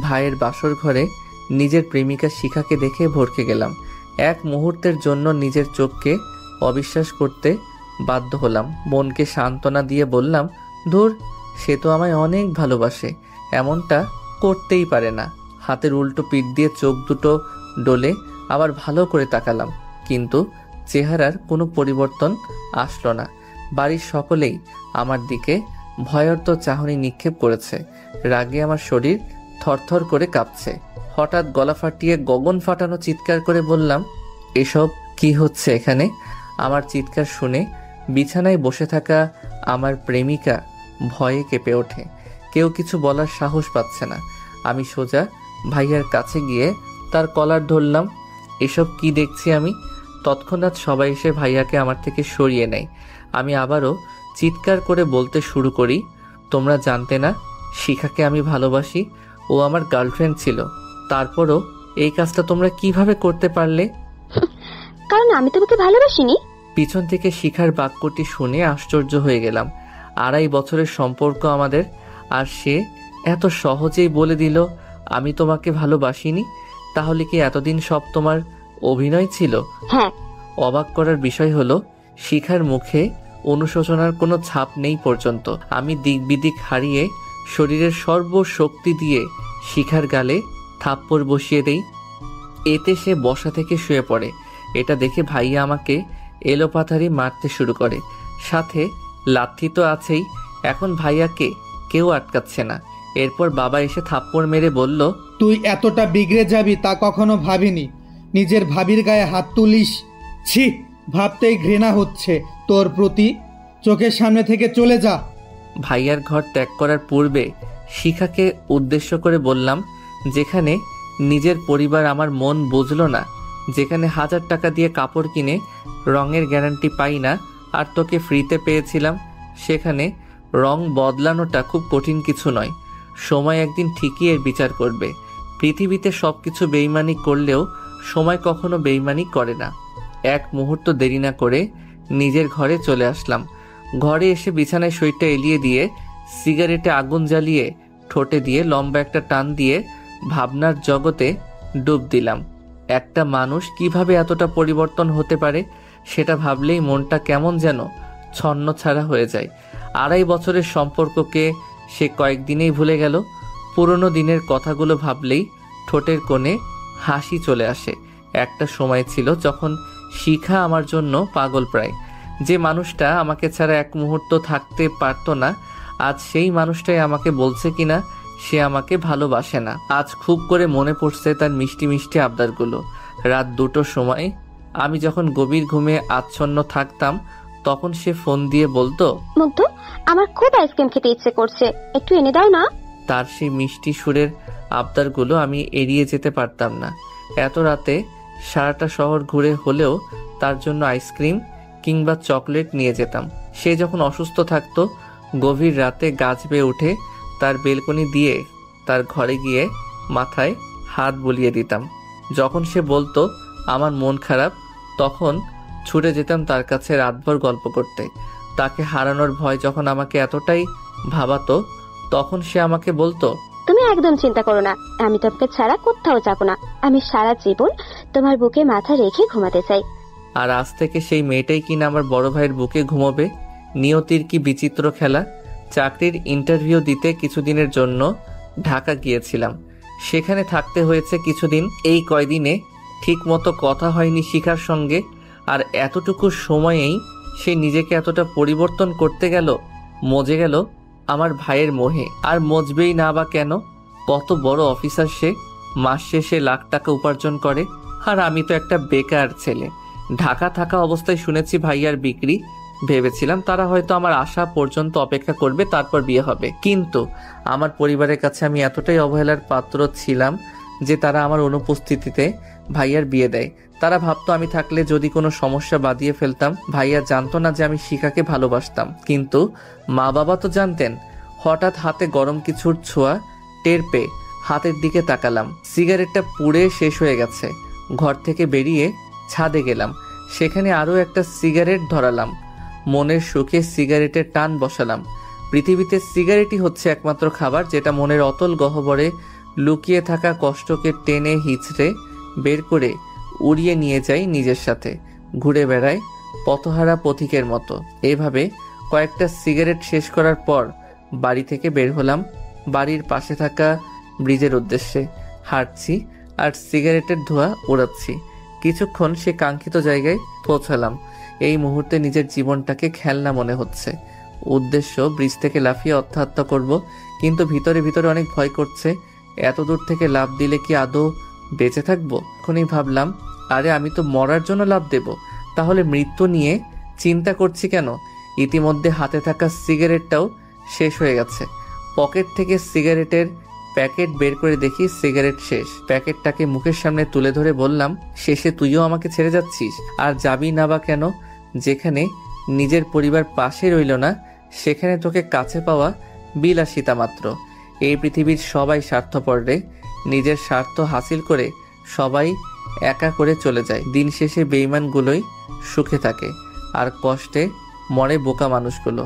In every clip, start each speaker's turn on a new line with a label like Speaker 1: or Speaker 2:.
Speaker 1: ভাইয়ের বাসর ঘরে নিজের প্রেমিকা শিখাকে দেখে ভড়কে গেলাম। এক মুহূর্তের জন্য নিজের চোখকে অবিশ্বাস করতে বাধ্য হলাম। মনকে সান্ত্বনা দিয়ে বললাম, ধুর, সে তো আমায় অনেক ভালোবাসে, এমনটা করতেই পারে না। হাতের উল্টো পিঠ দিয়ে চোখ দুটো ডলে আবার ভালো করে তাকালাম, কিন্তু চেহারার কোনো পরিবর্তন আসলো না। বাড়ির সকলেই আমার দিকে ভয়ার্ত চাহনি নিক্ষেপ করেছে। রাগে আমার শরীর থরথর করে কাঁপছে। হঠাৎ গলা ফাটিয়ে গগন ফাটানো চিৎকার করে বললাম, এসব কি হচ্ছে এখানে? আমার চিৎকার শুনে বিছানায় বসে থাকা আমার প্রেমিকা ভয়ে কেঁপে ওঠে। কেউ কিছু বলার সাহস পাচ্ছে না। আমি সোজা ভাইয়ার কাছে গিয়ে তার কলার ধরলাম। এসব কি দেখছি আমি? তৎক্ষণাৎ সবাই এসে ভাইয়াকে আমার থেকে সরিয়ে নেয়। আমি আবারও চিৎকার করে বলতে শুরু করি, তোমরা জানতে না শিখাকে আমি ভালোবাসি? ও আমার গার্লফ্রেন্ড ছিল, তারপরও এই কাজটা তোমরা কিভাবে করতে পারলে?
Speaker 2: কারণ আমি তোমাকে ভালোবাসিনি।
Speaker 1: পিছন থেকে শিখার বাক্যটি শুনে আশ্চর্য হয়ে গেলাম। 2.5 বছরের সম্পর্ক আমাদের, আর সে এত সহজেই বলে দিল আমি তোমাকে ভালোবাসিনি। তাহলে কি এতদিন সব তোমার অভিনয় ছিল?
Speaker 2: হ্যাঁ।
Speaker 1: অবাক করার বিষয় হলো, শিখার মুখে অনুশোচনার কোনো ছাপ নেই পর্যন্ত। আমি দিক বিদিক হারিয়ে শরীরের সর্বশক্তি দিয়ে শিখার গালে থাপ্পড় বসিয়ে দেই। এতে সে বসা থেকে শুয়ে পড়ে। এটা দেখে ভাইয়া আমাকে এলোপাথারি মারতে শুরু করে, সাথে লাথি তো আছেই। এখন ভাইয়াকে কেউ আটকাচ্ছে না। এরপর বাবা এসে থাপ্পড় মেরে বলল,
Speaker 3: তুই এতটা বিগড়ে যাবি তা কখনো ভাবিনি। নিজের ভাবির গায়ে হাত তুলিস? ছি, ভাবতেই ঘৃণা হচ্ছে তোর প্রতি। চোখের সামনে থেকে চলে যা।
Speaker 1: ভাইয়ার ঘর ত্যাগ করার পূর্বে শিখাকে উদ্দেশ্য করে বললাম, যেখানে নিজের পরিবার আমার মন বুঝলো না, যেখানে 1000 টাকা দিয়ে কাপড় কিনে রঙের গ্যারান্টি পাই না, আর তোকে ফ্রিতে পেয়েছিলাম, সেখানে রং বদলানোটা খুব কঠিন কিছু নয়। সময় একদিন ঠিকই এর বিচার করবে। পৃথিবীতে সবকিছু বেইমানি করলেও সময় কখনো বেইমানি করে না। এক মুহূর্ত দেরি না করে নিজের ঘরে চলে আসলাম। ঘরে এসে বিছানায় শরীরটা এলিয়ে দিয়ে সিগারেটে আগুন জ্বালিয়ে ঠোঁটে দিয়ে লম্বা একটা টান দিয়ে ভাবনার জগতে ডুব দিলাম। একটা মানুষ কিভাবে এতটা পরিবর্তন হতে পারে সেটা ভাবলেই মনটা কেমন যেন ছন্ন ছাড়া হয়ে যায়। 2.5 বছরের সম্পর্ককে সে কয়েকদিনেই ভুলে গেল। পুরনো দিনের কথাগুলো ভাবলেই ঠোঁটের কোণে হাসি চলে আসে। একটা সময় ছিল যখন শিখা আমার জন্য পাগল প্রায়। যে মানুষটা আমাকে ছাড়া এক মুহূর্ত থাকতে পারতো না, আজ সেই মানুষটাই আমাকে বলছে কিনা সে আমাকে ভালোবাসে না। আজ খুব করে মনে পড়ছে তার মিষ্টি মিষ্টি আবদারগুলো। রাত 2টোর সময় আমি যখন গভীর ঘুমে আচ্ছন্ন থাকতাম, তখন সে ফোন দিয়ে বলতো,
Speaker 2: মুগ্ধ, আমার খুব আইসক্রিম খেতে ইচ্ছে করছে, একটু এনে দাও না।
Speaker 1: তার সেই মিষ্টি সুরের আবদারগুলো আমি এড়িয়ে যেতে পারতাম না। এত রাতে সারাটা শহর ঘুরে হলেও তার জন্য আইসক্রিম কিংবা চকলেট নিয়ে যেতাম। সে যখন অসুস্থ থাকতো, গভীর রাতে গাছ বেয়ে উঠে তার বেলকনি দিয়ে তার ঘরে গিয়ে মাথায় হাত বুলিয়ে দিতাম। যখন সে বলতো আমার মন খারাপ, তখন ছুটে যেতাম তার কাছে রাতভর গল্প করতে। তাকে হারানোর ভয় যখন আমাকে এতটাই ভাবাতো, তখন সে আমাকে বলতো,
Speaker 2: তুমি একদম চিন্তা করো না, আমি তোমাকে ছাড়া কোথাও যাব না। আমি সারা জীবন তোমার বুকে মাথা রেখে ঘুমাতে চাই।
Speaker 1: আর আজ থেকে সেই মেয়েটাই কিনা আমার বড় ভাইয়ের বুকে ঘুমোবে। নিয়তির কি বিচিত্র খেলা। চাকরির ইন্টারভিউ দিতে কিছুদিনের জন্য ঢাকা গিয়েছিলাম। সেখানে থাকতে হয়েছে কিছুদিন। এই কয়দিনে ঠিক মতো কথা হয়নি শিখার সঙ্গে। আর এতটুকু সময়েই সে নিজেকে এতটা পরিবর্তন করতে গেল, মজে গেল আমার ভাইয়ের মোহে। আর মজবেই না বা কেন? কত বড় অফিসার সে, মাস শেষে লাখ টাকা উপার্জন করে, আর আমি তো একটা বেকার ছেলে। ঢাকা থাকা অবস্থায় শুনেছি ভাইয়ার বিক্রি। ভেবেছিলাম তারা হয়তো আমার আসা পর্যন্ত অপেক্ষা করবে, তারপর বিয়ে হবে। কিন্তু আমার পরিবারের কাছে আমি এতটাই অবহেলার পাত্র ছিলাম যে তারা আমার অনুপস্থিতিতে ভাইয়ার বিয়ে দেয়। তারা ভাবতো আমি থাকলে যদি কোনো সমস্যা বাঁধিয়ে ফেলতাম। ভাইয়া জানতো না যে আমি শিখাকে ভালোবাসতাম, কিন্তু মা বাবা তো জানতেন। হঠাৎ হাতে গরম কিছুর ছোঁয়া টের পেয়ে হাতের দিকে তাকালাম। সিগারেটটা পুড়ে শেষ হয়ে গেছে। ঘর থেকে বেরিয়ে ছাদে গেলাম, সেখানে আরও একটা সিগারেট ধরালাম। মনের সুখে সিগারেটের টান বসালাম। পৃথিবীতে সিগারেটই হচ্ছে একমাত্র খাবার যেটা মনের অতল গহ্বরে লুকিয়ে থাকা কষ্টকে টেনে হিচড়ে বের করে উড়িয়ে নিয়ে যায় নিজের সাথে, ঘুরে বেড়ায় পথহারা পথিকের মতো। এভাবে কয়েকটা সিগারেট শেষ করার পর বাড়ি থেকে বের হলাম। বাড়ির পাশে থাকা ব্রিজের উদ্দেশ্যে হাঁটছি আর সিগারেটের ধোঁয়া উড়াচ্ছি। কিছুক্ষণ সে কাঙ্ক্ষিত জায়গায় পৌঁছালাম। এই মুহূর্তে নিজের জীবনটাকে খেলনা মনে হচ্ছে। উদ্দেশ্য ব্রিজ থেকে লাফিয়ে আত্মহত্যা করব, কিন্তু ভিতরে ভিতরে অনেক ভয় করছে। এত দূর থেকে লাফ দিলে কি আদৌ বেঁচে থাকবো? এখনই ভাবলাম, আরে আমি তো মরার জন্য লাফ দেব, তাহলে মৃত্যু নিয়ে চিন্তা করছি কেন? ইতিমধ্যে হাতে থাকা সিগারেটটাও শেষ হয়ে গেছে। পকেট থেকে সিগারেটের প্যাকেট বের করে দেখি সিগারেট শেষ। প্যাকেটটাকে মুখের সামনে তুলে ধরে বললাম, শেষে তুইও আমাকে ছেড়ে যাচ্ছিস? আর যাবি না বা কেন? যেখানে নিজের পরিবার পাশে রইল না, সেখানে তোকে কাছে পাওয়া বিলাসিতা মাত্র। এই পৃথিবীর সবাই স্বার্থপর রে। নিজের স্বার্থ হাসিল করে সবাই একা করে চলে যায়। দিন শেষে বেঈমানগুলোই সুখে থাকে আর কষ্টে মরে বোকা মানুষগুলো।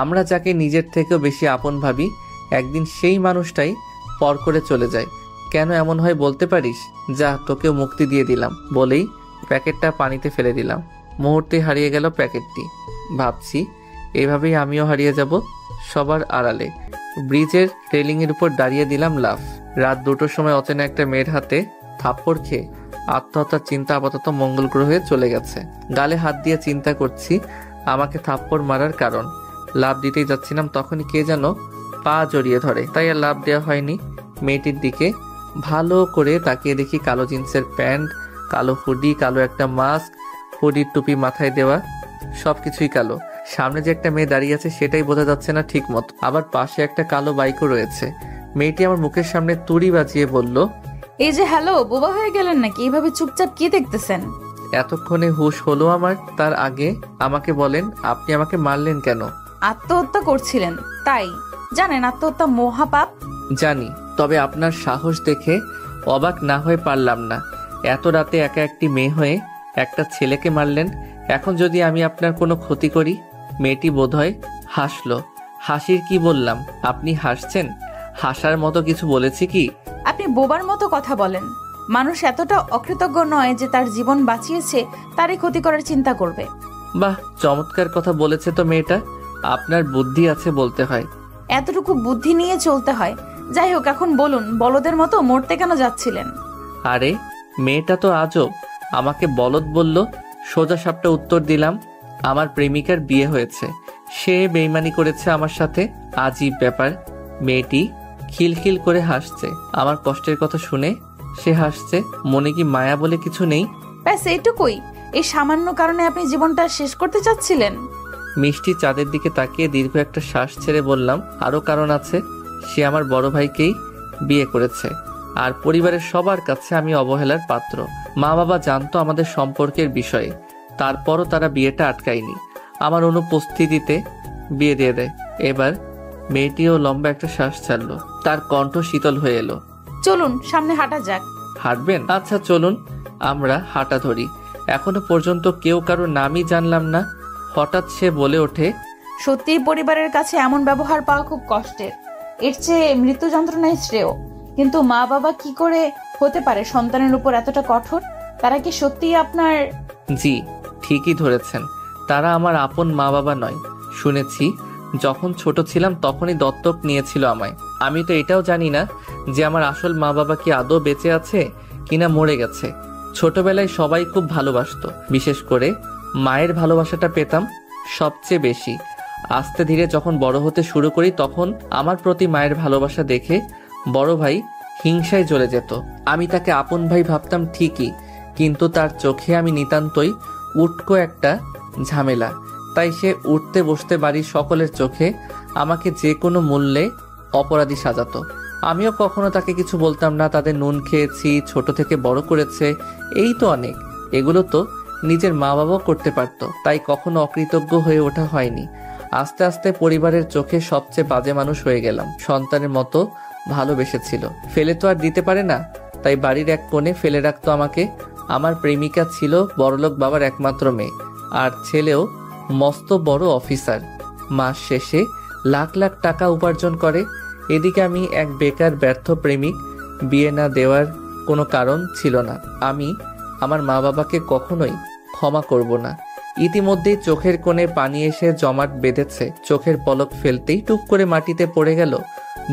Speaker 1: আমরা যাকে নিজের থেকেও বেশি আপন ভাবি, একদিন সেই মানুষটাই পর করে চলে যায়। কেন এমন হয় বলতে পারিস? যা, তোকেও মুক্তি দিয়ে দিলাম বলেই প্যাকেটটা পানিতে ফেলে দিলাম। মুহূর্তে হারিয়ে গেল প্যাকেটটি। ভাবছি এভাবেই আমিও হারিয়ে যাব সবার আড়ালে। ব্রিজের রেলিংয়ের উপর দাঁড়িয়ে দিলাম লাফ। রাত 2টোর সময় অচেনা একটা মেয়ের হাতে থাপ্পড় খেয়ে আত্মহত্যার চিন্তা আপাতত মঙ্গল গ্রহে চলে গেছে। গালে হাত দিয়ে চিন্তা করছি আমাকে থাপ্পড় মারার কারণ। লাফ দিতেই যাচ্ছিলাম, তখনই কে যেন পা জড়িয়ে ধরে, তাই আর লাফ দেওয়া হয়নি। মেয়েটির দিকে ভালো করে তাকিয়ে দেখি কালো জিন্সের প্যান্ট, কালো হুডি, কালো একটা মাস্ক, হুডির টুপি মাথায় দেওয়া, সবকিছুই কালো। সামনে যে একটা মেয়ে দাঁড়িয়ে আছে সেটাই বোঝা যাচ্ছে না ঠিক মতো। আবার পাশে একটা কালো বাইকও রয়েছে। মেয়েটি আমার মুখের সামনে তুড়ি বাজিয়ে বলল,
Speaker 4: এই যে হ্যালো, বোবা হয়ে গেলেন নাকি? এইভাবে চুপচাপ কি দেখতেছেন?
Speaker 1: এতক্ষণে হুশ হলো আমার। তার আগে আমাকে বলেন, আপনি আমাকে মারলেন কেন?
Speaker 4: আত্মহত্যা করছিলেন তাই? জানেন আত্মহত্যা মহাপাপ?
Speaker 1: জানি, তবে আপনার সাহস দেখে অবাক না হয়ে পারলাম না। এত রাতে একা একটি মেয়ে হয়ে একটা ছেলেকে মারলেন। এখন যদি আমি আপনার কোনো ক্ষতি করি? মেয়েটি বোধহয় হাসলো। হাসির কি বললাম? আপনি হাসছেন? হাসার মতো কিছু বলেছি কি?
Speaker 4: আপনি বোবার মতো কথা বলেন। মানুষ এতটা অকৃতজ্ঞ নয় যে তার জীবন বাঁচিয়েছে তারই ক্ষতি করার চিন্তা করবে।
Speaker 1: বাহ, চমৎকার কথা বলেছে তো মেয়েটা। আপনার বুদ্ধি আছে বলতে হয়।
Speaker 4: এতটুকু বুদ্ধি নিয়ে চলতে হয়। যাই হোক, এখন বলুন, বলদের মতো মরতে কেন যাচ্ছিলেন?
Speaker 1: আরে মেয়েটা তো আজব, আমাকে বলদ বলল। সোজা সাপটা উত্তর দিলাম, আমার প্রেমিকার বিয়ে হয়েছে, সে বেইমানি করেছে আমার সাথে। আজীব ব্যাপার। মেয়েটি খিলখিল করে হাসছে। আমার কষ্টের কথা শুনে সে হাসছে। মনে কি মায়া বলে কিছু নেই?
Speaker 4: ব্যাস এইটুকুই? এই সামান্য কারণে আপনি জীবনটা শেষ করতে চাচ্ছিলেন?
Speaker 1: মিষ্টি চাঁদের দিকে তাকিয়ে দীর্ঘ একটা শ্বাস ছেড়ে বললাম, আরো কারণ আছে। সে আমার বড় ভাইকেই বিয়ে করেছে, আর পরিবারের সবার কাছে আমি অবহেলার পাত্র। মা বাবা জানতো আমাদের সম্পর্কের বিষয়ে, তারপরও তারা বিয়েটা আটকায়নি। আমার অনুপস্থিতিতে বিয়ে দিয়ে দেয়। এবার মেয়েটিও লম্বা একটা শ্বাস ছাড়লো। তার কণ্ঠ শীতল হয়ে এলো।
Speaker 4: চলুন সামনে হাঁটা যাক।
Speaker 1: হাঁটবেন? আচ্ছা চলুন। আমরা হাঁটা ধরি। এখনো পর্যন্ত কেউ কারো নামই জানলাম না। হঠাৎ সে বলে ওঠে,
Speaker 4: সত্যিই পরিবারের কাছে এমন ব্যবহার পাওয়া খুব কষ্টের। এর চেয়ে মৃত্যু যন্ত্রণায় শ্রেয়। কিন্তু মা বাবা কি করে হতে পারে সন্তানের উপর এতটা কঠোর? তারা কি সত্যিই আপনার?
Speaker 1: জি, ঠিকই ধরেছেন। তারা আমার আপন মা বাবা নয়। শুনেছি যখন ছোট ছিলাম তখনই দত্তক নিয়েছিল আমায়। আমি তো এটাও জানি না যে আমার আসল মা বাবা কি আদৌ বেঁচে আছে কিনা মরে গেছে। ছোটবেলায় সবাই খুব ভালোবাসতো, বিশেষ করে মায়ের ভালোবাসাটা পেতাম সবচেয়ে বেশি। আস্তে ধীরে যখন বড় হতে শুরু করি তখন আমার প্রতি মায়ের ভালোবাসা দেখে বড় ভাই হিংসায় জ্বলে যেত। আমি তাকে আপন ভাই ভাবতাম ঠিকই, কিন্তু তার চোখে আমি নিতান্তই উটকো একটা ঝামেলা। তাই সে উঠতে বসতে বাড়ির সকলের চোখে আমাকে যে কোনো মূল্যে অপরাধী সাজাতো। আমিও কখনো তাকে কিছু বলতাম না। তাদের নুন খেয়েছি, ছোট থেকে বড় করেছে, এই তো অনেক। এগুলো তো নিজের মা বাবাও করতে পারতো, তাই কখনো অকৃতজ্ঞ হয়ে ওঠা হয়নি। আস্তে আস্তে পরিবারের চোখে সবচেয়ে বাজে মানুষ হয়ে গেলাম। সন্তানের মতো ভালোবেসেছিল, ফেলে তো আর দিতে পারে না, তাই বাড়ির এক কোণে ফেলে রাখতো আমাকে। আমার প্রেমিকা ছিল বড়লোক বাবার একমাত্র মেয়ে, আর ছেলেও মস্ত বড় অফিসার, মাস শেষে লাখ লাখ টাকা উপার্জন করে। এদিকে আমি এক বেকার ব্যর্থ প্রেমিক। বিয়ে না দেওয়ার কোনো কারণ ছিল না। আমি আমার মা বাবাকে কখনোই ক্ষমা করব না। ইতিমধ্যেই চোখের কোণে পানি এসে জমাট বেঁধেছে। চোখের পলক ফেলতেই টুপ করে মাটিতে পড়ে গেল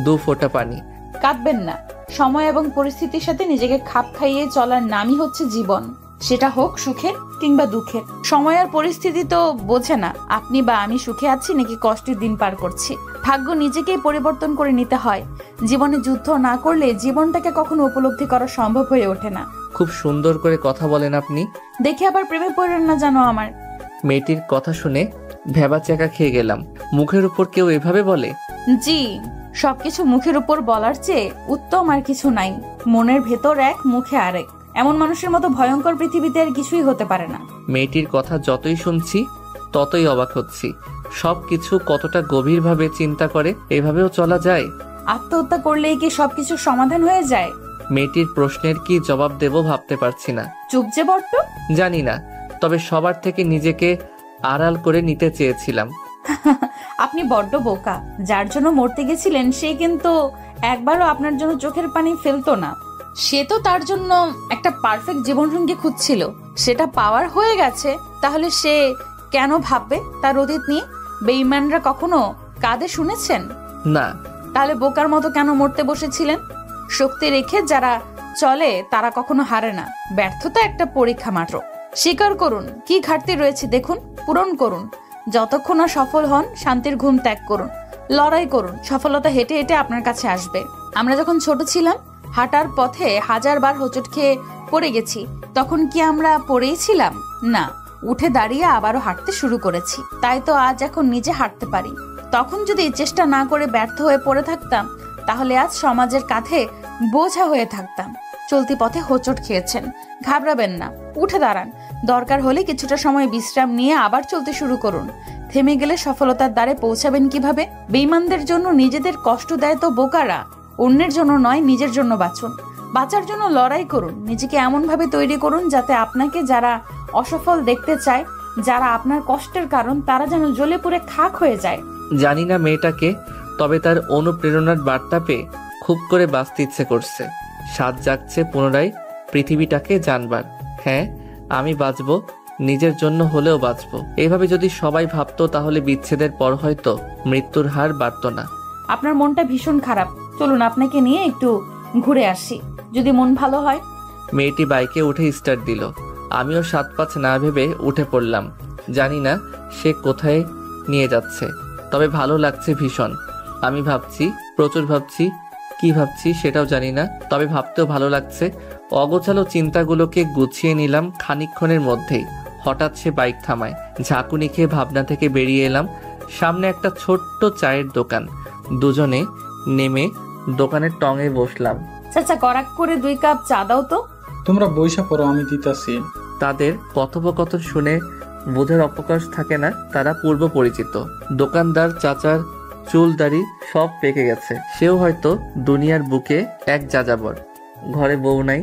Speaker 1: 2 ফোঁটা পানি।
Speaker 4: কাঁদবেন না। সময় এবং পরিস্থিতির সাথে নিজেকে খাপ খাইয়ে চলার নামই হচ্ছে জীবন, সেটা হোক সুখের কিংবা দুঃখের। সময় আর পরিস্থিতি তো বোঝে না আপনি বা আমি সুখে আছি নাকি কষ্টের দিন পার করছি। ভাগ্য নিজেকেই পরিবর্তন করে নিতে হয়। জীবনে যুদ্ধ না করলে জীবনটাকে কখনো উপলব্ধি করা সম্ভব হয়ে ওঠে না।
Speaker 1: খুব সুন্দর করে কথা বলেন আপনি।
Speaker 4: দেখে আবার প্রেমে পড়েন না জানো আমার।
Speaker 1: মেয়েটির কথা শুনে ভ্যাবাচ্যাকা খেয়ে গেলাম। মুখের উপর কেউ এভাবে বলে?
Speaker 4: জি, সবকিছু মুখের উপর বলার চেয়ে উত্তম আর কিছু নাই। মনের ভেতর এক, মুখে আরেক। এমন মানুষের মতো ভয়ঙ্কর পৃথিবীতে আর কিছুই হতে পারে না।
Speaker 1: মেয়েটির কথা যতই শুনছি ততই অবাক হচ্ছি। সবকিছু কতটা গভীরভাবে চিন্তা করে। এভাবেও চলা যায়?
Speaker 4: আত্মহত্যা করলেই কি সবকিছু সমাধান হয়ে যায়?
Speaker 1: মেয়েটির প্রশ্নের কি জবাব দেব ভাবতে পারছি না।
Speaker 4: চুপ যে বড্ড।
Speaker 1: জানি না, তবে সবার থেকে নিজেকে আড়াল করে নিতে চেয়েছিলাম।
Speaker 4: আপনি বড্ড বোকা। যার জন্য মরতে গেছিলেন সে কিন্তু একবারও আপনার জন্য চোখের পানি ফেলতো না। সে তো তার জন্য একটা পারফেক্ট জীবনসঙ্গী খুঁজছিল। সেটা পাওয়ার হয়ে গেছে, তাহলে সে কেন ভাববে তার অতীত নিয়ে? বেঈমানরা কখনো কাঁদে শুনেছেন?
Speaker 1: না।
Speaker 4: তাহলে বোকার মতো কেন মরতে বসেছিলেন? শক্তি রেখে যারা চলে তারা কখনো হারে না। ব্যর্থতা একটা পরীক্ষা মাত্র। স্বীকার করুন কি ঘাটতি রয়েছে, দেখুন, পূরণ করুন। যতক্ষণ না সফল হন শান্তির ঘুম ত্যাগ করুন, লড়াই করুন। সফলতা হেঁটে হেঁটে আপনার কাছে আসবে। আমরা যখন ছোট ছিলাম হাঁটার পথে 1000 বার হোঁচট খেয়ে পড়ে গেছি। তখন কি আমরা পড়েই ছিলাম? না, উঠে দাঁড়িয়ে আবারও হাঁটতে শুরু করেছি। তাই তো আজ এখন নিজে হাঁটতে পারি। তখন যদি চেষ্টা না করে ব্যর্থ হয়ে পড়ে থাকতাম তাহলে আজ সমাজের কাঁধে বোঝা হয়ে থাকতাম। চলতি পথে হোঁচট খেয়েছেন, ঘাবড়াবেন না, উঠে দাঁড়ান। দরকার হলে কিছুটা সময় বিশ্রাম নিয়ে আবার চলতে শুরু করুন। থেমে গেলে সফলতার দ্বারে পৌঁছাবেন কিভাবে? বেঈমানদের জন্য নিজেদের কষ্ট দেয় তো বোকারা। অন্যের জন্য নয়, নিজের জন্য বাঁচুন। বাঁচার জন্য লড়াই করুন। নিজেকে এমন ভাবে তৈরি করুন যাতে আপনাকে যারা অসফল দেখতে চায়, যারা আপনার কষ্টের কারণ, তারা যেন জ্বলে পুড়ে খাক হয়ে যায়।
Speaker 1: জানি না মেয়েটাকে, তবে তার অনুপ্রেরণার বার্তা পেয়ে খুব করে বাঁচতে ইচ্ছে করছে। স্বাদ জাগছে পুনরায় পৃথিবীটাকে জানবার। হ্যাঁ, আমি বাঁচবো, নিজের জন্য হলেও বাঁচবো। এইভাবে যদি সবাই ভাবতো তাহলে বিচ্ছেদের পর হয়তো মৃত্যুর হার বাড়তো না।
Speaker 4: আপনার মনটা ভীষণ খারাপ, চলুন আপনাকে নিয়ে একটু ঘুরে আসি, যদি মন ভালো হয়।
Speaker 1: মেয়েটি বাইকে উঠে স্টার্ট দিল। আমিও 7-5 না ভেবে উঠে পড়লাম। জানি না সে কোথায় নিয়ে যাচ্ছে, তবে ভালো লাগছে ভীষণ। আমি ভাবছি, প্রচুর ভাবছি। কি ভাবছি সেটাও জানি না, তবে ভাবতেও ভালো লাগছে। অগোছালো চিন্তাগুলোকে গুছিয়ে নিলাম খানিকক্ষণের মধ্যেই। হঠাৎ সে বাইক থামায়। ঝাঁকুনি খেয়ে ভাবনা থেকে বেরিয়ে এলাম। সামনে একটা ছোট্ট চায়ের দোকান। দুজনে নেমে দোকানের টঙে বসলাম।
Speaker 4: চাচা, কড়াক করে 2 কাপ চা দাও তো।
Speaker 5: তোমরা বইসা পড়ো, আমি দিতাছি।
Speaker 1: তাদের কথোপকথন শুনে বোঝার অবকাশ থাকে না, তারা পূর্ব পরিচিত। দোকানদার চাচার চুল দাড়ি সব পেকে গেছে। সেও হয়তো দুনিয়ার বুকে এক যাযাবর। ঘরে বউ নাই,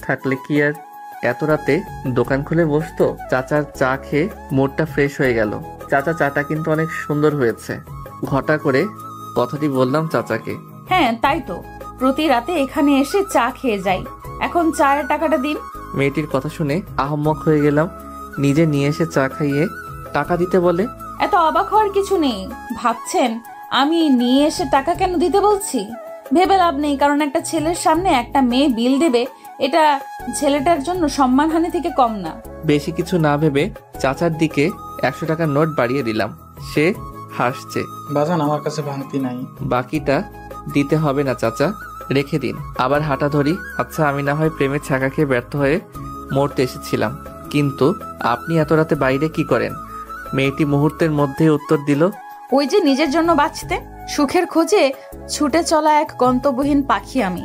Speaker 1: থাকলে কি আর এত রাতে দোকান খুলে বসতো? চাচার চা খেয়ে মুডটা ফ্রেশ হয়ে গেল। চাচা, চাটা কিন্তু অনেক সুন্দর হয়েছে। ঘটা করে কথাটি বললাম চাচাকে।
Speaker 4: হ্যাঁ তাই তো, প্রতি রাতে এখানে এসে চা খেয়ে যাই। এখন চায়ের টাকাটা দিন।
Speaker 1: মেয়েটির কথা শুনে আহম্মক হয়ে গেলাম। নিজে নিয়ে এসে চা খাইয়ে টাকা দিতে বলে।
Speaker 4: এত অবাক হওয়ার কিছু নেই। ভাবছেন আমি নিয়ে এসে টাকা কেন দিতে বলছি? ভেবে লাভ নেই, কারণ একটা ছেলের সামনে একটা মেয়ে বিল দেবে, এটা ছেলেটার জন্য সম্মানহানি থেকে কম না।
Speaker 1: বেশি কিছু না ভেবে চাচার দিকে 100 টাকার নোট বাড়িয়ে দিলাম। সে হাসছে।
Speaker 5: বাজান, আমার কাছে ভাঙতি নাই।
Speaker 1: বাকিটা দিতে হবে না চাচা, রেখে দিন। আবার হাঁটা ধরি। আচ্ছা, আমি না হয় প্রেমের ছাকা খেয়ে ব্যর্থ হয়ে মরতে এসেছিলাম, কিন্তু আপনি এত রাতে বাইরে কি করেন? মেয়েটি মুহূর্তের মধ্যে উত্তর দিল,
Speaker 4: ওই যে নিজের জন্য বাঁচতে, সুখের খোঁজে ছুটে চলা এক গন্তব্যহীন পাখি আমি।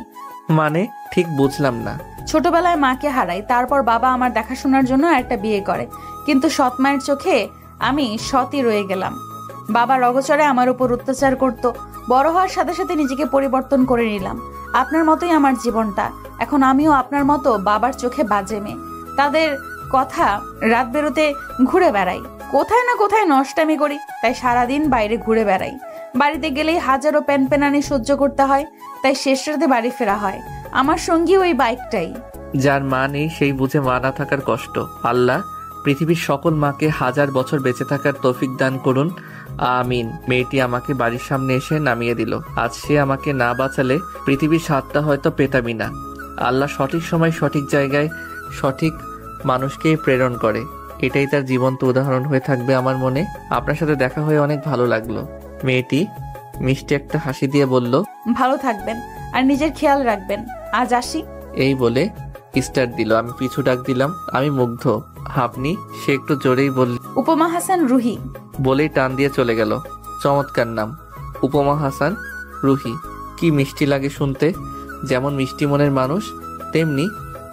Speaker 1: মানে ঠিক বুঝলাম না।
Speaker 4: ছোটবেলায় মাকে হারাই, তারপর বাবা আমার দেখাশোনার জন্য একটা বিয়ে করে, কিন্তু সৎ মায়ের চোখে আমি সতই রয়ে গেলাম। বাবা রগচরে আমার উপর অত্যাচার করত। বড় হওয়ার সাথে সাথে নিজেকে পরিবর্তন করে নিলাম। আপনার মতোই আমার জীবনটা। এখন আমিও আপনার মতো বাবার চোখে বাজে মেয়ে। তাদের কথা রাত বেরোতে ঘুরে বেড়াই, কোথায় না কোথায় নষ্টামি করি, তাই সারাদিন বাইরে ঘুরে বেড়াই। বাড়িতে গেলেই হাজারো প্যানপ্যানানি সহ্য করতে হয়, তাই শেষ রাতে বাড়ি ফেরা হয়। আমার সঙ্গী ওই বাইকটাই।
Speaker 1: যার মা নেই সেই বুঝে মা না থাকার কষ্ট। আল্লাহ পৃথিবীর সকল মাকে 1000 বছর বেঁচে থাকার তৌফিক দান করুন, আমিন। মেয়েটি আমাকে বাড়ির সামনে এসে নামিয়ে দিল। আজ সে আমাকে না বাঁচালে পৃথিবীর স্বাদটা হয়তো পেতামই না। আল্লাহ সঠিক সময় সঠিক জায়গায় সঠিক মানুষকেই প্রেরণ করে, এটাই তার জীবন্ত উদাহরণ হয়ে থাকবে আমার মনে। আপনার সাথে দেখা হয়ে অনেক ভালো লাগলো। মেয়েটি মিষ্টি একটা হাসি দিয়ে বলল,
Speaker 4: ভালো থাকবেন আর নিজের খেয়াল রাখবেন, আজ আসি।
Speaker 1: এই বলে স্টার্ট দিল। আমি পিছু ডাক দিলাম। আমি মুগ্ধ। আপনি? সে একটু জোরেই বলল।
Speaker 4: উপমা হাসান রুহি।
Speaker 1: বলেই টান দিয়ে চলে গেল। চমৎকার নাম, উপমা হাসান রুহি। কি মিষ্টি লাগে শুনতে। যেমন মিষ্টি মনের মানুষ তেমনি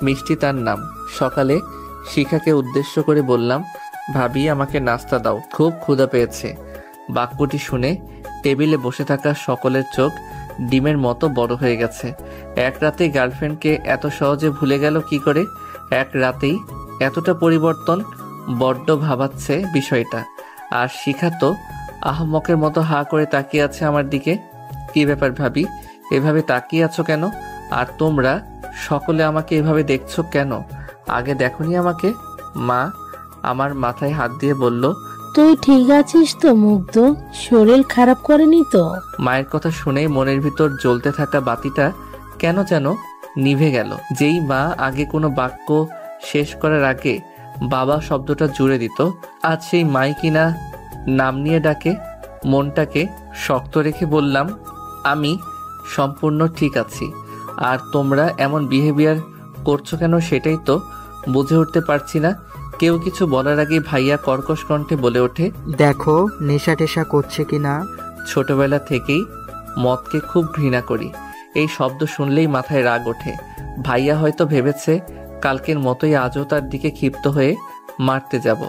Speaker 1: মিষ্টি তার নাম। সকালে শিখাকে উদ্দেশ্য করে বললাম, ভাবি আমাকে নাস্তা দাও, খুব ক্ষুধা পেয়েছে। বাক্যটি শুনে টেবিলে বসে থাকা সকলের চোখ ডিমের মতো বড় হয়ে গেছে। এক রাতেই গার্লফ্রেন্ডকে এত সহজে ভুলে গেল কি করে? এক রাতেই এতটা পরিবর্তন, বড্ড ভাবাচ্ছে বিষয়টা। আর শিখা তো আহম্মকের মতো হা করে তাকিয়ে আছে আমার দিকে। কি ব্যাপার ভাবি, এভাবে তাকিয়ে আছো কেন? আর তোমরা সকলে আমাকে এভাবে দেখছো কেন? আগে দেখোনি আমাকে? মা আমার মাথায় হাত দিয়ে বলল,
Speaker 6: তুই ঠিক আছিস তো মুগ্ধ? শরীর খারাপ করেনি তো?
Speaker 1: মায়ের কথা শুনেই মনের ভিতর জ্বলতে থাকা বাতিটা কেন যেন নিভে গেল। যেই মা আগে কোনো বাক্য শেষ করার আগে বাবা শব্দটা জুড়ে দিত, আজ সেই মাই কিনা নাম নিয়ে ডাকে। মনটাকে শক্ত রেখে বললাম, আমি সম্পূর্ণ ঠিক আছি। আর তোমরা এমন বিহেভিয়ার করছো কেন সেটাই তো বুঝে উঠতে পারছি না। কেউ কিছু বলার আগে ভাইয়া কর্কশ কণ্ঠে বলে ওঠে,
Speaker 7: দেখো নেশা টেশা করছে কিনা।
Speaker 1: ছোটবেলা থেকেই মদকে খুব ঘৃণা করি। এই শব্দ শুনলেই মাথায় রাগ ওঠে। ভাইয়া হয়তো ভেবেছে কালকের মতোই আজও তার দিকে ক্ষিপ্ত হয়ে মারতে যাব।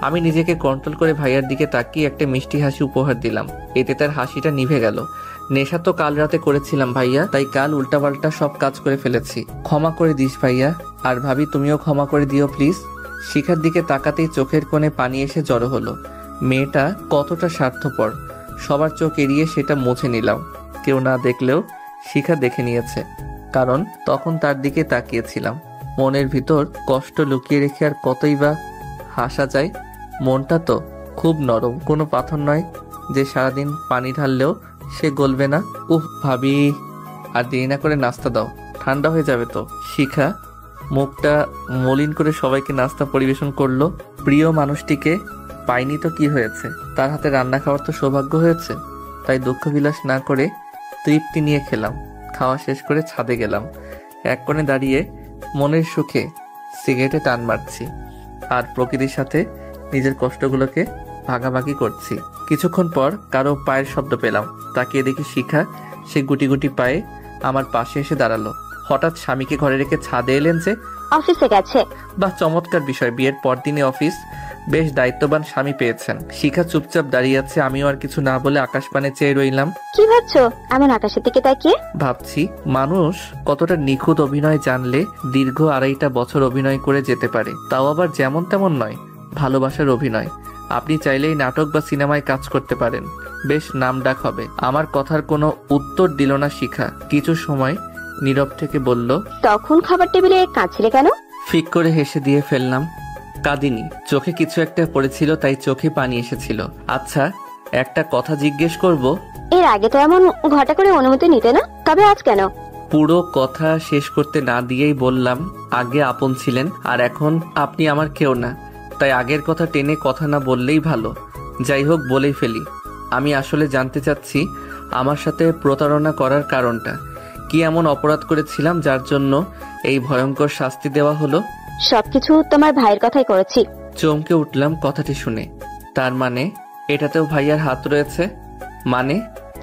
Speaker 1: আমি নিজেকে কন্ট্রোল করে ভাইয়ার দিকে তাকিয়ে একটা মিষ্টি হাসি উপহার দিলাম। এতে তার হাসিটা নিভে গেল। নেশা তো কাল রাতে করেছিলাম ভাইয়া, তাই কাল উল্টাপাল্টা সব কাজ করে ফেলেছি। ক্ষমা করে দিস ভাইয়া। আর ভাবি তুমিও ক্ষমা করে দিও প্লিজ। শিখার দিকে তাকাতেই চোখের কোণে পানি এসে জড়ো হলো। মেয়েটা কতটা স্বার্থপর, সবার চোখ এড়িয়ে সেটা মুছে নিলাম। কেউ না দেখলেও শিখা দেখে নিয়েছে, কারণ তখন তার দিকে তাকিয়েছিলাম। মনের ভিতর কষ্ট লুকিয়ে রেখে আর কতই বা হাসা যায়। মনটা তো খুব নরম, কোনো পাথর নয় যে সারাদিন পানি ঢাললেও সে গলবে না। উহ ভাবি, আর দেরি না করে নাস্তা দাও, ঠান্ডা হয়ে যাবে তো। শিখা মুখটা মলিন করে সবাইকে নাস্তা পরিবেশন করলো। প্রিয় মানুষটিকে পাইনি তো কি হয়েছে, তার হাতে রান্না খাওয়ার তো সৌভাগ্য হয়েছে। তাই দুঃখ বিলাস না করে তৃপ্তি নিয়ে খেলাম। খাওয়া শেষ করে ছাদে গেলাম। এক কোণে দাঁড়িয়ে মনের সুখে সিগারেটে টান মারছি আর প্রকৃতির সাথে নিজের কষ্টগুলোকে ভাগাভাগি করছি। কিছুক্ষণ পর কারো পায়ের শব্দ পেলাম। তাকিয়ে দেখি শিখা সে গুটি গুটি পায়ে আমার পাশে এসে দাঁড়ালো। হঠাৎ স্বামীকে ঘরে রেখে ছাদে এলেন যে?
Speaker 2: অফিসে গেছে।
Speaker 1: বাহ, চমৎকার বিষয়। বিয়ের পর দিনে অফিস, বেশ দায়িত্ববান স্বামী পেয়েছেন। শিখা চুপচাপ দাঁড়িয়ে আছে। আমিও আর কিছু না বলে আকাশপানে চেয়ে রইলাম।
Speaker 2: কি ভাবছো এমন আকাশের দিকে তাকিয়ে?
Speaker 1: ভাবছি মানুষ কতটা নিখুঁত অভিনয় জানলে দীর্ঘ 2.5 বছর অভিনয় করে যেতে পারে, তাও আবার যেমন তেমন নয়, ভালোবাসার অভিনয়। আপনি চাইলেই নাটক বা সিনেমায় কাজ করতে পারেন, বেশ নামডাক হবে। আমার কথার কোনো উত্তর দিল না শিখা। কিছু সময় নীরব থেকে বলল,
Speaker 2: তখন খাবার টেবিলে কাঁদছিলে কেন?
Speaker 1: ফিক করে হেসে দিয়ে ফেললাম। কাঁদিনি, চোখে কিছু একটা পড়েছিল তাই চোখে পানি এসেছিল। আচ্ছা একটা কথা জিজ্ঞেস করব?
Speaker 2: এর আগে তো এমন ঘটা করে অনুমতি নিতে না, তবে আজ কেন?
Speaker 1: পুরো কথা শেষ করতে না দিয়েই বললাম, আগে আপন ছিলেন আর এখন আপনি আমার কেউ না, তাই আগের কথা টেনে কথা না বললেই ভালো। যাই হোক বলেই ফেলি। আমি আসলে জানতে চাচ্ছি আমার সাথে প্রতারণা করার কারণটা কি? এমন অপরাধ করেছিলাম যার জন্য এই ভয়ঙ্কর শাস্তি দেওয়া হলো?
Speaker 2: সবকিছু তোমার ভাইয়ের কথাই করেছি।
Speaker 1: চমকে উঠলাম কথাটি শুনে। তার মানে এটাতেও ভাইয়ার হাত রয়েছে? মানে?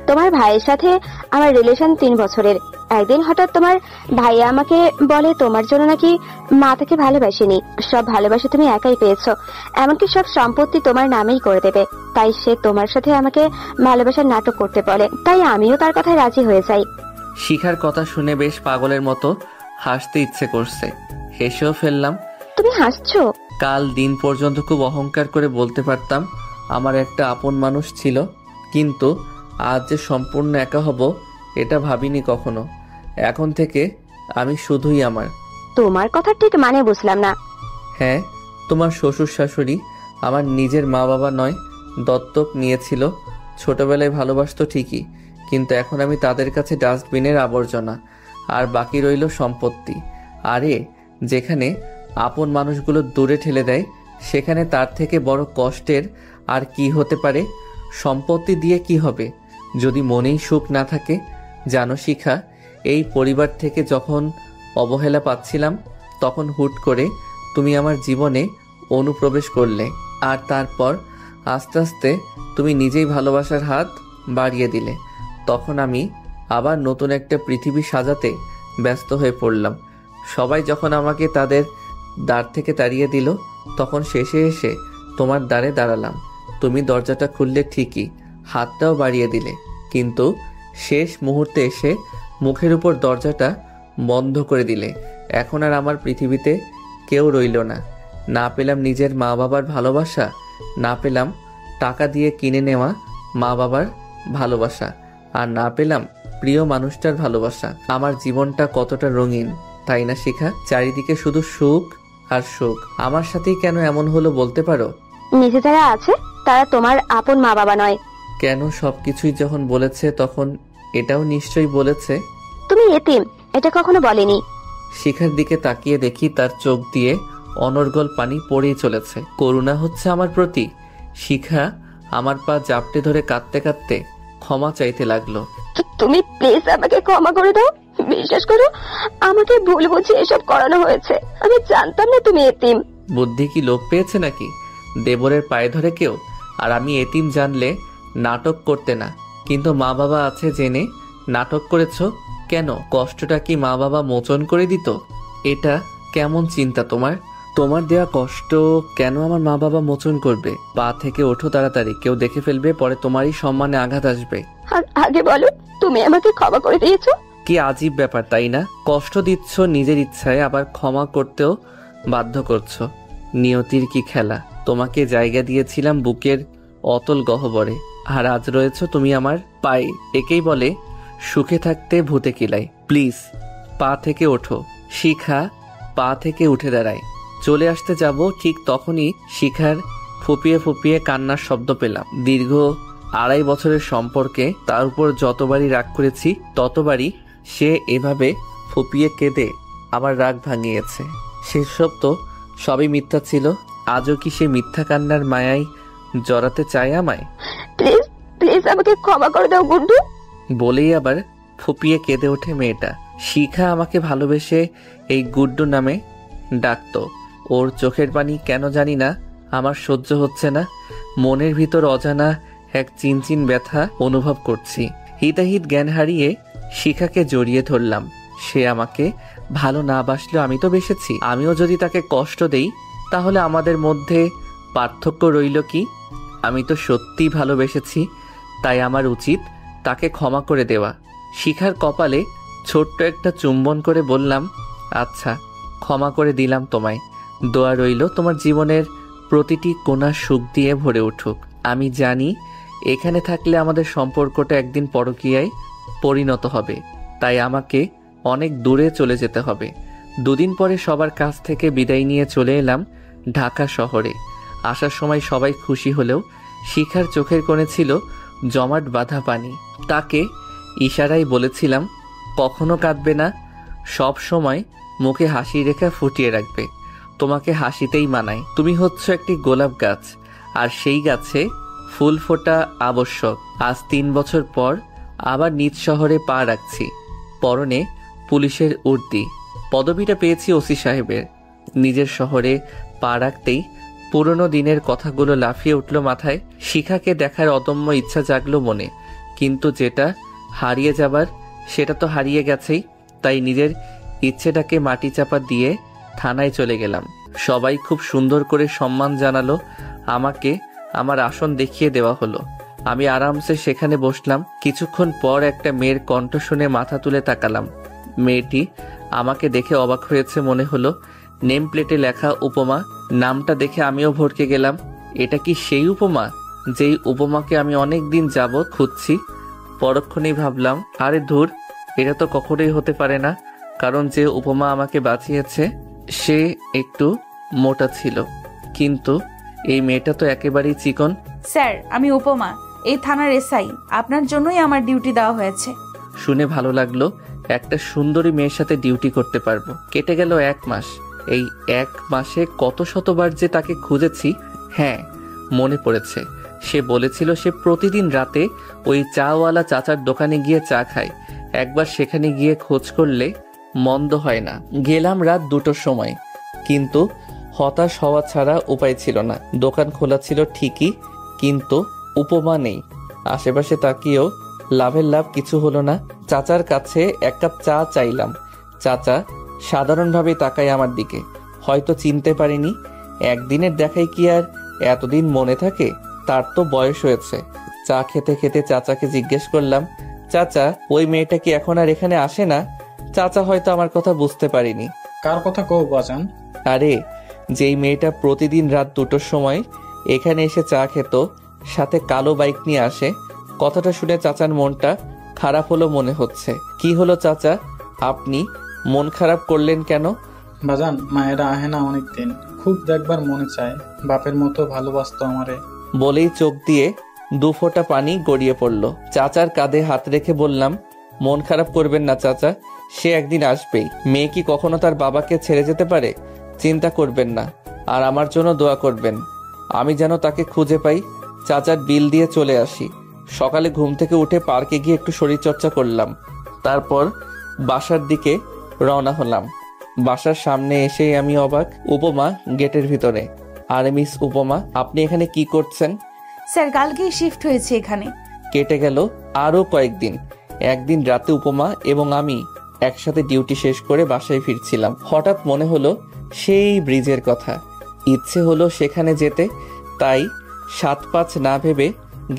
Speaker 2: তোমার ভাইয়ের সাথে আমার রিলেশন 3 বছরের। একদিন হঠাৎ তোমার ভাইয়া আমাকে বলে তোমার জন্য নাকি মা তাকে ভালোবাসেনি, সব ভালোবাসা তুমি একাই পেয়েছো, এমনকি সব সম্পত্তি তোমার নামেই করে দেবে। তাই সে তোমার সাথে আমাকে ভালোবাসার নাটক করতে বলে, তাই আমিও তার কথায় রাজি হয়ে যাই।
Speaker 1: শিখার কথা শুনে বেশ পাগলের মতো হাসতে ইচ্ছে করছে, হেসেও ফেললাম।
Speaker 2: তুমি হাসছো?
Speaker 1: কাল দিন পর্যন্ত খুব অহংকার করে বলতে পারতাম আমার একটা আপন মানুষ ছিল, কিন্তু আজ যে সম্পূর্ণ একা হব এটা ভাবিনি কখনো। এখন থেকে আমি শুধুই আমার।
Speaker 2: তোমার কথা ঠিক মানে বুঝলাম না।
Speaker 1: হ্যাঁ, তোমার শ্বশুর শাশুড়ি আমার নিজের মা বাবা নয়, দত্তক নিয়েছিল। ছোটবেলায় ভালোবাসতো ঠিকই, কিন্তু এখন আমি তাদের কাছে ডাস্টবিনের আবর্জনা, আর বাকি রইল সম্পত্তি। আরে, যেখানে আপন মানুষগুলো দূরে ঠেলে দেয় সেখানে তার থেকে বড় কষ্টের আর কি হতে পারে? সম্পত্তি দিয়ে কি হবে যদি মনেই সুখ না থাকে? জানো শিখা, এই পরিবার থেকে যখন অবহেলা পাচ্ছিলাম তখন হুট করে তুমি আমার জীবনে অনুপ্রবেশ করলে, আর তারপর আস্তে আস্তে তুমি নিজেই ভালোবাসার হাত বাড়িয়ে দিলে। তখন আমি আবার নতুন একটা পৃথিবী সাজাতে ব্যস্ত হয়ে পড়লাম। সবাই যখন আমাকে তাদের দ্বার থেকে তাড়িয়ে দিল, তখন শেষে এসে তোমার দ্বারে দাঁড়ালাম। তুমি দরজাটা খুললে ঠিকই, হাতটাও বাড়িয়ে দিলে, কিন্তু শেষ মুহূর্তে এসে মুখের উপর দরজাটা বন্ধ করে দিলে। এখন আর আমার পৃথিবীতে কেউ রইল না। না পেলাম নিজের মা বাবার ভালোবাসা, না পেলাম টাকা দিয়ে কিনে নেওয়া মা বাবার ভালোবাসা, আর না পেলাম প্রিয় মানুষটার ভালোবাসা। আমার জীবনটা কতটা রঙিন, তাই না শিখা? চারিদিকে শুধু সুখ আর সুখ। আমার সাথেই কেন এমন হলো বলতে পারো?
Speaker 2: নিচে যারা আছে তারা তোমার আপন মা বাবা নয়।
Speaker 1: কেন? সবকিছুই যখন বলেছে তখন এটাও নিশ্চয়ই বলেছে।
Speaker 2: তুমি এতিম, এটা কখনো বলেনি।
Speaker 1: শিখার দিকে তাকিয়ে দেখি তার চোখ দিয়ে অনর্গল পানি পড়েই চলেছে। করুণা হচ্ছে আমার প্রতি। শিখা আমার পা জাপটে ধরে কাঁদতে কাঁদতে ক্ষমা চাইতে লাগলো।
Speaker 2: তুমি প্লিজ আমাকে ক্ষমা করে দাও। বিশ্বাস করো, আমাকে ভুল বুঝে এসব করানো হয়েছে। আমি জানতাম না তুমি এতিম।
Speaker 1: বুদ্ধি কি লোপ পেয়েছে নাকি? দেবরের পায়ে ধরে কেউ? আর আমি এতিম জানলে নাটক করতে না, কিন্তু মা বাবা আছে জেনে নাটক করেছো কেন? কষ্টটা কি মা বাবা মোচন করে দিত? এটা কেমন চিন্তা তোমার? তোমার দেয়া কষ্ট কেন আমার মা বাবা মোচন করবে? পা থেকে ওঠো তাড়াতাড়ি, কেউ দেখে ফেলবে, পরে তোমারই সম্মানে আঘাত আসবে।
Speaker 2: আগে বলো, তুমি আমাকে ক্ষমা করে দিয়েছো?
Speaker 1: কি আজীব ব্যাপার, তাই না? কষ্ট দিচ্ছ নিজের ইচ্ছায়, আবার ক্ষমা করতেও বাধ্য করছো। নিয়তির কি খেলা! তোমাকে জায়গা দিয়েছিলাম বুকের অতল গহ্বরে, আর আজ রয়েছো তুমি আমার পায়ে। একেই বলে সুখে থাকতে ভূতে কিলাই। প্লিজ পা থেকে ওঠো। শিখা পা থেকে উঠে দাঁড়ায়। চলে আসতে যাব, ঠিক তখনই শিখার ফুপিয়ে ফুপিয়ে কান্নার শব্দ পেলাম। দীর্ঘ 2.5 বছরের সম্পর্কে তার উপর যতবারই রাগ করেছি ততবারই সে এভাবে ফুপিয়ে কেঁদে আমার রাগ ভাঙিয়েছে। সেসব তো সবই মিথ্যা ছিল। আজও কি সে মিথ্যা কান্নার মায়ায় জড়াতে চায় আমায়?
Speaker 2: প্লিজ প্লিজ আমাকে ক্ষমা করে দাও গুড্ডু।
Speaker 1: বলেই আবার ফুপিয়ে কেঁদে ওঠে মেয়েটা। শিখা আমাকে ভালোবেসে এই গুড্ডু নামে ডাকতো। ওর চোখের পানি কেন জানি না আমার সহ্য হচ্ছে না। মনের ভিতর অজানা এক চিনচিন ব্যথা অনুভব করছি। হিতাহিত জ্ঞান হারিয়ে শিখাকে জড়িয়ে ধরলাম। সে আমাকে ভালো না বাসলেও আমি তো বেসেছি। আমিও যদি তাকে কষ্ট দেই তাহলে আমাদের মধ্যে পার্থক্য রইল কি? আমি তো সত্যিই ভালোবেসেছি, তাই আমার উচিত তাকে ক্ষমা করে দেওয়া। শিখার কপালে ছোট্ট একটা চুম্বন করে বললাম, আচ্ছা ক্ষমা করে দিলাম তোমায়। দোয়া রইল তোমার জীবনের প্রতিটি কোণা সুখ দিয়ে ভরে উঠুক। আমি জানি এখানে থাকলে আমাদের সম্পর্কটা একদিন পরকীয়ায় পরিণত হবে, তাই আমাকে অনেক দূরে চলে যেতে হবে। 2 দিন পরে সবার কাছ থেকে বিদায় নিয়ে চলে এলাম ঢাকা শহরে। আসার সময় সবাই খুশি হলেও শিখার চোখের কোণে ছিল জমাট বাঁধা পানি। তাকে ইশারায় বলেছিলাম কখনো কাঁদবে না, সব সময় মুখে হাসি রেখা ফুটিয়ে রাখবে। তোমাকে হাসিতেই মানায়। তুমি হচ্ছ একটি গোলাপ গাছ, আর সেই গাছে ফুল ফোটা আবশ্যক। আজ 3 বছর পর আবার নিজ শহরে পা রাখছি। পরনে পুলিশের উর্দি, পদবিটা পেয়েছি ওসি সাহেবের। নিজের শহরে পা রাখতেই পুরনো দিনের কথাগুলো লাফিয়ে উঠল মাথায়। শিখাকে দেখার অদম্য ইচ্ছা জাগলো মনে, কিন্তু যেটা হারিয়ে যাবার সেটা তো হারিয়ে গেছেই। তাই নিজের ইচ্ছেটাকে মাটি চাপা দিয়ে থানায় চলে গেলাম। সবাই খুব সুন্দর করে সম্মান জানালো আমাকে। আমার আসন দেখিয়ে দেওয়া হলো। আমি আরামসে সেখানে বসলাম। কিছুক্ষণ পর একটা মেয়ের কণ্ঠ শুনে মাথা তুলে তাকালাম। মেয়েটি আমাকে দেখে অবাক হয়েছে মনে হলো। নেম প্লেটে লেখা উপমা। নামটা দেখে আমিও ভড়কে গেলাম। এটা কি সেই উপমা যেই উপমাকে আমি অনেক দিন যাবৎ খুঁজছি? পরক্ষণেই ভাবলাম, আরে ধুর, এটা তো কখনোই হতে পারে না, কারণ যে উপমা আমাকে বাঁচিয়েছে সে একটু মোটা ছিল, কিন্তু এই মেয়েটা তো একেবারেই চিকন।
Speaker 4: স্যার, আমি উপমা, এই থানার এসআই। আপনার জন্যই আমার ডিউটি দেওয়া হয়েছে।
Speaker 1: শুনে ভালো লাগলো, একটা সুন্দরী মেয়ের সাথে ডিউটি করতে পারবো। কেটে গেল 1 মাস। এই 1 মাসে কত শতবার যে তাকে খুঁজেছি। হ্যাঁ, মনে পড়েছে, সে বলেছিল সে প্রতিদিন রাতে ওই চাওয়ালা চাচার দোকানে গিয়ে চা খায়। একবার সেখানে গিয়ে খোঁজ করলে মন্দ হয় না। গেলাম রাত 2টোর সময়, কিন্তু হতাশ হওয়া ছাড়া উপায় ছিল না। দোকান খোলা ছিল ঠিকই, কিন্তু উপমা নেই। আশেপাশে তাকিয়েও লাভের লাভ কিছু হলো না। চাচার কাছে 1 কাপ চা চাইলাম। চাচা সাধারণভাবে তাকায় আমার দিকে, হয়তো চিনতে পারিনি। একদিনের দেখাই কি আর এতদিন মনে থাকে? তার তো বয়স হয়েছে। চা খেতে খেতে চাচাকে জিজ্ঞেস করলাম, চাচা, ওই মেয়েটা কি এখন আর এখানে আসে না? চাচা হয়তো আমার কথা বুঝতে পারিনি।
Speaker 5: কার কথা কও বাজান?
Speaker 1: আরে, যেই মেয়েটা প্রতিদিন রাত 2টোর সময় এখানে এসে চা খেত, সাথে কালো বাইক নিয়ে আসে। কথাটা শুনে চাচার মনটা খারাপ হলো মনে হচ্ছে। কি হলো চাচা, আপনি মন খারাপ করলেন কেন?
Speaker 5: বাজান, মায়েরা আহে না অনেক দিন, খুব দেখবার মনে চায়। বাপের মতো ভালোবাসতো আমারে।
Speaker 1: বলেই চোখ দিয়ে 2 ফোঁটা পানি গড়িয়ে পড়ল। চাচার কাঁধে হাত রেখে বললাম, মন খারাপ করবেন না চাচা, সে একদিন আসবেই। মেয়ে কি কখনো তার বাবাকে ছেড়ে যেতে পারে? চিন্তা করবেন না, আর আমার জন্য দোয়া করবেন, আমি যেন তাকে খুঁজে পাই। চাচার বিল দিয়ে চলে আসি। সকালে ঘুম থেকে উঠে পার্কে গিয়ে একটু শরীরচর্চা করলাম, তারপর বাসার দিকে রওনা হলাম। বাসার সামনে এসেই আমি অবাক। উপমা গেটের ভিতরে। আরে মিস উপমা, আপনি এখানে কি করছেন?
Speaker 4: স্যার, কালকেই শিফট হয়েছে এখানে।
Speaker 1: কেটে গেল আরও কয়েকদিন। একদিন রাতে উপমা এবং আমি একসাথে ডিউটি শেষ করে বাসায় ফিরছিলাম। হঠাৎ মনে হলো সেই ব্রিজের কথা। ইচ্ছে হলো সেখানে যেতে, তাই 7-5 না ভেবে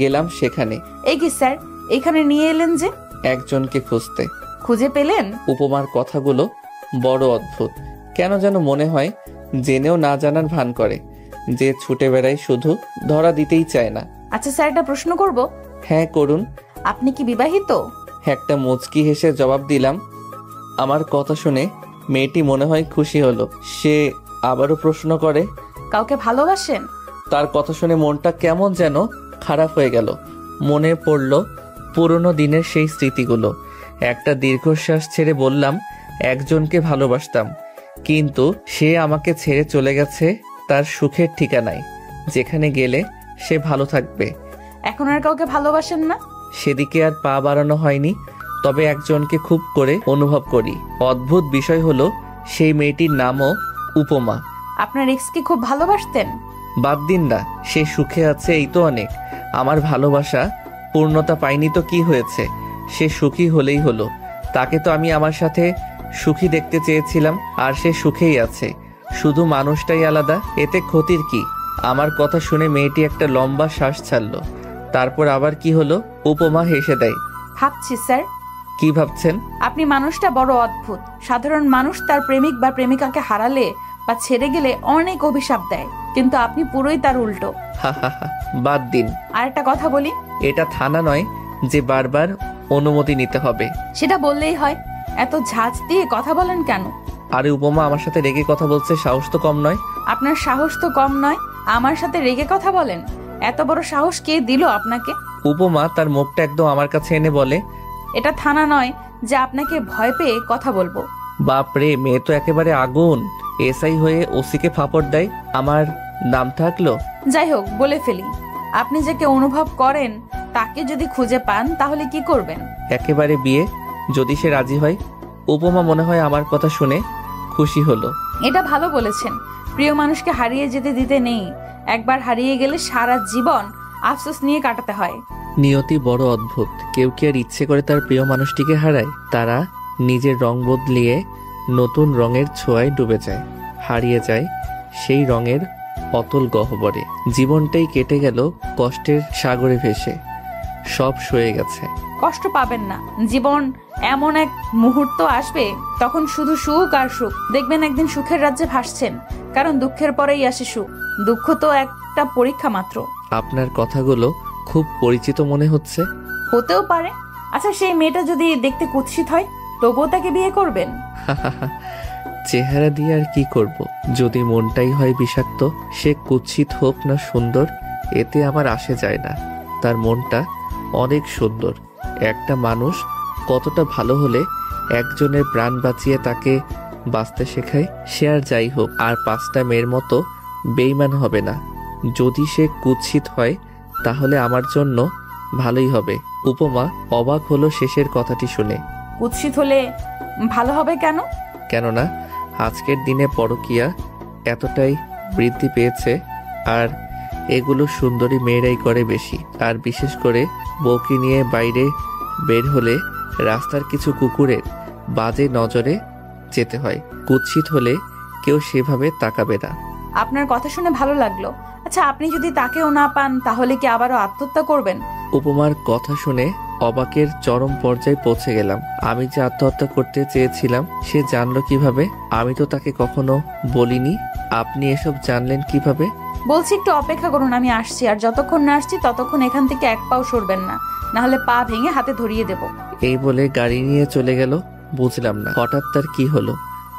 Speaker 1: গেলাম সেখানে।
Speaker 4: এই কি স্যার, এখানে নিয়ে এলেন যে?
Speaker 1: একজনকে খুঁজতে।
Speaker 4: খুঁজে পেলেন?
Speaker 1: উপমার কথাগুলো বড় অদ্ভুত। কেন যেন মনে হয় জেনেও না জানার ভান করে, যে ছুটে বেড়ায়, শুধু ধরা দিতেই চায় না।
Speaker 4: আচ্ছা স্যার, একটা প্রশ্ন করব?
Speaker 1: হ্যাঁ করুন।
Speaker 4: আপনি কি বিবাহিত?
Speaker 1: একটা মুচকি হেসে জবাব দিলাম। আমার কথা শুনে মেয়েটি মনে হয় খুশি হলো। সে আবারও প্রশ্ন করে,
Speaker 4: কাউকে ভালোবাসেন?
Speaker 1: তার কথা শুনে মনটা কেমন যেন খারাপ হয়ে গেল। মনে পড়ল পুরনো দিনের সেই স্মৃতিগুলো। একটা দীর্ঘশ্বাস ছেড়ে বললাম, একজনকে ভালোবাসতাম, কিন্তু সে আমাকে ছেড়ে চলে গেছে তার সুখের ঠিকানায়, যেখানে গেলে সে ভালো থাকবে।
Speaker 4: এখন আর কাউকে ভালোবাসেন না?
Speaker 1: সেদিকে আর পা বাড়ানো হয়নি, তবে একজনকে খুব করে অনুভব করি। অদ্ভুত বিষয় হলো, সেই মেয়েটির নামও উপমা।
Speaker 4: আপনার এক্স কি খুব ভালোবাসতেন?
Speaker 1: বাদ দিন না, সে সুখে আছে, এই তো অনেক। আমার ভালোবাসা পূর্ণতা পায়নি তো কি হয়েছে? সে সুখী হলেই হলো। তাকে তো আমি আমার সাথে সুখী দেখতে চেয়েছিলাম, আর সে সুখেই আছে। শুধু মানুষটাই আলাদা, এতে ক্ষতির কি? আমার কথা শুনে মেয়েটি একটা লম্বা শ্বাস ছাড়ল। তারপর আবার কি হলো? উপমা হেসে দেয়।
Speaker 4: ভাবছি স্যার।
Speaker 1: কি ভাবছেন?
Speaker 4: আপনি মানুষটা বড় অদ্ভুত। সাধারণ মানুষ তার প্রেমিক বা প্রেমিকাকে হারালে বা ছেড়ে গেলে অনেক অভিশাপ দেয়, কিন্তু আপনি পুরোই তার উল্টো।
Speaker 1: হা হা হা, বাদ দিন।
Speaker 4: আর একটা কথা বলি,
Speaker 1: এটা থানা নয় যে বারবার অনুমতি নিতে হবে।
Speaker 4: সেটা বললেই হয়। এত ঝাঁজ দিয়ে কথা বলেন কেন?
Speaker 1: আরে উপমা আমার সাথে রেগে কথা বলছে, সাহস তো কম নয়।
Speaker 4: আপনার সাহস তো কম নয়, আমার সাথে রেগে কথা বলেন। এত বড় সাহস কে দিল আপনাকে?
Speaker 1: উপমা তার মুখটা একদম আমার কাছে এনে বলে,
Speaker 4: এটা থানা নয় যে আপনাকে ভয় পেয়ে কথা বলবো।
Speaker 1: বাপরে, মেয়ে তো একেবারে আগুন। এসআই হয়ে ওসিকে ফাপড় দেয়, আমার নাম থাকলো।
Speaker 4: যাই হোক, বলে ফেলি, আপনি যাকে অনুভব করেন তাকে যদি খুঁজে পান তাহলে কি করবেন?
Speaker 1: একেবারে বিয়ে, যদি সে রাজি হয়। উপমা মনে হয় আমার কথা শুনে খুশি হলো।
Speaker 4: এটা ভালো বলেছেন। প্রিয় মানুষকে হারিয়ে যেতে দিতে নেই। একবার হারিয়ে গেলে সারা জীবন আফসোস নিয়ে কাটাতে হয়।
Speaker 1: নিয়তি বড় অদ্ভুত। কেউ কি আর ইচ্ছে করে তার প্রিয় মানুষটিকে হারায়? তারা নিজের রং বদলিয়ে নতুন রঙের ছোঁয়ায় ডুবে যায়, হারিয়ে যায় সেই রঙের অতল গহ্বরে। জীবনটাই কেটে গেল কষ্টের সাগরে ভেসে। সব সয়ে গেছে।
Speaker 4: কষ্ট পাবেন না, জীবন এমন এক মুহূর্ত আসবে তখন শুধু সুখ আর সুখ। দেখবেন একদিন সুখের রাজ্যে ভাসছেন, কারণ দুঃখের পরেই আসে সুখ। দুঃখ তো একটা পরীক্ষা মাত্র।
Speaker 1: আপনার কথাগুলো খুব পরিচিত মনে হচ্ছে।
Speaker 4: হতেও পারে। আচ্ছা, সেই মেয়েটা যদি দেখতে কুৎসিত হয় তবুও তাকে বিয়ে করবেন?
Speaker 1: চেহারা দিয়ে আর কি করব? যদি মনটাই হয় বিষাক্ত, সে কুৎসিত হোক না সুন্দর এতে আমার আসে যায় না। তার মনটা অনেক সুন্দর। একটা মানুষ কতটা ভালো হলে একজনের প্রাণ বাঁচিয়ে তাকে বাঁচতে শেখায়। সে আর যাই হোক, আর 5টা মেয়ের মতো বেইমান হবে না। যদি সে কুৎসিত হয় তাহলে আমার জন্য ভালোই হবে। উপমা অবাক হলো শেষের কথাটি শুনে।
Speaker 4: কুৎসিত হলে ভালো হবে কেন?
Speaker 1: কেননা আজকের দিনে পরকীয়া এতটাই বৃদ্ধি পেয়েছে, আর এগুলো সুন্দরী মেয়েরাই করে বেশি। আর বিশেষ করে বউকে নিয়ে বাইরে বের হলে রাস্তার কিছু কুকুরের বাজে নজরে যেতে হয়। কুৎসিত হলে কেউ সেভাবে তাকাবে না।
Speaker 4: আপনার কথা শুনে ভালো লাগলো। আচ্ছা, আপনি যদি তাকেও না পান তাহলে কি আবারও আত্মহত্যা করবেন?
Speaker 1: উপমার কথা শুনে অবাকের চরম পর্যায়ে পৌঁছে গেলাম। আমি যে আত্মহত্যা করতে চেয়েছিলাম সে জানলো কিভাবে? আমি তো তাকে কখনো বলিনি। আপনি এসব জানলেন কিভাবে?
Speaker 4: বলছি একটু অপেক্ষা করুন, আমি আসছি। আর যতক্ষণ না আসছি ততক্ষণ এখান থেকে এক পাও সরবেন না, নাহলে পা ভেঙে হাতে ধরিয়ে দেব।
Speaker 1: এই বলে গাড়ি নিয়ে চলে গেল। বুঝলাম না হঠাৎ তার কি হলো।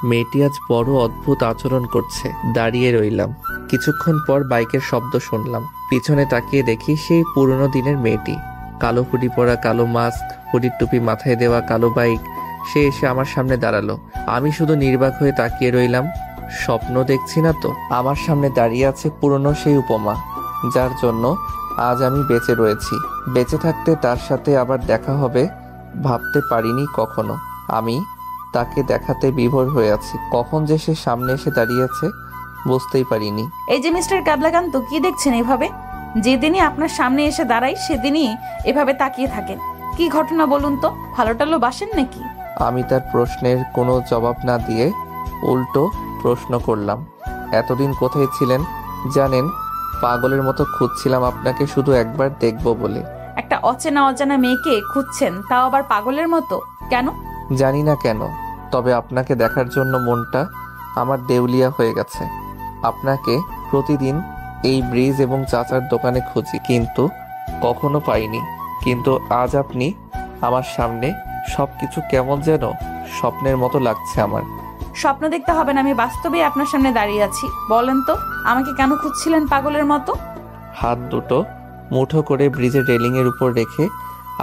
Speaker 1: মেয়েটি আজ বড় অদ্ভুত আচরণ করছে। দাঁড়িয়ে রইলাম। কিছুক্ষণ পর বাইকের শব্দ শুনলাম। পিছনে তাকিয়ে দেখি সেই পুরনো দিনের মেয়েটি। কালো হুডি পরা, কালো মাস্ক, হুডির টুপি মাথায় দেওয়া, কালো বাইক। সে এসে আমার সামনে দাঁড়ালো। আমি শুধু নির্বাক হয়ে তাকিয়ে রইলাম। স্বপ্ন দেখছি না তো? আমার সামনে দাঁড়িয়ে আছে পুরনো সেই উপমা, যার জন্য আজ আমি বেঁচে রয়েছি। বেঁচে থাকতে তার সাথে আবার দেখা হবে ভাবতে পারিনি কখনো। আমি তাকে দেখাতে বিভোর হয়ে আছি। কখন যে সে সামনে এসে দাঁড়িয়েছে বুঝতেই পারিনি।
Speaker 4: এই যে মিস্টার কাবলাকান্ত, কি দেখছেন এভাবে? যেদিনই আপনার সামনে এসে দাঁড়াই সেদিনই এভাবে তাকিয়ে থাকেন। কি ঘটনা বলুন তো? ভালো টালো বাসেন নাকি?
Speaker 1: আমি তার প্রশ্নের কোনো জবাব না দিয়ে উল্টো প্রশ্ন করলাম, এতদিন কোথায় ছিলেন জানেন? পাগলের মতো খুঁজছিলাম আপনাকে, শুধু একবার দেখব বলে।
Speaker 4: একটা অজানা মেয়েকে খুঁজছেন, তাও আবার পাগলের মতো? কেন?
Speaker 1: জানি না কেন, তবে আপনাকে দেখার জন্য মনটা আমার দেউলিয়া হয়ে গেছে। আপনাকে প্রতিদিন এই ব্রিজ এবং চাচার দোকানে খুঁজি, কিন্তু কখনো পাইনি। কিন্তু আজ আপনি আমার সামনে, সবকিছু কেমন যেন স্বপ্নের মতো লাগছে আমার।
Speaker 4: স্বপ্ন দেখতে হবে না, আমি বাস্তবে আপনার সামনে দাঁড়িয়ে আছি। বলেন তো, আমাকে কেন খুঁজছিলেন পাগলের মতো?
Speaker 1: হাত দুটো মুঠো করে ব্রিজের রেলিং এর উপর রেখে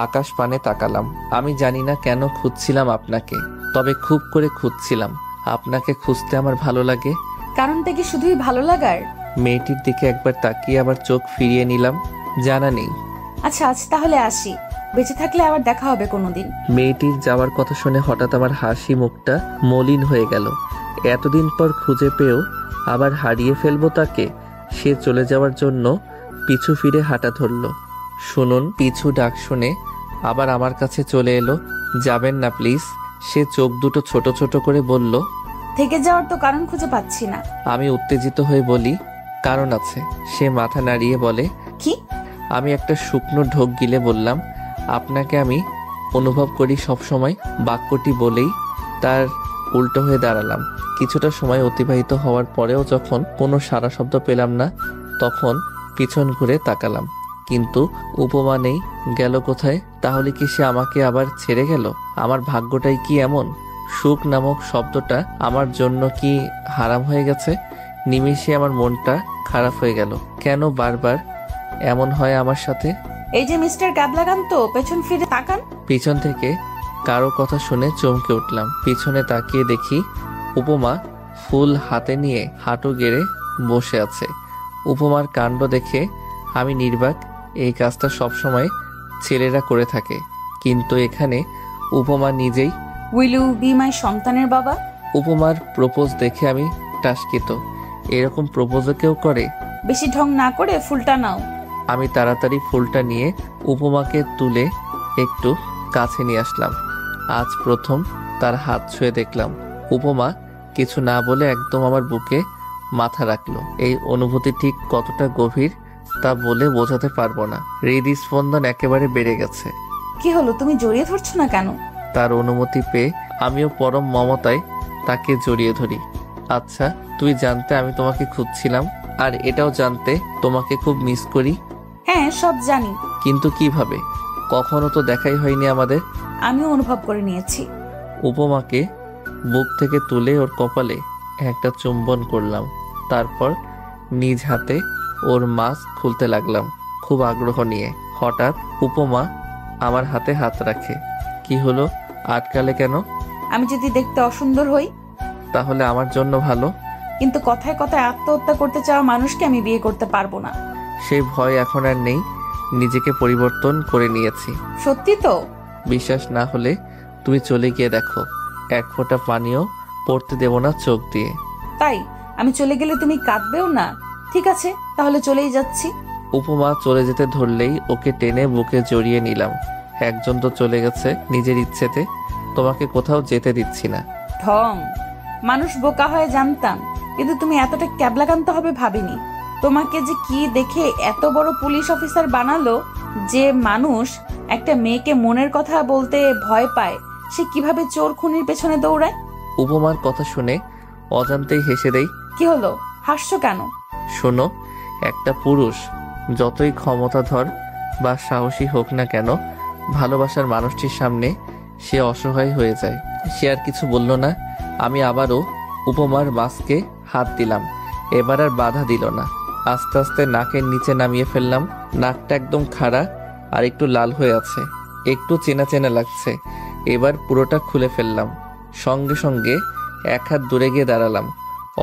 Speaker 1: আকাশ পানে তাকালাম। আমি জানি না কেন খুঁজছিলাম আপনাকে, তবে খুব করে খুঁজছিলাম। আপনাকে খুঁজতে আমার ভালো লাগে।
Speaker 4: কারণটা কি শুধুই ভালো লাগার?
Speaker 1: মেয়েটির দিকে একবার তাকিয়ে আবার চোখ ফিরিয়ে নিলাম। জানা নেই।
Speaker 4: আচ্ছা আজ তাহলে আসি, বেঁচে থাকলে আবার দেখা হবে কোনোদিন।
Speaker 1: মেয়েটির যাওয়ার কথা শুনে হঠাৎ আমার হাসি মুখটা মলিন হয়ে গেল। এতদিন পর খুঁজে পেয়েও আবার হারিয়ে ফেলবো তাকে। সে চলে যাওয়ার জন্য পিছু ফিরে হাঁটা ধরলো। শুনুন, পিছু ডাক শুনে আবার আমার কাছে চলে এলো। যাবেন না প্লিজ? সে চোখ দুটো ছোট ছোট করে বলল।
Speaker 4: থেকে যাওয়ার তো কারণ খুঁজে পাচ্ছি না।
Speaker 1: আমি উত্তেজিত হয়ে বলি, কারণ আছে। সে মাথা নাড়িয়ে বলে,
Speaker 4: কি?
Speaker 1: আমি একটা শুকনো ঢোক গিলে বললাম, আপনাকে আমি অনুভব করি সব সময়। বাক্যটি বলেই তার উল্টো হয়ে দাঁড়ালাম। কিছুটা সময় অতিবাহিত হওয়ার পরেও যখন কোনো সাড়া শব্দ পেলাম না, তখন পিছন ঘুরে তাকালাম, কিন্তু উপমা নেই। গেল কোথায়? তাহলে কি সে আমাকে আবার ছেড়ে গেল? আমার ভাগ্যটাই কি এমন? সুখ নামক শব্দটা আমার জন্য কি হারাম হয়ে গেছে? নিমিষে আমার মনটা খারাপ হয়ে গেল। কেন বারবার এমন হয় আমার সাথে?
Speaker 4: এই যে মিস্টার কাবলাকান্ত, পেছন ফিরে তাকান।
Speaker 1: পিছন থেকে কারো কথা শুনে চমকে উঠলাম। পিছনে তাকিয়ে দেখি উপমা ফুল হাতে নিয়ে হাঁটু গেড়ে বসে আছে। উপমার কাণ্ড দেখে আমি নির্বাক। এই কাজটা সবসময় ছেলেরা করে থাকে, কিন্তু এখানে উপমা নিজেই।
Speaker 4: উইল ইউ বি মাই সন্তানের বাবা?
Speaker 1: উপমার প্রপোজ দেখে আমি টাসকিত। এরকম প্রপোজও কেউ করে?
Speaker 4: বেশি ঢং না করে ফুলটা নাও।
Speaker 1: আমি তাড়াতাড়ি ফুলটা নিয়ে উপমাকে তুলে একটু কাছে নিয়ে আসলাম। আজ প্রথম তার হাত ছুঁয়ে দেখলাম। উপমা কিছু না বলে একদম আমার বুকে মাথা রাখলো। এই অনুভূতি ঠিক কতটা গভীর তা বলে বোঝাতে পারবো না। হৃদস্পন্দন একেবারে বেড়ে গেছে।
Speaker 4: কি হলো, তুমি জড়িয়ে ধরছো না কেন?
Speaker 1: তার অনুমতি পেয়ে আমিও পরম মমতায় তাকে জড়িয়ে ধরি। আচ্ছা, তুই জানতে আমি তোমাকে খুঁজছিলাম, আর এটাও জানতে তোমাকে খুব মিস করি।
Speaker 4: হ্যাঁ, সব জানি।
Speaker 1: কিন্তু কিভাবে? কখনো তো দেখাই হয়নি আমাদের।
Speaker 4: আমিও অনুভব করে নিয়েছি।
Speaker 1: উপমাকে বুক থেকে তুলে ওর কপালে একটা চুম্বন করলাম। তারপর নিজ হাতে ওর মাস্ক খুলতে লাগলাম খুব আগ্রহ নিয়ে। হঠাৎ উপমা আমার হাতে হাত রাখে। কি হলো, আটকালে কেন?
Speaker 4: আমি যদি দেখতে অসুন্দর হই?
Speaker 1: তাহলে আমার জন্য ভালো।
Speaker 4: কিন্তু কথায় কথায় আত্মহত্যা করতে চাওয়া মানুষকে আমি বিয়ে করতে পারবো না।
Speaker 1: সেই ভয় এখন আর নেই, নিজেকে পরিবর্তন করে নিয়েছি।
Speaker 4: সত্যি তো?
Speaker 1: বিশ্বাস না হলে তুমি চলে গিয়ে দেখো, এক ফোঁটা পানিও পড়তে দেব না চোখ দিয়ে।
Speaker 4: তাই? আমি চলে গেলে তুমি কাঁদবেও না? ঠিক আছে, তাহলে চলেই যাচ্ছি।
Speaker 1: উপমা চলে যেতে ধরলেই ওকে টেনে বুকে জড়িয়ে নিলাম। একজন তো চলে গেছে নিজের ইচ্ছেতে, তোমাকে কোথাও যেতে দিচ্ছি না।
Speaker 4: ঢং। মানুষ বোকা হয়ে জানতাম, কিন্তু তুমি এতটা ক্যাবলাকান্ত হবে ভাবিনি। তোমাকে যে কি দেখে এত বড় পুলিশ অফিসার বানালো, যে মানুষ একটা মেয়েকে মনের কথা বলতে ভয় পায়, সে কিভাবে চোর খুনির পেছনে দৌড়ায়।
Speaker 1: উপমার কথা শুনে অজান্তেই হেসে দেই।
Speaker 4: কি হলো, হাসছো কেন?
Speaker 1: শোনো, একটা পুরুষ যতই ক্ষমতাধর বা সাহসী হোক না কেন, ভালোবাসার মানুষটির সামনে সে অসহায় হয়ে যায়। সে আর কিছু বলল না। আমি আবারও উপমার মাস্কে হাত দিলাম। এবার আর বাধা দিল না। আস্তে আস্তে নাকের নিচে নামিয়ে ফেললাম। নাকটা একদম খাড়া আর একটু লাল হয়ে আছে, একটু চেনা চেনা লাগছে। এবার পুরোটা খুলে ফেললাম। সঙ্গে সঙ্গে এক হাত দূরে গিয়ে দাঁড়ালাম।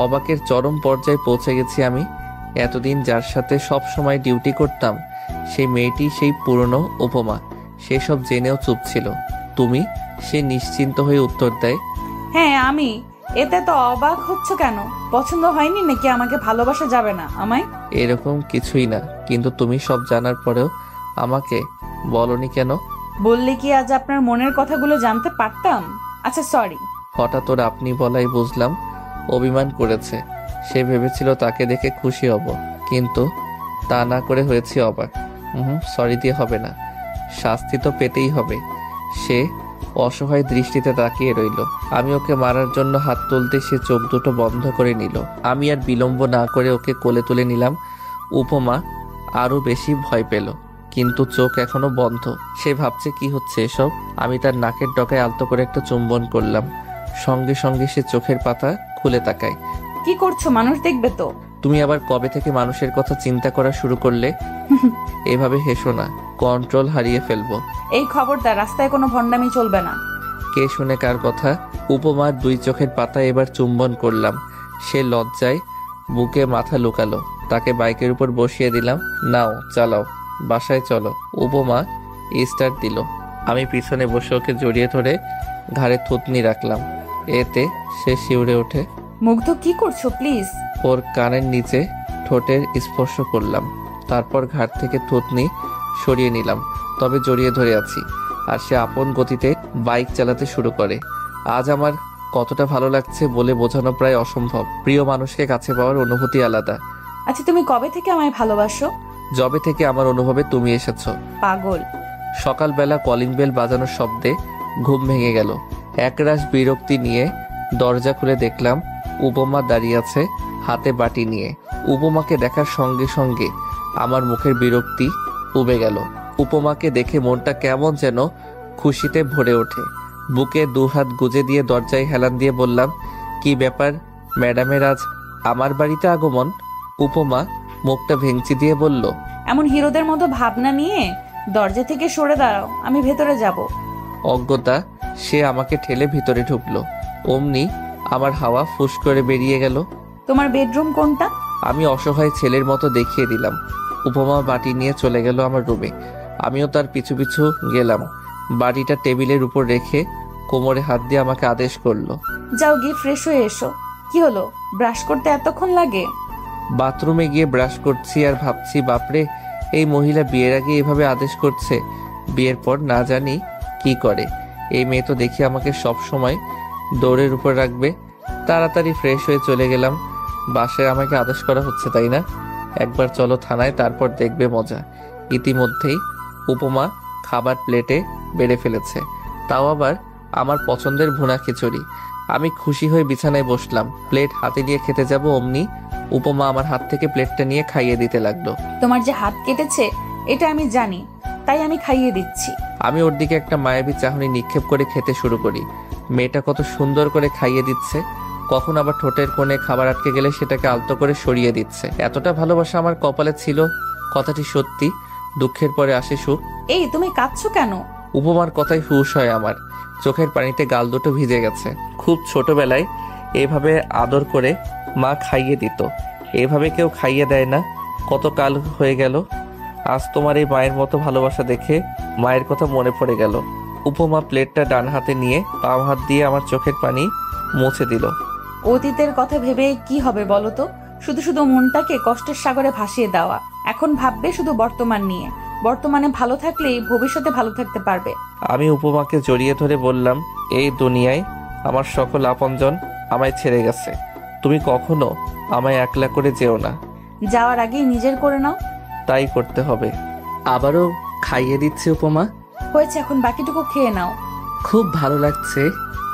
Speaker 1: অবাকের চরম পর্যায়ে পৌঁছে গেছি আমি। এতদিন যার সাথে সব সময় ডিউটি করতাম, সেই মেয়েটি সেই পুরনো উপমা। সেসব জেনেও চুপ ছিল। তুমি? সে নিশ্চিন্ত হয়ে উত্তর দেয়,
Speaker 4: হ্যাঁ আমি। এতে তো অবাক হচ্ছ কেন? পছন্দ হয়নি নাকি আমাকে ভালোবাসা যাবে না আমায়?
Speaker 1: এরকম কিছুই না, কিন্তু তুমি সব জানার পরেও আমাকে বলনি কেন?
Speaker 4: বললে কি আজ আপনার মনের কথাগুলো জানতে পারতাম? আচ্ছা সরি।
Speaker 1: হঠাৎ ওর আপনি বলাই বুঝলাম অভিমান করেছে। সে ভেবেছিল তাকে দেখে খুশি হব, কিন্তু তা না করে হয়েছি অবাক। সরি দিয়ে হবে না, শাস্তি তো পেতেই হবে। সে অসহায় দৃষ্টিতে তাকিয়ে রইল। আমি ওকে মারার জন্য হাত তুলতে সে চোখ দুটো বন্ধ করে নিল। আমি আর বিলম্ব না করে ওকে কোলে তুলে নিলাম। উপমা আরো বেশি ভয় পেল, কিন্তু চোখ এখনো বন্ধ। সে ভাবছে কি হচ্ছে এসব। আমি তার নাকের ডগায় আলতো করে একটা চুম্বন করলাম। সঙ্গে সঙ্গে সে চোখের পাতা খুলে তাকায়।
Speaker 4: কি করছো? মানুষ দেখবে তো।
Speaker 1: তুমি আবার কবে থেকে মানুষের কথা চিন্তা করা শুরু করলে? এভাবে হেসো না, কন্ট্রোল হারিয়ে ফেলবো।
Speaker 4: এই খবরদার, রাস্তায় কোনো ভণ্ডামি চলবে না।
Speaker 1: কে শুনে কার কথা? উপমার দুই চোখের পাতায় এবার চুম্বন করলাম। সে লজ্জায় বুকে মাথা লুকালো। তাকে বাইকের উপর বসিয়ে দিলাম। নাও চালাও, বাসায় চলো। উপমা স্টার্ট দিল। আমি পিছনে বসে ওকে জড়িয়ে ধরে ঘাড়ে থুতনি রাখলাম। এতে সে শিউরে ওঠে।
Speaker 4: মুগ্ধ, কি করছো? প্লিজ।
Speaker 1: ওর কানের নিচে ঠোঁটের স্পর্শ করলাম। তারপর ঘাট থেকে থুতনি সরিয়ে নিলাম, তবে জড়িয়ে ধরে আছি। আর সে আপন গতিতে বাইক চালাতে শুরু করে। আজ আমার কতটা ভালো লাগছে বলে বোঝানো প্রায় অসম্ভব। প্রিয় মানুষকে কাছে পাওয়ার অনুভূতি আলাদা।
Speaker 4: আচ্ছা, তুমি কবে থেকে আমায় ভালোবাসো?
Speaker 1: যবে থেকে আমার অনুভবে তুমি এসেছো।
Speaker 4: পাগল।
Speaker 1: সকালবেলা কলিং বেল বাজানোর শব্দে ঘুম ভেঙে গেল। একরাশ বিরক্তি নিয়ে দরজা খুলে দেখলাম উপমা দাঁড়িয়ে আছে হাতে বাটি নিয়ে। উপমাকে দেখার সঙ্গে সঙ্গে আমার মুখের বিরক্তি উবে গেল। উপমাকে দেখে মনটা কেমন যেন খুশিতে ভরে ওঠে। বুকে দুহাত গুজে দিয়ে দরজায় হেলান দিয়ে বললাম, কি ব্যাপার ম্যাডামের আজ আমার বাড়িতে আগমন? উপমা মুখটা ভেঙচি দিয়ে বলল,
Speaker 4: এমন হিরোদের মতো ভাবনা নিয়ে দরজা থেকে সরে দাঁড়াও, আমি ভেতরে যাব।
Speaker 1: অজ্ঞতা সে আমাকে ঠেলে ভিতরে ঢুকলো। অমনি আমার হাওয়া ফুস করে বেরিয়ে গেল।
Speaker 4: তোমার বেডরুম কোনটা?
Speaker 1: আমি অসহায় ছেলের মতো দেখিয়ে দিলাম। উপমা বাটি নিয়ে চলে গেল আমার রুমে। আমিও তার পিছু পিছু গেলাম। বাটিটা টেবিলের উপর রেখে কোমরে হাত দিয়ে আমাকে আদেশ করলো,
Speaker 4: যাও গিয়ে ফ্রেশ হয়ে এসো। কি হলো, ব্রাশ করতে এতক্ষণ লাগে?
Speaker 1: বাথরুমে গিয়ে ব্রাশ করছি আর ভাবছি, বাপরে এই মহিলা বিয়ের আগে এভাবে আদেশ করছে, বিয়ের পর না জানি কি করে। এই মেয়ে তো দেখি আমাকে সব সময় দৌড়ের উপর রাখবে। তাড়াতাড়ি ফ্রেশ হয়ে চলে গেলাম। বাসায় আমাকে আদেশ করা হচ্ছে, তাই না? একবার চলো থানায়, তারপর দেখবে মজা। ইতিমধ্যেই উপমা খাবার প্লেটে বেড়ে ফেলেছে, তাও আবার আমার পছন্দের ভুনা খিচুড়ি। আমি খুশি হয়ে বিছানায় বসলাম। প্লেট হাতে নিয়ে খেতে যাব, অমনি উপমা আমার হাত থেকে প্লেটটা নিয়ে খাইয়ে দিতে লাগলো।
Speaker 4: তোমার যে হাত কেটেছে এটা আমি জানি, তাই আমি খাইয়ে দিচ্ছি।
Speaker 1: আমি ওর দিকে একটা মায়াবী চাহনি নিক্ষেপ করে খেতে শুরু করি। মেয়েটা কত সুন্দর করে খাইয়ে দিচ্ছে, কখন আবার ঠোঁটের কোণে খাবার আটকে গেলে সেটাকে আলতো করে সরিয়ে দিচ্ছে। এতটা ভালোবাসা আমার কপালে ছিল, কথাটি সত্যি। দুঃখের পরে আসে সুখ।
Speaker 4: এই তুমি কাঁদছো কেন?
Speaker 1: উপমার কথাই হুঁশ হয় আমার, চোখের পানিতে গাল দুটো ভিজে গেছে। খুব ছোটবেলায় এভাবে আদর করে মা খাইয়ে দিত, এভাবে কেউ খাইয়ে দেয় না। কত কাল হয়ে গেল, আজ তোমার এই মায়ের মতো ভালোবাসা দেখে মায়ের কথা মনে পড়ে গেল। উপমা প্লেটটা ডান হাতে নিয়ে বাম হাত দিয়ে আমার চোখের পানি মুছে দিল।
Speaker 4: অতীতের কথা ভেবে কি হবে বলো তো? শুধু শুধু মনটাকে কষ্টের সাগরে ভাসিয়ে দেওয়া। এখন ভাববে শুধু বর্তমান নিয়ে। বর্তমানে ভালো থাকলেই ভবিষ্যতে ভালো থাকতে পারবে।
Speaker 1: আমি উপমাকে জড়িয়ে ধরে বললাম, এই দুনিয়ায় আমার সকল আপনজন আমায় ছেড়ে গেছে, তুমি কখনো আমায় একলা করে যেও না।
Speaker 4: যাওয়ার আগেই নিজের করে নাও।
Speaker 1: তাই করতে হবে। আবারও খাইয়ে দিচ্ছে উপমা।
Speaker 4: হয়েছে, এখন বাকিটুকু খেয়ে নাও।
Speaker 1: খুব ভালো লাগছে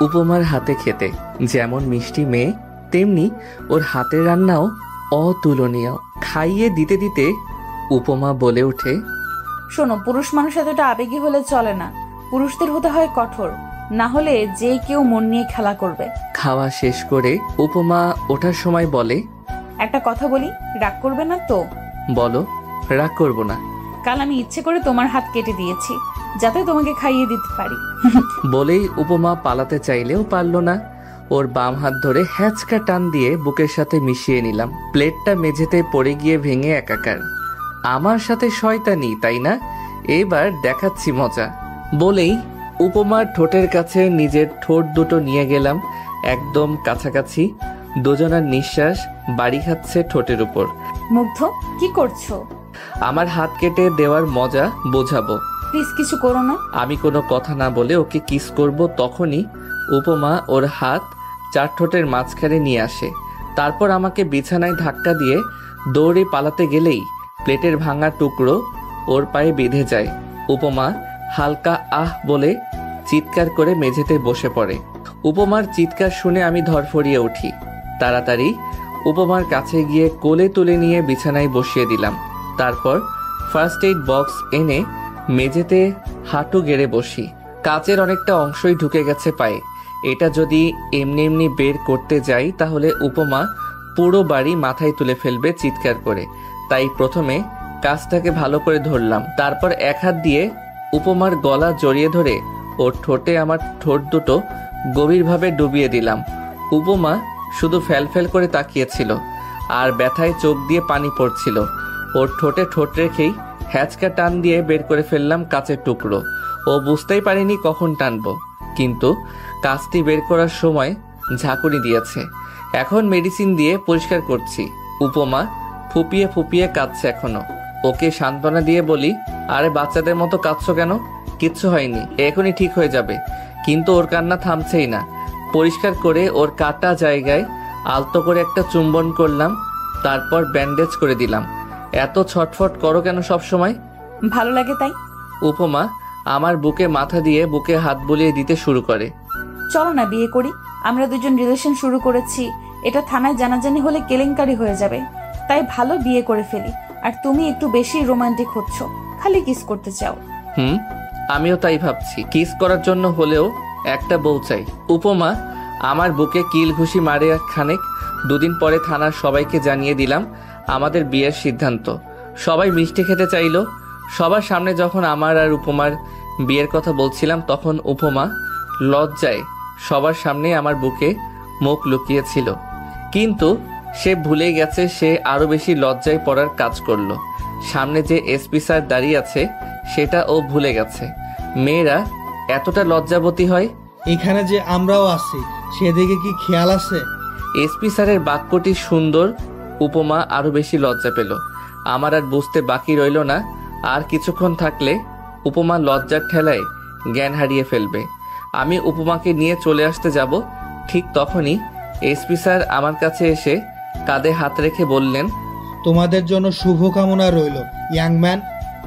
Speaker 1: উপমার হাতে খেতে। যেমন মিষ্টি মেয়ে, তেমনি ওর হাতের রান্নাও অতুলনীয়। খাইয়ে দিতে দিতে উপমা বলে ওঠে,
Speaker 4: শোনো, পুরুষ মানুষ এতটা আবেগী হলে চলে না। পুরুষদের হতে হয় কঠোর, না হলে যে কেউ মন নিয়ে খেলা করবে।
Speaker 1: খাওয়া শেষ করে উপমা ওঠার সময় বলে,
Speaker 4: একটা কথা বলি, রাগ করবে না তো?
Speaker 1: বলো, রাগ করবো না।
Speaker 4: কাল আমি ইচ্ছে করে তোমার হাত কেটে দিয়েছি, যাতে তোমাকে খাইয়ে দিতে পারি।
Speaker 1: বলেই উপমা পালাতে চাইলেও পারল না। ওর বাম হাত ধরে হ্যাচকা টান দিয়ে বুকের সাথে মিশিয়ে নিলাম। প্লেটটা মেঝেতে পড়ে গিয়ে ভেঙে একাকার। আমার সাথে শয়তানি, তাই না? এবার দেখাচ্ছি মজা। বলেই উপমার ঠোঁটের কাছে নিজের ঠোঁট দুটো নিয়ে গেলাম, একদম কাছাকাছি। দুজনার নিঃশ্বাস বাড়ি খাচ্ছে ঠোঁটের উপর।
Speaker 4: মুগ্ধ, কি করছো?
Speaker 1: আমার হাত কেটে দেওয়ার মজা বোঝাবো।
Speaker 4: প্লিজ কিছু করো না।
Speaker 1: আমি কোনো কথা না বলে ওকে কিস করব, তখনই উপমা ওর হাত চার ঠোঁটের মাঝখানে নিয়ে আসে। তারপর আমাকে বিছানায় ধাক্কা দিয়ে দৌড়ে পালাতে গেলেই প্লেটের ভাঙা টুকরো ওর পায়ে বেঁধে যায়। উপমা হালকা আহ বলে চিৎকার করে মেঝেতে বসে পড়ে। উপমার চিৎকার শুনে আমি ধরফড়িয়ে উঠি। তাড়াতাড়ি উপমার কাছে গিয়ে কোলে তুলে নিয়ে বিছানায় বসিয়ে দিলাম। তারপর ফার্স্ট এইড বক্স এনে মেঝেতে হাঁটু গেড়ে বসি। কাচের অনেকটা অংশই ঢুকে গেছে পায়ে। এটা যদি এমনি এমনি বের করতে যাই তাহলে উপমা পুরো বাড়ি মাথায় তুলে ফেলবে চিৎকার করে। তাই প্রথমে কাজটাকে ভালো করে ধরলাম, তারপর এক হাত দিয়ে উপমার গলা জড়িয়ে ধরে ওর ঠোঁটে আমার ঠোঁট দুটো গভীরভাবে ডুবিয়ে দিলাম। উপমা শুধু ফ্যালফ্যাল করে তাকিয়েছিল আর ব্যথায় চোখ দিয়ে পানি পড়ছিল। ওর ঠোঁটে ঠোঁট রেখেই হ্যাচকা টান দিয়ে বের করে ফেললাম কাচের টুকরো। ও বুঝতেই পারিনি কখন টানবো, কিন্তু কাজটি বের করার সময় ঝাঁকুনি দিয়েছে। এখন মেডিসিন দিয়ে পরিষ্কার করছি। উপমা ফুপিয়ে ফুপিয়ে কাঁদছে এখনো। ওকে সান্ত্বনা দিয়ে বলি, আরে বাচ্চাদের মতো কাঁদছো কেন? কিচ্ছু হয়নি, এখনই ঠিক হয়ে যাবে। কিন্তু ওর কান্না থামছেই না। পরিষ্কার করে ওর কাটা জায়গায় আলতো করে একটা চুম্বন করলাম, তারপর ব্যান্ডেজ করে দিলাম। এত ছটফট করো কেন সব সময়?
Speaker 4: ভালো লাগে তাই।
Speaker 1: উপমা আমার বুকে মাথা দিয়ে বুকে হাত বুলিয়ে দিতে শুরু করে।
Speaker 4: চলো না বিয়ে করি। আমরা দুজন রিলেশন শুরু করেছি, এটা থানায় জানাজানি হলে কেলেঙ্কারি হয়ে যাবে। তাই ভালো বিয়ে করে ফেলি। আর তুমি একটু বেশি রোমান্টিক হচ্ছ, খালি কিস করতে চাও।
Speaker 1: আমিও তাই ভাবছি। কিস করার জন্য হলেও একটা বউ চাই। উপমা আমার বুকে কিল ঘুষি মারে খানেক। দুদিন পরে থানার সবাইকে জানিয়ে দিলাম আমাদের বিয়ের সিদ্ধান্ত। সবাই মিষ্টি খেতে চাইলো। সবার সামনে যখন আমার আর উপমার বিয়ের কথা বলছিলাম তখন উপমা লজ্জায় সবার সামনে আমার বুকে মুখ লুকিয়েছিল। কিন্তু সে ভুলে গেছে সে আরো বেশি লজ্জায় পড়ার কাজ করলো। সামনে যে এসপি স্যার দাঁড়িয়ে আছে সেটা ও ভুলে গেছে। মেয়েরা এতটা লজ্জাবতী হয়।
Speaker 3: এখানে যে আমরাও আছি সেদিকে কি খেয়াল আছে?
Speaker 1: এসপি স্যারের বাক্যটি সুন্দর। উপমা আরো বেশি লজ্জা পেল। আমার আর বুঝতে বাকি রইল না আর কিছুক্ষণ থাকলে উপমা লজ্জার ঠেলায় জ্ঞান হারিয়ে ফেলবে। আমি উপমাকে নিয়ে চলে আসতে যাব, ঠিক তখনই এসপি স্যার আমার কাছে এসে কাঁধে হাত রেখে বললেন,
Speaker 3: তোমাদের জন্য শুভকামনা রইল ইয়াং ম্যান।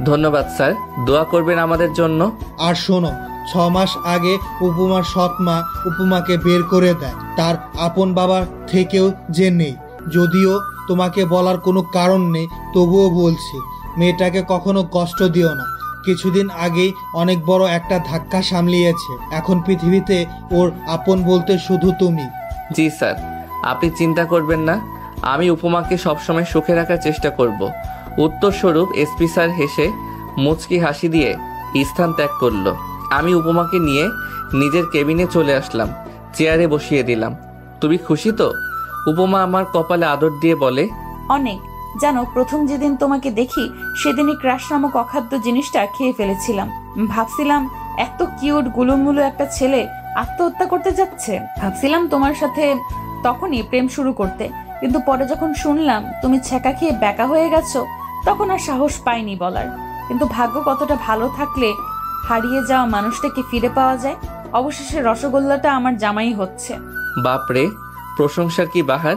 Speaker 1: ধন্যবাদ স্যার, দোয়া করবেন আমাদের জন্য।
Speaker 3: আর শোনো, 6 মাস আগে উপমার সৎমা উপমাকে বের করে দেয় তার আপন বাবার থেকেও যে নেই। যদিও তোমাকে বলার কোনো কারণ নেই, তবুও বলছি, মেয়েটাকে কখনো কষ্ট দিও না। কিছুদিন আগেই অনেক বড় একটা ধাক্কা সামলিয়েছে, এখন পৃথিবীতে ওর আপন বলতে শুধু তুমি।
Speaker 1: জি স্যার, আপনি চিন্তা করবেন না, আমি উপমাকে সবসময় সুখে রাখার চেষ্টা করব। উত্তরস্বরূপ এসপি স্যার হেসে মুচকি হাসি দিয়ে স্থান ত্যাগ করলো। আমি উপমাকে নিয়ে নিজের কেবিনে চলে আসলাম, চেয়ারে বসিয়ে দিলাম। তুমি খুশি তো? উপমা আমার কপালে আদর দিয়ে বলে,
Speaker 4: অনেক। জানো, প্রথম যেদিন তোমাকে দেখি সেদিনই ক্রাশ নামক অখাদ্য জিনিসটা খেয়ে ফেলেছিলাম। ভাবছিলাম এত কিউট গুলুমুলু একটা ছেলে আত্মহত্যা করতে যাচ্ছে। ভাবছিলাম তোমার সাথে তখনই প্রেম শুরু করতে, কিন্তু পরে যখন শুনলাম তুমি ছ্যাঁকা খেয়ে ব্যাকা হয়ে গেছো, তখন আর সাহস পাইনি বলার। কিন্তু ভাগ্য কতটা ভালো থাকলে হারিয়ে যাওয়া মানুষটাকে ফিরে পাওয়া যায়। অবশেষে রসগোল্লাটা আমার জামাই হচ্ছে।
Speaker 1: বাপরে, প্রশংসার কি বাহার!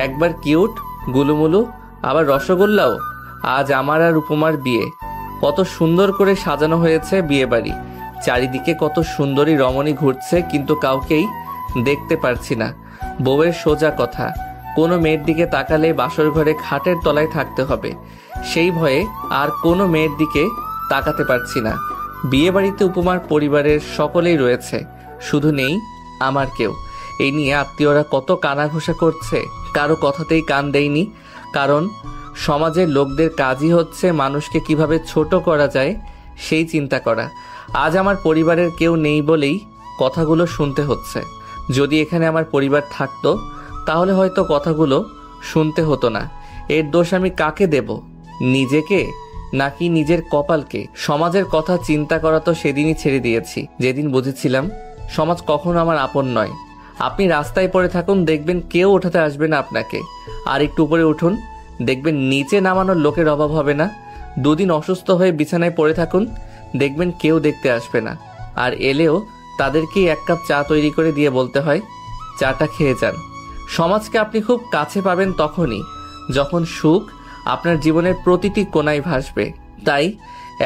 Speaker 1: একবার কিউট গুলুমুলু, আবার রসগোল্লাও। আজ আমার আর উপমার বিয়ে। কত সুন্দর করে সাজানো হয়েছে বিয়ে বাড়ি। চারিদিকে কত সুন্দরী রমণী ঘুরছে, কিন্তু কাউকেই দেখতে পারছি না। বউয়ের সোজা কথা, কোনো মেয়ের দিকে তাকালে বাসর ঘরে খাটের তলায় থাকতে হবে। সেই ভয়ে আর কোনো মেয়ের দিকে তাকাতে পারছি না। বিয়ে বাড়িতে উপমার পরিবারের সকলেই রয়েছে, শুধু নেই আমার কেউ। এই নিয়ে আত্মীয়রা কত কানাঘোষা করছে, কারো কথাতেই কান দেয়নি। কারণ সমাজের লোকদের কাজই হচ্ছে মানুষকে কিভাবে ছোট করা যায় সেই চিন্তা করা। আজ আমার পরিবারের কেউ নেই বলেই কথাগুলো শুনতে হচ্ছে। যদি এখানে আমার পরিবার থাকতো তাহলে হয়তো কথাগুলো শুনতে হতো না। এর দোষ আমি কাকে দেব? নিজেকে নাকি নিজের কপালকে? সমাজের কথা চিন্তা করা তো সেদিনই ছেড়ে দিয়েছি, যেদিন বুঝেছিলাম সমাজ কখনো আমার আপন নয়। আপনি রাস্তায় পড়ে থাকুন, দেখবেন কেউ ওঠাতে আসবে না আপনাকে। আর একটু উপরে উঠুন, দেখবেন নিচে নামানোর লোকের অভাব হবে না। দুদিন অসুস্থ হয়ে বিছানায় পড়ে থাকুন, দেখবেন কেউ দেখতে আসবে না। আর এলেও তাদেরকেই 1 কাপ চা তৈরি করে দিয়ে বলতে হয়, চাটা খেয়ে যান। সমাজকে আপনি খুব কাছে পাবেন তখনই যখন সুখ আপনার জীবনের প্রতিটি কোণায় ভাসবে। তাই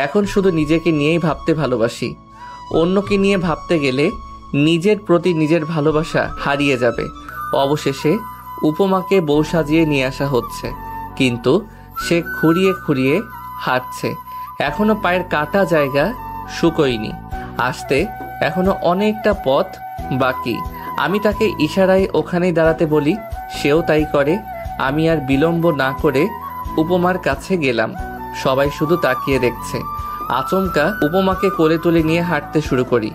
Speaker 1: এখন শুধু নিজেকে নিয়েই ভাবতে ভালোবাসি। অন্যকে নিয়ে ভাবতে গেলে নিজের প্রতি নিজের ভালোবাসা হারিয়ে যাবে। অবশেষে উপমাকে বউ সাজিয়ে নিয়ে আসা হচ্ছে, কিন্তু সে খুঁড়িয়ে খুঁড়িয়ে হাঁটছে। এখনো পায়ের কাটা জায়গা শুকোয়নি। আসতে এখনো অনেকটা পথ বাকি। আমি তাকে ইশারায় ওখানেই দাঁড়াতে বলি, সেও তাই করে। আমি আর বিলম্ব না করে উপমার কাছে গেলাম। সবাই শুধু তাকিয়ে দেখছে। আচমকা উপমাকে কোলে তুলে নিয়ে হাঁটতে শুরু করি।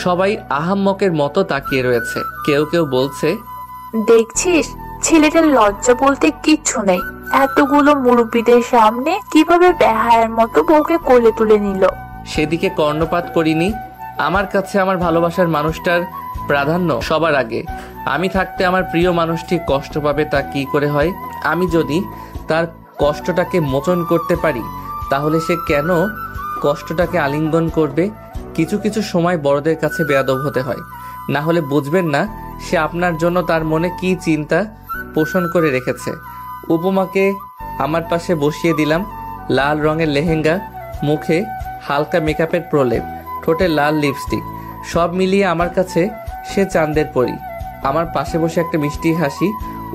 Speaker 1: সবাই আহাম্মকের মতো তাকিয়ে রয়েছে। কেউ কেউ বলছে,
Speaker 8: দেখছিস ছেলেটার লজ্জা বলতে কিচ্ছু নেই, এতগুলো মুরব্বীদের সামনে কিভাবে বেহায়ার মতো বউকে কোলে তুলে নিল।
Speaker 1: সেদিকে কর্ণপাত করিনি। আমার কাছে আমার ভালোবাসার মানুষটার প্রাধান্য সবার আগে। আমি থাকতে আমার প্রিয় মানুষটি কষ্ট পাবে তা কি করে হয়? আমি যদি তার কষ্টটাকে মোচন করতে পারি তাহলে সে কেন কষ্টটাকে আলিঙ্গন করবে? কিছু কিছু সময় বড়দের কাছে বেয়াদব হতে হয়, না হলে বুঝবেন না সে আপনার জন্য তার মনে কি চিন্তা পোষণ করে রেখেছে। উপমাকে আমার পাশে বসিয়ে দিলাম। লাল রঙের লেহেঙ্গা, মুখে হালকা মেকআপের প্রলেপ, ঠোঁটে লাল লিপস্টিক, সব মিলিয়ে আমার কাছে সে চাঁদের পরি। আমার পাশে বসে একটা মিষ্টি হাসি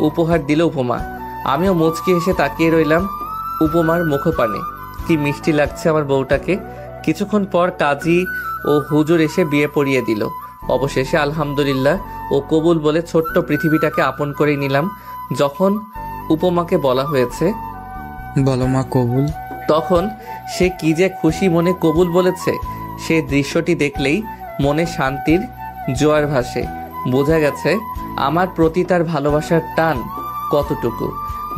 Speaker 1: উপহার দিল উপমা। আমিও মুচকি এসে তাকিয়ে রইলাম উপমার মুখপানে। কি মিষ্টি লাগছে আমার বউটাকে। কিছুক্ষণ পর কাজী ও হুজুর এসে বিয়ে পড়িয়ে দিল। অবশেষে আলহামদুলিল্লাহ ও কবুল বলে ছোট্ট পৃথিবীটাকে আপন করে নিলাম। যখন উপমাকে বলা হয়েছে,
Speaker 9: বলো মা কবুল,
Speaker 1: তখন সে কি যে খুশি মনে কবুল বলেছে, সে দৃশ্যটি দেখলেই মনে শান্তির জোয়ার ভাসে। বোঝা গেছে আমার প্রতি তার ভালোবাসার টান কতটুকু।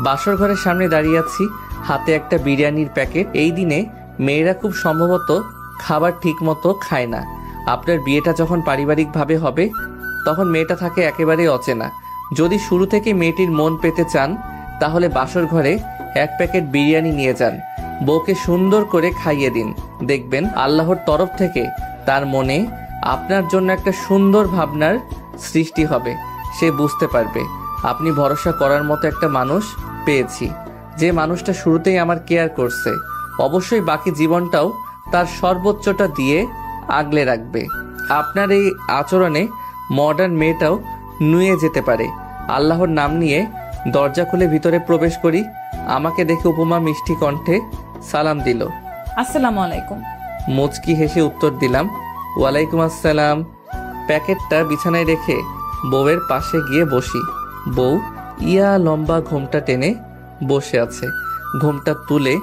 Speaker 1: বাসর ঘরের সামনে দাঁড়িয়ে আছি, হাতে একটা বিরিয়ানির প্যাকেট। এই দিনে মেয়েরা খুব সম্ভবত খাবার ঠিক মতো খায় না। আপনার বিয়েটা যখন পারিবারিকভাবে হবে তখন মেয়েটা থাকে একেবারেই অচেনা। যদি শুরু থেকে মেয়েটির মন পেতে চান তাহলে বাসর ঘরে 1 প্যাকেট বিরিয়ানি নিয়ে যান, বউকে সুন্দর করে খাইয়ে দিন। দেখবেন আল্লাহর তরফ থেকে তার মনে আপনার জন্য একটা সুন্দর ভাবনার সৃষ্টি হবে। সে বুঝতে পারবে আপনি ভরসা করার মতো একটা মানুষ পেয়েছি। যে মানুষটা শুরুতেই আমার কেয়ার করছে, অবশ্যই বাকি জীবনটাও তার সর্বোচ্চটা দিয়ে আগলে রাখবে। আপনার এই আচরণে মডার্ন মেয়েটাও নুয়ে যেতে পারে। আল্লাহর নাম নিয়ে দরজা খুলে ভিতরে প্রবেশ করি। আমাকে দেখে উপমা মিষ্টি কণ্ঠে সালাম দিল।
Speaker 4: আসসালামু আলাইকুম।
Speaker 1: মুচকি হেসে উত্তর দিলাম, ওয়ালাইকুম আসসালাম। প্যাকেটটা বিছানায় রেখে বউয়ের পাশে গিয়ে বসি। বউ ইয়া লম্বা ঘোমটা টেনে বসে আছে। ঘোমটা তুলে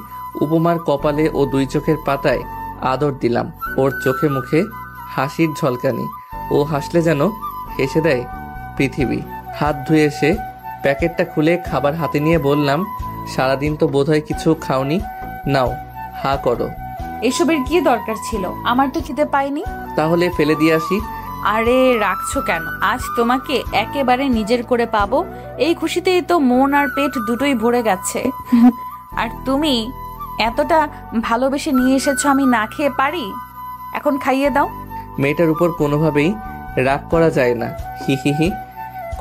Speaker 1: উপমার কপালে ও দুই চোখের পাতায় আদর দিলাম। ওর চোখে মুখে হাসির ঝলকানি। ও হাসলে যেন হেসে দেয় পৃথিবী। হাত ধুয়ে এসে প্যাকেটটা খুলে খাবার হাতে নিয়ে বললাম, সারাদিন তো বোধহয় কিছু খাওনি, নাও হা করো।
Speaker 4: এসবের কি দরকার ছিল? আমার তো খেতে পাইনি।
Speaker 1: তাহলে ফেলে দিয়ে আসি।
Speaker 4: আরে রাখছো কেন? আজ তোমাকে একেবারে নিজের করে পাবো, এই খুশিতেই তো মন আর পেট দুটোই ভরে গেছে। আর তুমি এতটা ভালোবেসে নিয়ে এসেছো, আমি না খেয়ে পারি? এখন খাইয়ে দাও।
Speaker 1: মেয়েটার উপর কোনোভাবেই রাগ করা যায় না। হি হি হি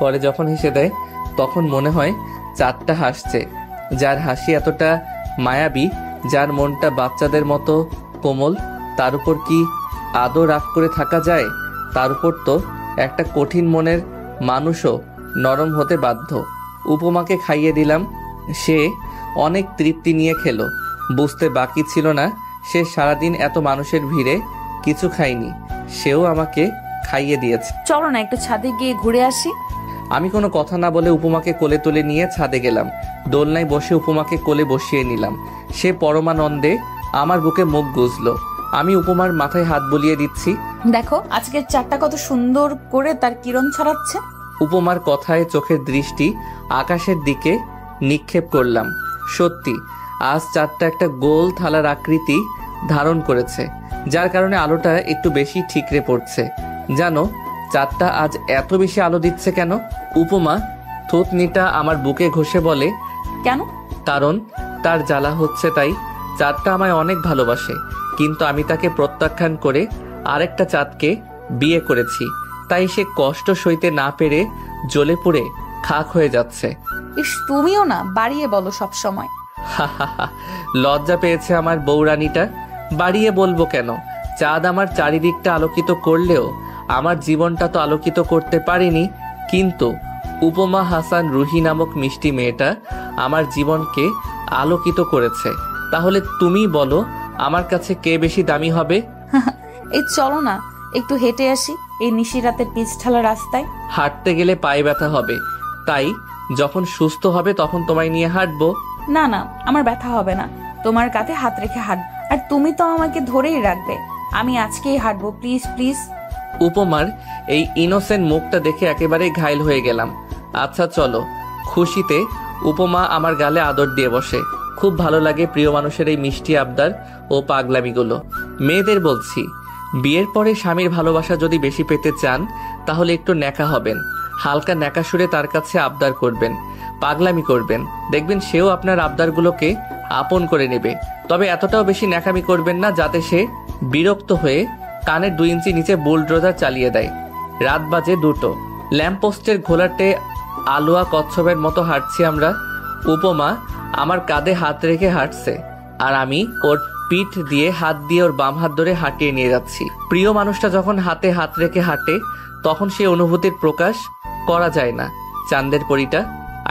Speaker 1: করে যখন হেসে দেয় তখন মনে হয় চাঁদটা হাসছে। যার হাসি এতটা মায়াবী, যার মনটা বাচ্চাদের মতো কোমল, তার উপর কি আদৌ রাগ করে থাকা যায়? তার উপর তো একটা কঠিন মনের মানুষও নরম হতে বাধ্য। উপমাকে খাইয়ে দিলাম। সে অনেক তৃপ্তি নিয়ে খেলো। বুঝতে বাকি ছিল না সে সারাদিন এত মানুষের ভিড়ে কিছু খায়নি। সেও আমাকে খাইয়ে দিয়েছে।
Speaker 4: চলো না একটু ছাদে গিয়ে ঘুরে আসি।
Speaker 1: আমি কোনো কথা না বলে উপমাকে কোলে তুলে নিয়ে ছাদে গেলাম। দোলনায় বসে উপমাকে কোলে বসিয়ে নিলাম। সে পরমানন্দে আমার বুকে মুখ গুজলো। আমি উপমার মাথায় হাত বুলিয়ে দিচ্ছি।
Speaker 4: দেখো আজকের চাঁদটা কত সুন্দর করে তার কিরণ ছড়াচ্ছে।
Speaker 1: উপমার কথায় চোখের দৃষ্টি আকাশের দিকে নিক্ষেপ করলাম। সত্যি আজ চাঁদটা একটা গোল থালার আকৃতি ধারণ করেছে, যার কারণে আলোটা একটু বেশি ঠিকরে পড়ছে। জানো চাঁদটা আজ এত বেশি আলো দিচ্ছে কেন? উপমা থুতনিটা আমার বুকে ঘষে বলে,
Speaker 4: কেন?
Speaker 1: কারণ তার জ্বালা হচ্ছে তাই। চাঁদটা আমায় অনেক ভালোবাসে, কিন্তু আমি তাকে প্রত্যাখ্যান করে আরেকটা চাঁদকে বিয়ে করেছি। তাই সে কষ্ট সইতে না পেরে জ্বলে পুড়ে খাক হয়ে যাচ্ছে।
Speaker 4: ইস, তুমিও না বাড়িয়ে বলো সব সময়।
Speaker 1: লজ্জা পেয়েছে আমার বউরানীটা। বাড়িয়ে বলবো কেন? চাঁদ আমার চারিদিকটা আলোকিত করলেও আমার জীবনটা তো আলোকিত করতে পারিনি। কিন্তু উপমা হাসান রুহি নামক মিষ্টি মেয়েটা আমার জীবনকে আলোকিত করেছে। তাহলে তুমি বলো আমার কাছে কে বেশি দামি হবে?
Speaker 4: এই চলো না একটু হেঁটে আসি এই নিশি রাতের পিচ ঢালা রাস্তায়।
Speaker 1: হাঁটতে গেলে পায়ে ব্যথা হবে, তাই যখন সুস্থ হবে তখন তোমায় নিয়ে হাঁটবো।
Speaker 4: না না, আমার ব্যথা হবে না। তোমার কাঁধে হাত রেখে হাঁট, আর তুমি তো আমাকে ধরেই রাখবে। আমি আজকেই হাঁটবো, প্লিজ প্লিজ।
Speaker 1: উপমার এই ইনোসেন্ট মুখটা দেখে একেবারে ঘায়ল হয়ে গেলাম। আচ্ছা চলো। খুশিতে উপমা আমার গালে আদর দিয়ে বসে। খুব ভালো লাগে প্রিয় মানুষের এই মিষ্টি আবদার ও পাগলামিগুলো। মেয়েদের বলছি, বিয়ের পরে স্বামীর ভালোবাসা যদি বেশি পেতে চান তাহলে একটু ন্যাকা হবেন। হালকা ন্যাকা সুরে তার কাছে আবদার করবেন, পাগলামি করবেন। দেখবেন সেও আপনার আবদারগুলোকে আপন করে নেবে। তবে এতটাও বেশি ন্যাকামি করবেন না যাতে সে বিরক্ত হয়ে কানের 2 ইঞ্চি নিচে বুলডোজার চালিয়ে দেয়। রাত বাজে 2টো। ল্যাম্পপোস্টের ঘোলাটে আলোয়া কচ্ছপের মতো হাঁটছি আমরা। উপমা আমার কাঁধে হাত রেখে হাঁটছে, আর আমি ওর পিঠ দিয়ে হাত দিয়ে ওর বাম হাত ধরে হাঁটিয়ে নিয়ে যাচ্ছি। প্রিয় মানুষটা যখন হাতে হাত রেখে হাঁটে তখন সেই অনুভূতির প্রকাশ করা যায় না। চাঁদের পরীটা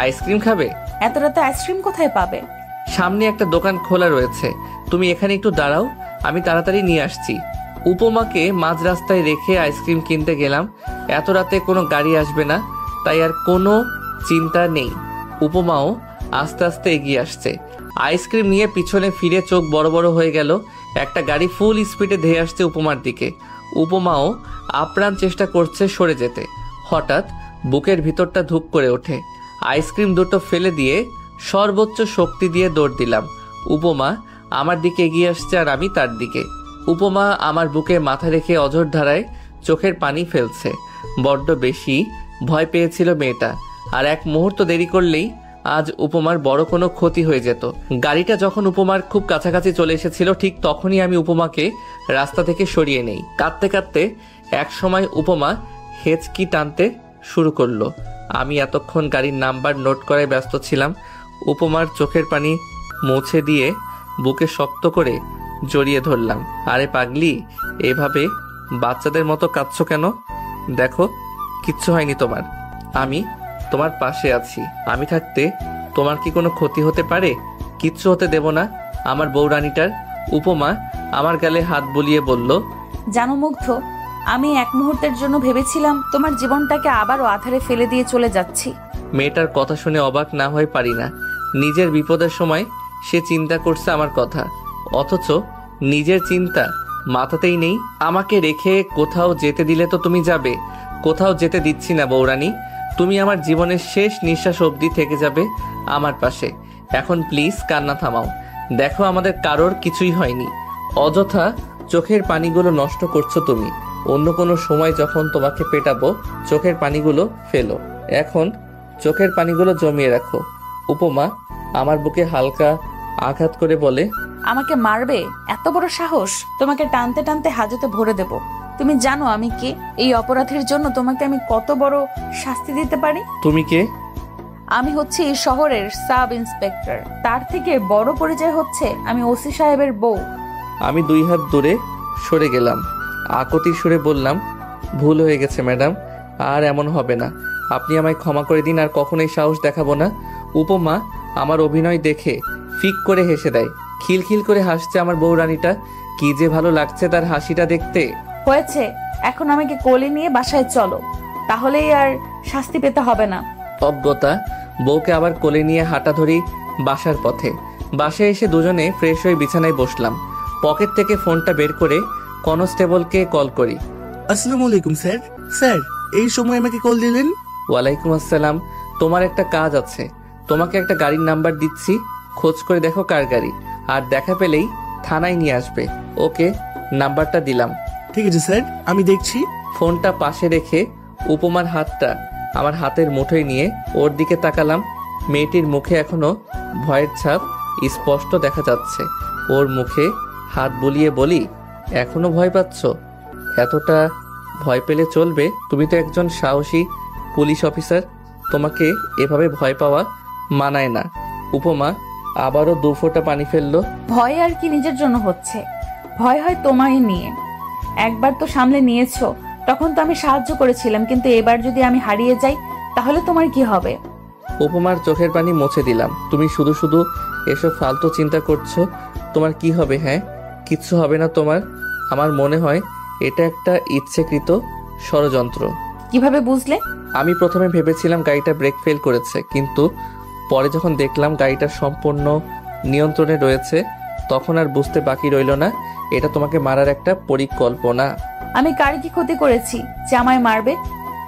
Speaker 1: আইসক্রিম খাবে?
Speaker 4: এত রাতে আইসক্রিম কোথায় পাবে?
Speaker 1: সামনে একটা দোকান খোলা রয়েছে, তুমি এখানে একটু দাঁড়াও, আমি তাড়াতাড়ি নিয়ে আসছি। উপমাকে মাঝ রাস্তায় রেখে আইসক্রিম কিনতে গেলাম। এত রাতে কোনো গাড়ি আসবে না, তাই আর কোনো চিন্তা নেই। উপমাও আস্তে আস্তে এগিয়ে আসছে। আইসক্রিম নিয়ে পিছনে ফিরে চোখ বড় বড় হয়ে গেল। একটা গাড়ি ফুল স্পিডে ধেয়ে আসছে উপমার দিকে। উপমাও আপ্রাণ চেষ্টা করছে সরে যেতে। হঠাৎ বুকের ভিতরটা ধুক করে ওঠে। আইসক্রিম দুটো ফেলে দিয়ে সর্বোচ্চ শক্তি দিয়ে দৌড় দিলাম। উপমা আমার দিকে এগিয়ে আসছে আর আমি তার দিকে। উপমা আমার বুকে মাথা রেখে অঝোর ধারায় চোখের পানি ফেলছে। বড্ড বেশি ভয় পেয়েছিল মেয়েটা, আর এক মুহূর্ত দেরি করলেই আজ উপমার বড় কোনো ক্ষতি হয়ে যেত। গাড়িটা যখন উপমার খুব কাছাকাছি চলে এসেছিল ঠিক তখনই আমি উপমাকে রাস্তা থেকে সরিয়ে নেই। কাঁদতে কাঁদতে এক সময় উপমা হেঁচকি টানতে শুরু করলো। আমি এতক্ষণ গাড়ির নাম্বার নোট করায় ব্যস্ত ছিলাম। উপমার চোখের পানি মুছে দিয়ে বুকে শক্ত করে জড়িয়ে ধরলাম। আরে পাগলি, এভাবে বাচ্চাদের মতো কাঁদছো কেন? দেখো, কিচ্ছু হয়নি তোমার। আমি তোমার পাশে আছি। আমি থাকতে তোমার কি কোনো ক্ষতি হতে পারে? কিচ্ছু হতে দেব না আমার বউরানীটার। উপমা আমার গালে হাত বুলিয়ে বলল,
Speaker 4: জানো মুগ্ধ, আমি এক মুহূর্তের জন্য ভেবেছিলাম তোমার জীবনটাকে আবারও আধারে ফেলে দিয়ে চলে যাচ্ছি।
Speaker 1: মেয়েটার কথা শুনে অবাক না হয়ে পারি না। নিজের বিপদের সময় সে চিন্তা করছে আমার কথা, অথচ নিজের চিন্তা মাথাতেই নেই। আমাকে রেখে কোথাও যেতে দিলে তো তুমি যাবে। কোথাও যেতে দিচ্ছি না বউরানী। তুমি আমার জীবনের শেষ নিঃশ্বাস অবধি থেকে যাবে আমার পাশে। এখন প্লিজ কান্না থামাও। দেখো, আমাদের কারোর কিছুই হয়নি। অযথা চোখের পানিগুলো নষ্ট করছো তুমি। অন্য কোনো সময় যখন তোমাকে পেটাবো চোখের পানিগুলো ফেলো। এখন চোখের পানিগুলো জমিয়ে রাখো। উপমা আমার বুকে হালকা আঘাত করে বলে,
Speaker 4: আমাকে মারবে? এত বড় সাহস! তোমাকে টানতে টানতে হাজতে ভরে দেব। তুমি জানো আমি কে? এই অপরাধের জন্য তোমাকে আমি কত বড় শাস্তি দিতে পারি।
Speaker 1: তুমি কে?
Speaker 4: আমি হচ্ছে এই শহরের সাব ইন্সপেক্টর। তার থেকে বড় পরিচয় হচ্ছে আমি ওসি সাহেবের বউ।
Speaker 1: আমি 2 হাত দূরে সরে গেলাম। আকতির সুরে বললাম, ভুল হয়ে গেছে ম্যাডাম, আর এমন হবে না। আপনি আমায় ক্ষমা করে দিন, আর কখনোই সাহস দেখাবো না। উপমা আমার অভিনয় দেখে ফিক করে হেসে দেয়। খিলখিল করে হাসছে আমার বউরানীটা। কি যে ভালো লাগছে তার হাসিটা দেখতে।
Speaker 4: হয়েছে, এখন আমাকে কোলে নিয়ে বাসায় চলো, তাহলেই আর শাস্তি পেতে হবে না।
Speaker 1: অজ্ঞতা বউকে আবার কোলে নিয়ে হাঁটা ধরি বাসার পথে। বাসায় এসে দুজনে ফ্রেশ হয়ে বিছানায় বসলাম। পকেট থেকে ফোনটা বের করে কনস্টেবলকে কল করি।
Speaker 10: আসসালামু আলাইকুম স্যার। স্যার, এই সময় আমাকে কল দিলেন?
Speaker 1: ওয়ালাইকুম আসসালাম। তোমার একটা কাজ আছে। তোমাকে একটা গাড়ির নাম্বার দিচ্ছি, খোঁজ করে দেখো কার গাড়ি, আর দেখা পেলেই থানায় নিয়ে আসবে। ওকে, নাম্বারটা দিলাম।
Speaker 10: ঠিক আছে স্যার, আমি দেখছি।
Speaker 1: ফোনটা পাশে রেখে উপমার হাতটা আমার হাতের মুঠোয় নিয়ে ওর দিকে তাকালাম। মেয়েটির মুখে এখনো ভয়ের ছাপ স্পষ্ট দেখা যাচ্ছে। ওর মুখে হাত বুলিয়ে বলি, এখনো ভয় পাচ্ছ? এতটা ভয় পেলে চলবে? তুমি তো একজন সাহসী পুলিশ অফিসার। তোমাকে এভাবে ভয় পাওয়া মানায় না। উপমা আবারও 2 ফোঁটা পানি ফেললো।
Speaker 4: ভয় আর কি নিজের জন্য হচ্ছে, ভয় হয় তোমায় নিয়ে। একবার তো সামলে নিয়েছো, তখন তো আমি সাহায্য করেছিলাম, কিন্তু এবার যদি আমি হারিয়ে যাই তাহলে তোমার কি হবে?
Speaker 1: উপমার চোখের পানি মুছে দিলাম। তুমি শুধু শুধু এসব ফালতু চিন্তা করছো। তোমার কি হবে? হ্যাঁ, কিচ্ছু হবে না তোমার। আমার মনে হয় এটা একটা ইচ্ছাকৃত ষড়যন্ত্র।
Speaker 4: কিভাবে বুঝলে?
Speaker 1: আমি প্রথমে ভেবেছিলাম গাড়িটা ব্রেক ফেল করেছে, কিন্তু পরে যখন দেখলাম গাড়িটা সম্পূর্ণ নিয়ন্ত্রণে রয়েছে, তখন আর বুঝতে বাকি রইল না এটা তোমাকে মারার একটা পরিকল্পনা।
Speaker 4: আমি কার কি ক্ষতি করেছি যে আমায় মারবে?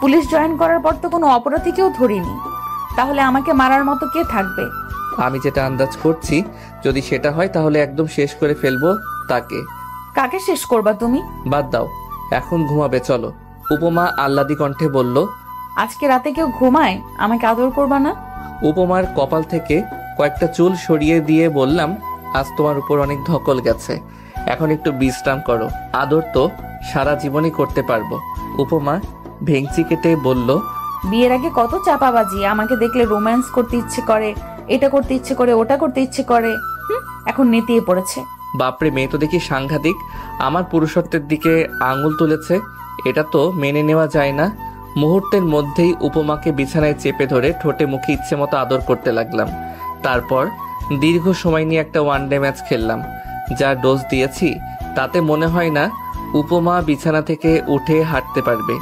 Speaker 4: পুলিশ জয়েন করার পর তো কোনো অপরাধীকেও ধরিনি, তাহলে আমাকে মারার মতো কে থাকবে?
Speaker 1: আমি যেটা আন্দাজ করছি, যদি সেটা হয় তাহলে একদম শেষ করে ফেলবো তাকে।
Speaker 4: কাকে শেষ করবা তুমি?
Speaker 1: বাদ দাও, এখন ঘুমাবে চলো। উপমা আহ্লাদি কণ্ঠে বলল,
Speaker 4: আজকে রাতে কেউ ঘুমায়? আমাকে আদর করবা না?
Speaker 1: উপমার কপাল থেকে কয়েকটা চুল সরিয়ে দিয়ে বললাম, আজ তোমার উপর অনেক ধকল গেছে, এখন একটু বিশ্রাম করো। আদর তো সারা জীবনই করতে পারবো। উপমা ভেংচি কেটে বলল,
Speaker 4: বিয়ের আগে কত চাপাবাজি, আমাকে দেখলে রোম্যান্স করতে ইচ্ছে করে, এটা করতে ইচ্ছে করে, ওটা করতে ইচ্ছে করে। এখন নেতিয়ে পড়েছে।
Speaker 1: বাপরে, মেয়ে তো দেখি সাংঘাতিক। আমার পুরুষত্বের দিকে আঙুল তুলেছে। এটা তো মেনে নেওয়া যায় না। মুহূর্তের মধ্যেই উপমাকে বিছানায় চেপে ধরে ঠোঁটে মুখে ইচ্ছে মতো আদর করতে লাগলাম। তারপর দীর্ঘ সময় নিয়ে একটা ওয়ানডে ম্যাচ খেললাম। যা ডোজ দিয়েছি তাতে মনে হয় না উপমা বিছানা থেকে উঠে হাঁটতে পারবে।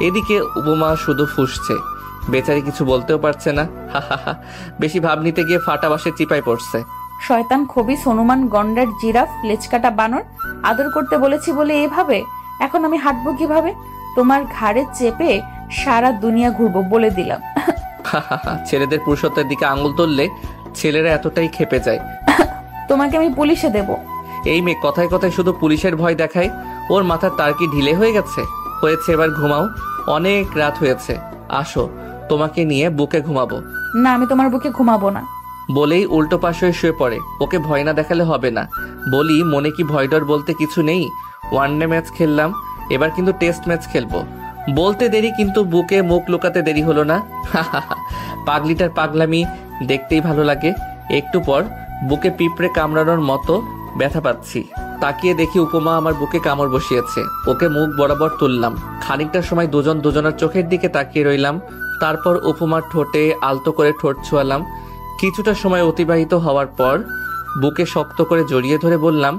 Speaker 1: এদিকে উপমা শুধু ফুঁসছে, বেচারি কিছু বলতেও পারছে না। বেশি ভাব নিতে গিয়ে ফাটা বাসে চিপায় পড়ছে।
Speaker 4: শয়তান, খবিস, হনুমান, গন্ডার, জিরাফ, লেজকাটা বানর। আদর করতে বলেছি বলে এভাবে? এখন আমি হাঁটবো কিভাবে? তোমার ঘাড়ে চেপে সারা দুনিয়া ঘুরবো বলে দিলাম।
Speaker 1: ছেলেদের পুরুষত্বের দিকে আঙুল তুললে ছেলেরা এতটাই খেপে যায়।
Speaker 4: তোমাকে আমি পুলিশে দেব।
Speaker 1: এই মেয়ে কথায় কথায় শুধু পুলিশের ভয় দেখায়। ওর মাথার তার কি ঢিলে হয়ে গেছে? হয়েছে, এবার ঘুমাও, অনেক রাত হয়েছে। আসো, তোমাকে নিয়ে বুকে ঘুমাবো।
Speaker 4: না, আমি তোমার বুকে ঘুমাবো না।
Speaker 1: বলেই উল্টো পাশ হয়ে শুয়ে পড়ে। ওকে ভয় না দেখালে হবে না। বলি, মনে কি ভয় ডর বলতে কিছু নেই? ওয়ানডে ম্যাচ খেললাম, এবার কিন্তু টেস্ট ম্যাচ খেলবো। বলতে দেরি, কিন্তু বুকে মুখ লুকাতে দেরি হলো না। পাগলিটার পাগলামি দেখতেই ভালো লাগে। একটু পর বুকে পিঁপড়ে কামড়ানোর মতো ব্যথা পাচ্ছি। তাকিয়ে দেখি উপমা আমার বুকে কামড় বসিয়েছে। ওকে মুখ বরাবর তুললাম। খানিকটা সময় দুজন দুজনের চোখের দিকে তাকিয়ে রইলাম। তারপর উপমার ঠোঁটে আলতো করে ঠোঁট ছোঁয়ালাম। কিছুটা সময় অতিবাহিত হওয়ার পর বুকে শক্ত করে জড়িয়ে ধরে বললাম,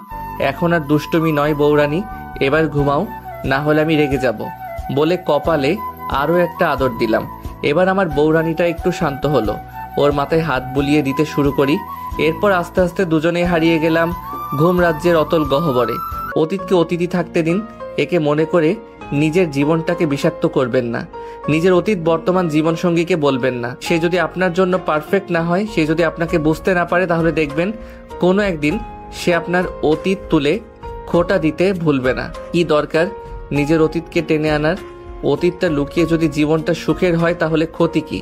Speaker 1: এখন আর দুষ্টুমি নয় বৌরানী, এবার ঘুমাও, না হলে আমি রেগে যাব। বলে কপালে আরও একটা আদর দিলাম। এবার আমার বৌরানীটা একটু শান্ত হলো। ওর মাথায় হাত বুলিয়ে দিতে শুরু করি। এরপর আস্তে আস্তে দুজনেই হারিয়ে গেলাম ঘুম রাজ্যের অতল গহ্বরে। অতীতকে অতীতই থাকতে দিন। একে মনে করে নিজের জীবনটাকে বিষাক্ত করবেন না। নিজের অতীত বর্তমান জীবনসঙ্গীকে বলবেন না। সে যদি আপনার জন্য পারফেক্ট না হয়, সে যদি আপনাকে বুঝতে না পারে, তাহলে দেখবেন কোনো একদিন সে আপনার অতীত তুলে খোঁটা দিতে ভুলবে না। কি দরকার নিজের অতীতকে টেনে আনার? অতীতটা লুকিয়ে যদি জীবনটা সুখের হয় তাহলে ক্ষতি কি?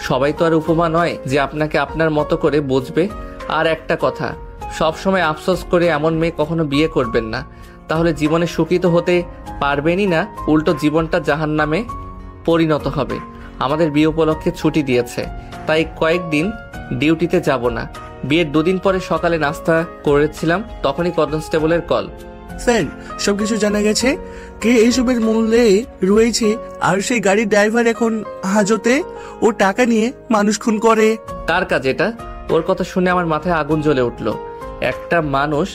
Speaker 1: সবাই তো আর উপমা নয় যে আপনাকে আপনার মতো করে বুঝবে। আর একটা কথা, সবসময় আফসোস করে এমন মেয়ে কখনো বিয়ে করবেন না। তাহলে জীবনে সুখী তো হতে পারবেনই না, উল্টো জীবনটা জাহান্নামে পরিণত হবে। আমাদের বিয়ে উপলক্ষে ছুটি দিয়েছে, তাই কয়েকদিন ডিউটিতে যাব না। বিয়ের 2 দিন পরে সকালে নাস্তা করেছিলাম, তখনই কনস্টেবলের কল।
Speaker 10: স্যার, সবকিছু জানা গেছে, কে এইসবের মূল্যে রয়েছে, আর সেই গাড়ির ড্রাইভার এখন হাজতে। ও টাকা নিয়ে মানুষ খুন করে।
Speaker 1: কার কাজ এটা? ওর কথা শুনে আমার মাথায় আগুন জ্বলে উঠল। একটা মানুষ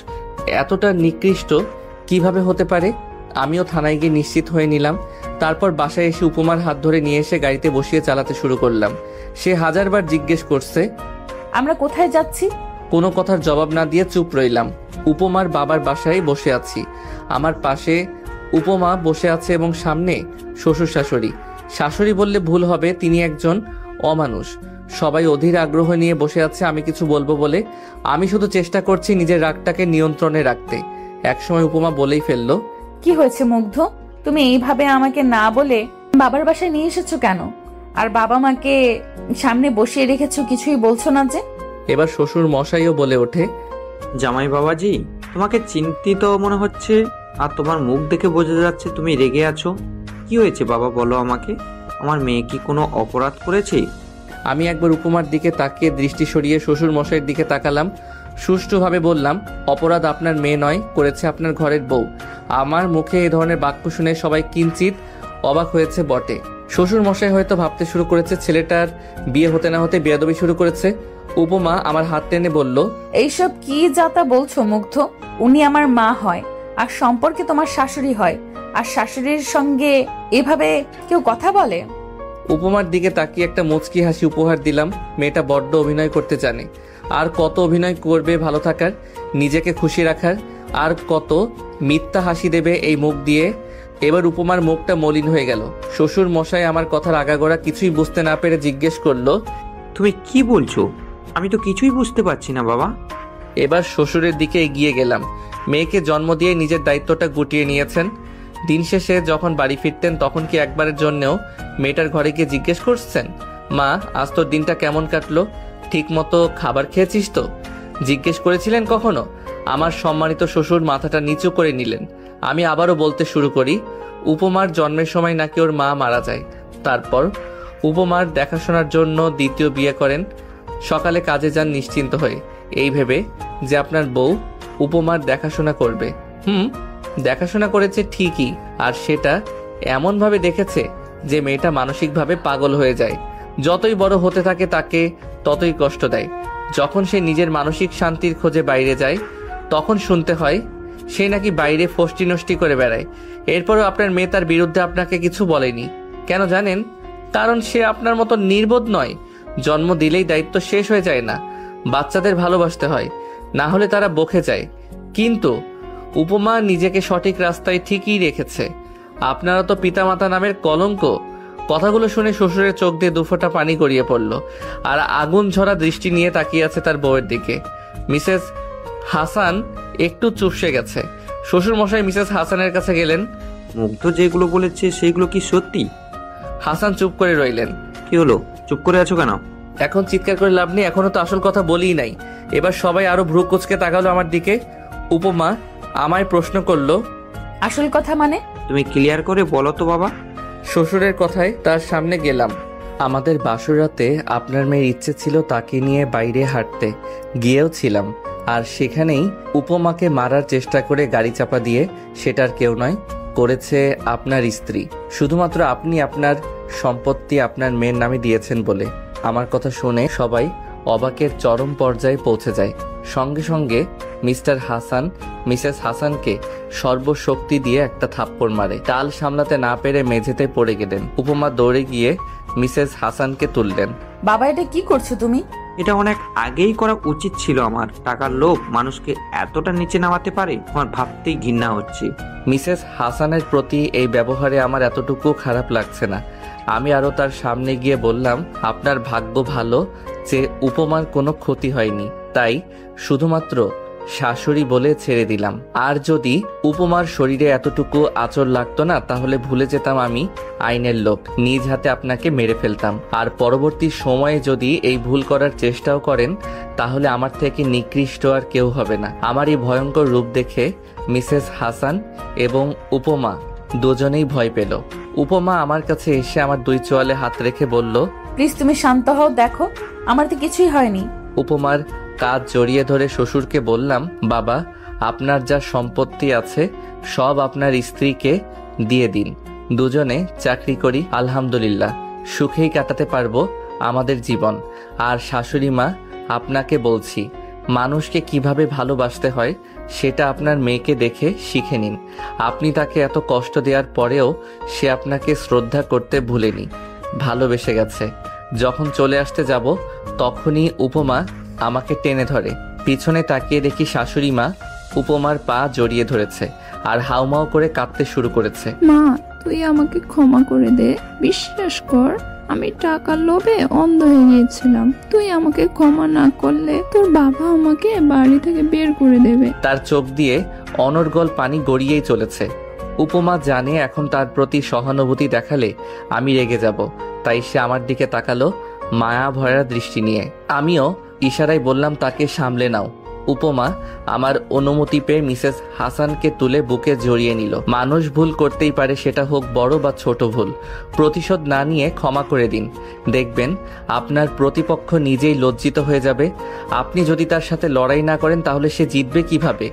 Speaker 1: এতটা নিকৃষ্ট কিভাবে হতে পারে? আমিও থানায় গিয়ে নিশ্চিত হয়ে নিলাম। তারপর বাসায় এসে উপমার হাত ধরে নিয়ে এসে গাড়িতে বসিয়ে চালাতে শুরু করলাম। সে হাজারবার জিজ্ঞেস করছে,
Speaker 4: আমরা কোথায় যাচ্ছি?
Speaker 1: কোনো কথার জবাব না দিয়ে চুপ রইলাম। উপমার বাবার বাসায় বসে আছি। আমার পাশে উপমা বসে আছে এবং সামনে শ্বশুর শাশুড়ি। শাশুড়ি বললে ভুল হবে, তিনি একজন অমানুষ। সবাই অধীর আগ্রহ নিয়ে বসে আছে আমি কিছু বলবো বলে। আমি শুধু চেষ্টা করছি নিজের রাগটাকে নিয়ন্ত্রণে রাখতে। একসময় উপমা বলেই ফেললো,
Speaker 4: কি হয়েছে মুগ্ধ? তুমি এইভাবে আমাকে না বলে বাবার বাসায় নিয়ে এসেছো কেন? আর বাবা মাকে সামনে বসিয়ে রেখেছো, কিছুই বলছো না যে?
Speaker 1: এবার শ্বশুর মশাইও বলে ওঠে,
Speaker 11: জামাই বাবাজি, তোমাকে চিন্তিত মনে হচ্ছে, আর তোমার মুখ দেখে বোঝা যাচ্ছে তুমি রেগে আছো। কি হয়েছে বাবা, বলো আমাকে। আমার মেয়ে কি কোনো অপরাধ করেছে?
Speaker 1: আমি একবার উপমার দিকে তাকিয়ে দৃষ্টি সরিয়ে শ্বশুর মশাইয়ের দিকে তাকালাম। সুষ্ঠুভাবে বললাম, অপরাধ আপনার মেয়ে নয়, করেছে আপনার ঘরের বউ। আমার মুখে এ ধরনের বাক্য শুনে সবাই কিঞ্চিত অবাক হয়েছে বটে। শ্বশুর মশাই হয়তো ভাবতে শুরু করেছে ছেলেটার বিয়ে হতে না হতে বেয়াদবি শুরু করেছে। উপমা আমার হাত টেনে বলল,
Speaker 4: এইসব কি যাতা বলছো মুগ্ধ? উনি আমার মা হয়, আর সম্পর্কে তোমার শাশুড়ি হয়, আর শাশুড়ির সঙ্গে এভাবে কেউ কথা বলে?
Speaker 1: উপমার দিকে তাকিয়ে একটা মুচকি হাসি উপহার দিলাম। মেয়েটা বড্ড অভিনয় করতে জানে। আর কত অভিনয় করবে ভালো থাকার, নিজেকে খুশি রাখার, আর কত মিথ্যা হাসি দেবে এই মুখ দিয়ে। এবার উপমার মুখটা মলিন হয়ে গেল। শ্বশুর মশাই আমার কথার আগাগোড়া কিছুই বুঝতে না পেরে জিজ্ঞেস করলো,
Speaker 11: তুমি কি বলছো? আমি তো কিছুই বুঝতে পারছি না বাবা।
Speaker 1: এবার শ্বশুরের দিকে এগিয়ে গেলাম। মেয়েকে জন্ম দিয়ে নিজের দায়িত্বটা গুটিয়ে নিয়েছেন। দিন শেষে যখন বাড়ি ফিরতেন তখন কি একবারের জন্যেও মেয়েটার ঘরে গিয়ে জিজ্ঞেস করছেন, মা আজ তোর দিনটা কেমন কাটলো, ঠিক মতো খাবার খেয়েছিস তো? জিজ্ঞেস করেছিলেন কখনো? আমার সম্মানিত শ্বশুর মাথাটা নিচু করে নিলেন। আমি আবারও বলতে শুরু করি, উপমার জন্মের সময় নাকি ওর মা মারা যায়। তারপর উপমার দেখাশোনার জন্য দ্বিতীয় বিয়ে করেন। সকালে কাজে যান নিশ্চিন্ত হয়ে, এই ভেবে যে আপনার বউ উপমার দেখাশোনা করবে। দেখাশোনা করেছে ঠিকই, আর সেটা এমনভাবে দেখেছে যে মেয়েটা মানসিকভাবে পাগল হয়ে যায়। যতই বড় হতে থাকে তাকে ততই কষ্ট দেয়। যখন সে নিজের মানসিক শান্তির খোঁজে বাইরে যায় তখন শুনতে হয় সে নাকি বাইরে ফষ্টি নষ্টি করে বেড়ায়। এরপরও আপনার মেয়ে তার বিরুদ্ধে আপনাকে কিছু বলেনি। কেন জানেন? কারণ সে আপনার মতো নির্বোধ নয়। জন্ম দিলেই দায়িত্ব শেষ হয়ে যায় না, বাচ্চাদের ভালোবাসতে হয়, না হলে তারা বকে যায়। কিন্তু উপমা নিজেকে সঠিক রাস্তায় ঠিকই রেখেছে। আপনারা তো পিতামাতা নামের কলঙ্ক। কথাগুলো শুনে শ্বশুরের চোখ দিয়ে দুফোঁটা পানি গড়িয়ে পড়ল, আর আগুন ঝরা দৃষ্টি নিয়ে তাকিয়ে আছে তার বউয়ের দিকে। মিসেস হাসান একটু চুপসে গেছে। শ্বশুর মশাই মিসেস হাসানের কাছে গেলেন।
Speaker 11: মুগ্ধ যেগুলো বলেছে সেগুলো কি সত্যি?
Speaker 1: হাসান চুপ করে রইলেন।
Speaker 11: কি হলো, চুপ করে আছো কেন?
Speaker 1: এখন চিৎকার করে লাভ নেই, এখনো তো আসল কথা বলিই নাই। এবার সবাই আরো ভ্রু কুচকে তাকালো আমার দিকে। উপমা আমায় প্রশ্ন করলো,
Speaker 4: আসল কথা মানে?
Speaker 11: তুমি ক্লিয়ার করে বলো তো বাবা।
Speaker 1: শ্বশুরের কথায় তার সামনে গেলাম। আমাদের বাসরাতে আপনার মেয়ের ইচ্ছে ছিল তাকে নিয়ে বাইরে হাঁটতে, গিয়েও ছিলাম। আর সেখানেই উপমাকে মারার চেষ্টা করে গাড়ি চাপা দিয়ে, সেটার কেউ নয়, করেছে আপনার স্ত্রী। শুধুমাত্র আপনি আপনার সম্পত্তি আপনার মেয়ের নামে দিয়েছেন বলে। আমার কথা শুনে সবাই অবাকের চরম পর্যায়ে পৌঁছে যায়। সঙ্গে সঙ্গে মিস্টার হাসান মিসেস হাসানকে সর্বশক্তি দিয়ে একটা থাপ্পড় মারে। টাল সামলাতে না পেরে মেঝেতে পড়ে গেলেন। উপমা দৌড়ে গিয়ে মিসেস হাসানকে তুললেন।
Speaker 4: বাবা, এটা কি করছো তুমি?
Speaker 11: এটা অনেক আগেই করা উচিত ছিল আমার। টাকার লোভ মানুষকে এতটা নিচে নামাতে পারে, আমার ভাবতেই ঘৃণা হচ্ছে।
Speaker 1: মিসেস হাসানের প্রতি এই ব্যবহারে আমার এতটুকু খারাপ লাগছে না। আমি আরো তার সামনে গিয়ে বললাম, আপনার ভাগ্য ভালো যে উপমার কোনো ক্ষতি হয়নি, তাই শুধুমাত্র শাশুড়ি বলে ছেড়ে দিলাম। আর যদি উপমার শরীরে এতটুকু আঁচড় লাগতো না, তাহলে ভুলে যেতাম আমি আইনের লোক, নিজ হাতে আপনাকে মেরে ফেলতাম। আর পরবর্তী সময়ে যদি এই ভুল করার চেষ্টাও করেন, তাহলে আমার থেকে নিকৃষ্ট আর কেউ হবে না। আমার এই ভয়ঙ্কর রূপ দেখে মিসেস হাসান এবং উপমা দুজনেই ভয় পেল। উপমা আমার কাছে এসে আমার দুই চোয়ালে হাত রেখে বলল,
Speaker 4: প্লিজ তুমি শান্ত হও, দেখো আমার তো কিছুই হয়নি।
Speaker 1: উপমার কাঁধ জড়িয়ে ধরে শ্বশুরকে বললাম, বাবা, আপনার যা সম্পত্তি আছে সব আপনার স্ত্রীকে দিয়ে দিন। দুজনে চাকরি করি, আলহামদুলিল্লাহ সুখেই কাটাতে পারবো আমাদের জীবন। আর শাশুড়ি মা, আপনাকে বলছি, মানুষকে কিভাবে ভালোবাসতে হয় সেটা আপনার মেয়েকে দেখে শিখে নিন। আপনি তাকে এত কষ্ট দেওয়ার পরেও সে আপনাকে শ্রদ্ধা করতে ভুলেনি, ভালোবেসে গেছে। যখন চলে আসতে যাব তখনই উপমা আমাকে টেনে ধরে। পিছনে তাকিয়ে দেখি শাশুড়ি মা উপমার পা জড়িয়ে ধরেছে আর হাউমাউ করে কাঁদতে শুরু করেছে।
Speaker 12: মা, তুই আমাকে ক্ষমা করে দে, বিশ্বাস কর আমি টাকার লোভে অন্ধ হয়ে গিয়েছিলাম। তুই আমাকে ক্ষমা না করলে তোর বাবা আমাকে বাড়ি থেকে বের করে দেবে।
Speaker 1: তার চোখ দিয়ে অনর্গল পানি গড়িয়েই চলেছে। উপমা জানে এখন তার প্রতি সহানুভূতি দেখালে আমি রেগে যাব, তাই সে আমার দিকে তাকালো মায়া ভরা দৃষ্টি নিয়ে। আমিও ইশারায় বললাম, তাকে সামলে নাও। উপমা আমার অনুমতি পেয়ে মিসেস হাসানকে তুলে বুকে জড়িয়ে নিল। মানুষ ভুল করতেই পারে, সেটা হোক বড় বা ছোট ভুল। প্রতিশোধ না নিয়ে ক্ষমা করে দিন, দেখবেন আপনার প্রতিপক্ষ নিজেই লজ্জিত হয়ে যাবে। আপনি যদি তার সাথে লড়াই না করেন তাহলে সে জিতবে কিভাবে?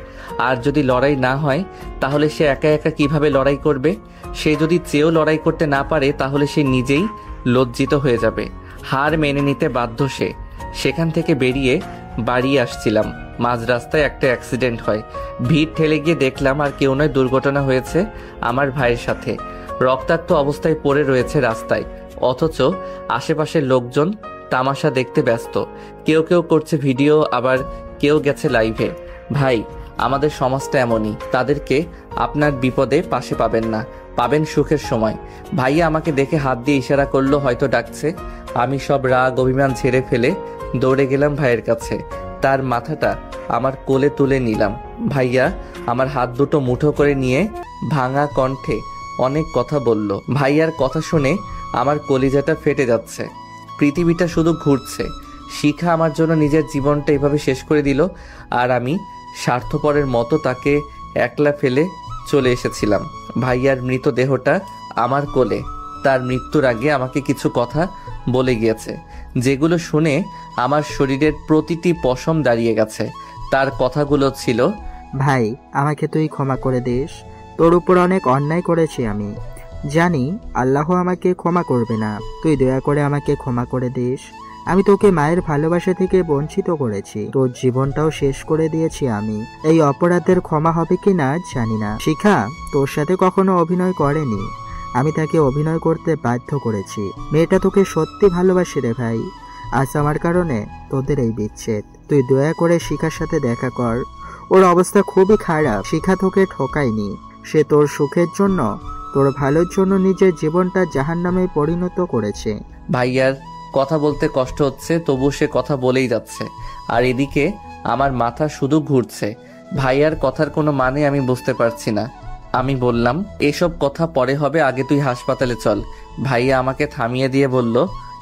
Speaker 1: আর যদি লড়াই না হয় তাহলে সে একা একা কিভাবে লড়াই করবে? সে যদি চেয়েও লড়াই করতে না পারে তাহলে সে নিজেই লজ্জিত হয়ে যাবে। হার মেনে নিতে বাধ্য সে। সেখান থেকে বেরিয়ে বাড়ি আসছিলাম, মাঝ রাস্তায় একটা অ্যাক্সিডেন্ট হয়। ভিড় ঠেলে গিয়ে দেখলাম আর কেউ নয়, দুর্ঘটনা হয়েছে আমার ভাইয়ের সাথে। রক্তাক্ত অবস্থায় পড়ে রয়েছে রাস্তায়, অথচ আশেপাশের লোকজন তামাশা দেখতে ব্যস্ত। কেউ কেউ করছে ভিডিও, আবার কেউ গেছে লাইভে। ভাই, আমাদের সমাজটা এমনই, তাদেরকে আপনার বিপদে পাশে পাবেন না, পাবেন সুখের সময়। ভাইয়া আমাকে দেখে হাত দিয়ে ইশারা করলো, হয়তো ডাকছে। আমি সব রাগ অভিমান ছেড়ে ফেলে দৌড়ে গেলাম ভাইয়ের কাছে। তার মাথাটা আমার কোলে তুলে নিলাম। ভাইয়া আমার হাত দুটো মুঠো করে নিয়ে ভাঙা কণ্ঠে অনেক কথা বলল। ভাইয়ার কথা শুনে আমার কলিজাটা ফেটে যাচ্ছে। পৃথিবীটা শুধু ঘুরছে। শিখা আমার জন্য নিজের জীবনটা এভাবে শেষ করে দিল, আর আমি স্বার্থপরের মতো তাকে একলা ফেলে চলে এসেছিলাম। ভাইয়ার মৃতদেহটা আমার কোলে। তার মৃত্যুর আগে আমাকে কিছু কথা বলে গিয়েছে, যেগুলো শুনে আমার শরীরের প্রতিটি পশম দাঁড়িয়ে গেছে। তার কথাগুলো ছিল,
Speaker 7: ভাই, আমাকে তুই ক্ষমা করে দিস। তোর উপর অনেক অন্যায় করেছি আমি, জানি আল্লাহ আমাকে ক্ষমা করবে না। তুই দয়া করে আমাকে ক্ষমা করে দিস। আমি তোকে মায়ের ভালোবাসা থেকে বঞ্চিত করেছি, তোর জীবনটাও শেষ করে দিয়েছি আমি। এই অপরাধের ক্ষমা হবে কি না জানি না। শিখা তোর সাথে কখনো অভিনয় করেনি, আমি তাকে অভিনয় করতে বাধ্য করেছি। মেয়েটা তোকে সত্যি ভালোবাসে রে ভাই। আজ আমার কারণে তোদের এই বিচ্ছেদ। তুই দয়া করে শিখার সাথে দেখা কর, ওর অবস্থা খুবই খারাপ। শিখা তোকে ঠকায়নি, সে তোর সুখের জন্য, তোর ভালোর জন্য নিজের জীবনটা জাহান্নামে পরিণত করেছে।
Speaker 1: ভাইয়ার কথা বলতে কষ্ট হচ্ছে, তবু সে কথা বলেই যাচ্ছে। আর এদিকে আমার মাথা শুধু ঘুরছে। ভাইয়ার কথার কোনো মানে আমি বুঝতে পারছি না। আমি বললাম, এসব কথা পরে হবে, আগে তুই হাসপাতালে চল। ভাইয়া আমাকে থামিয়ে দিয়ে বলল,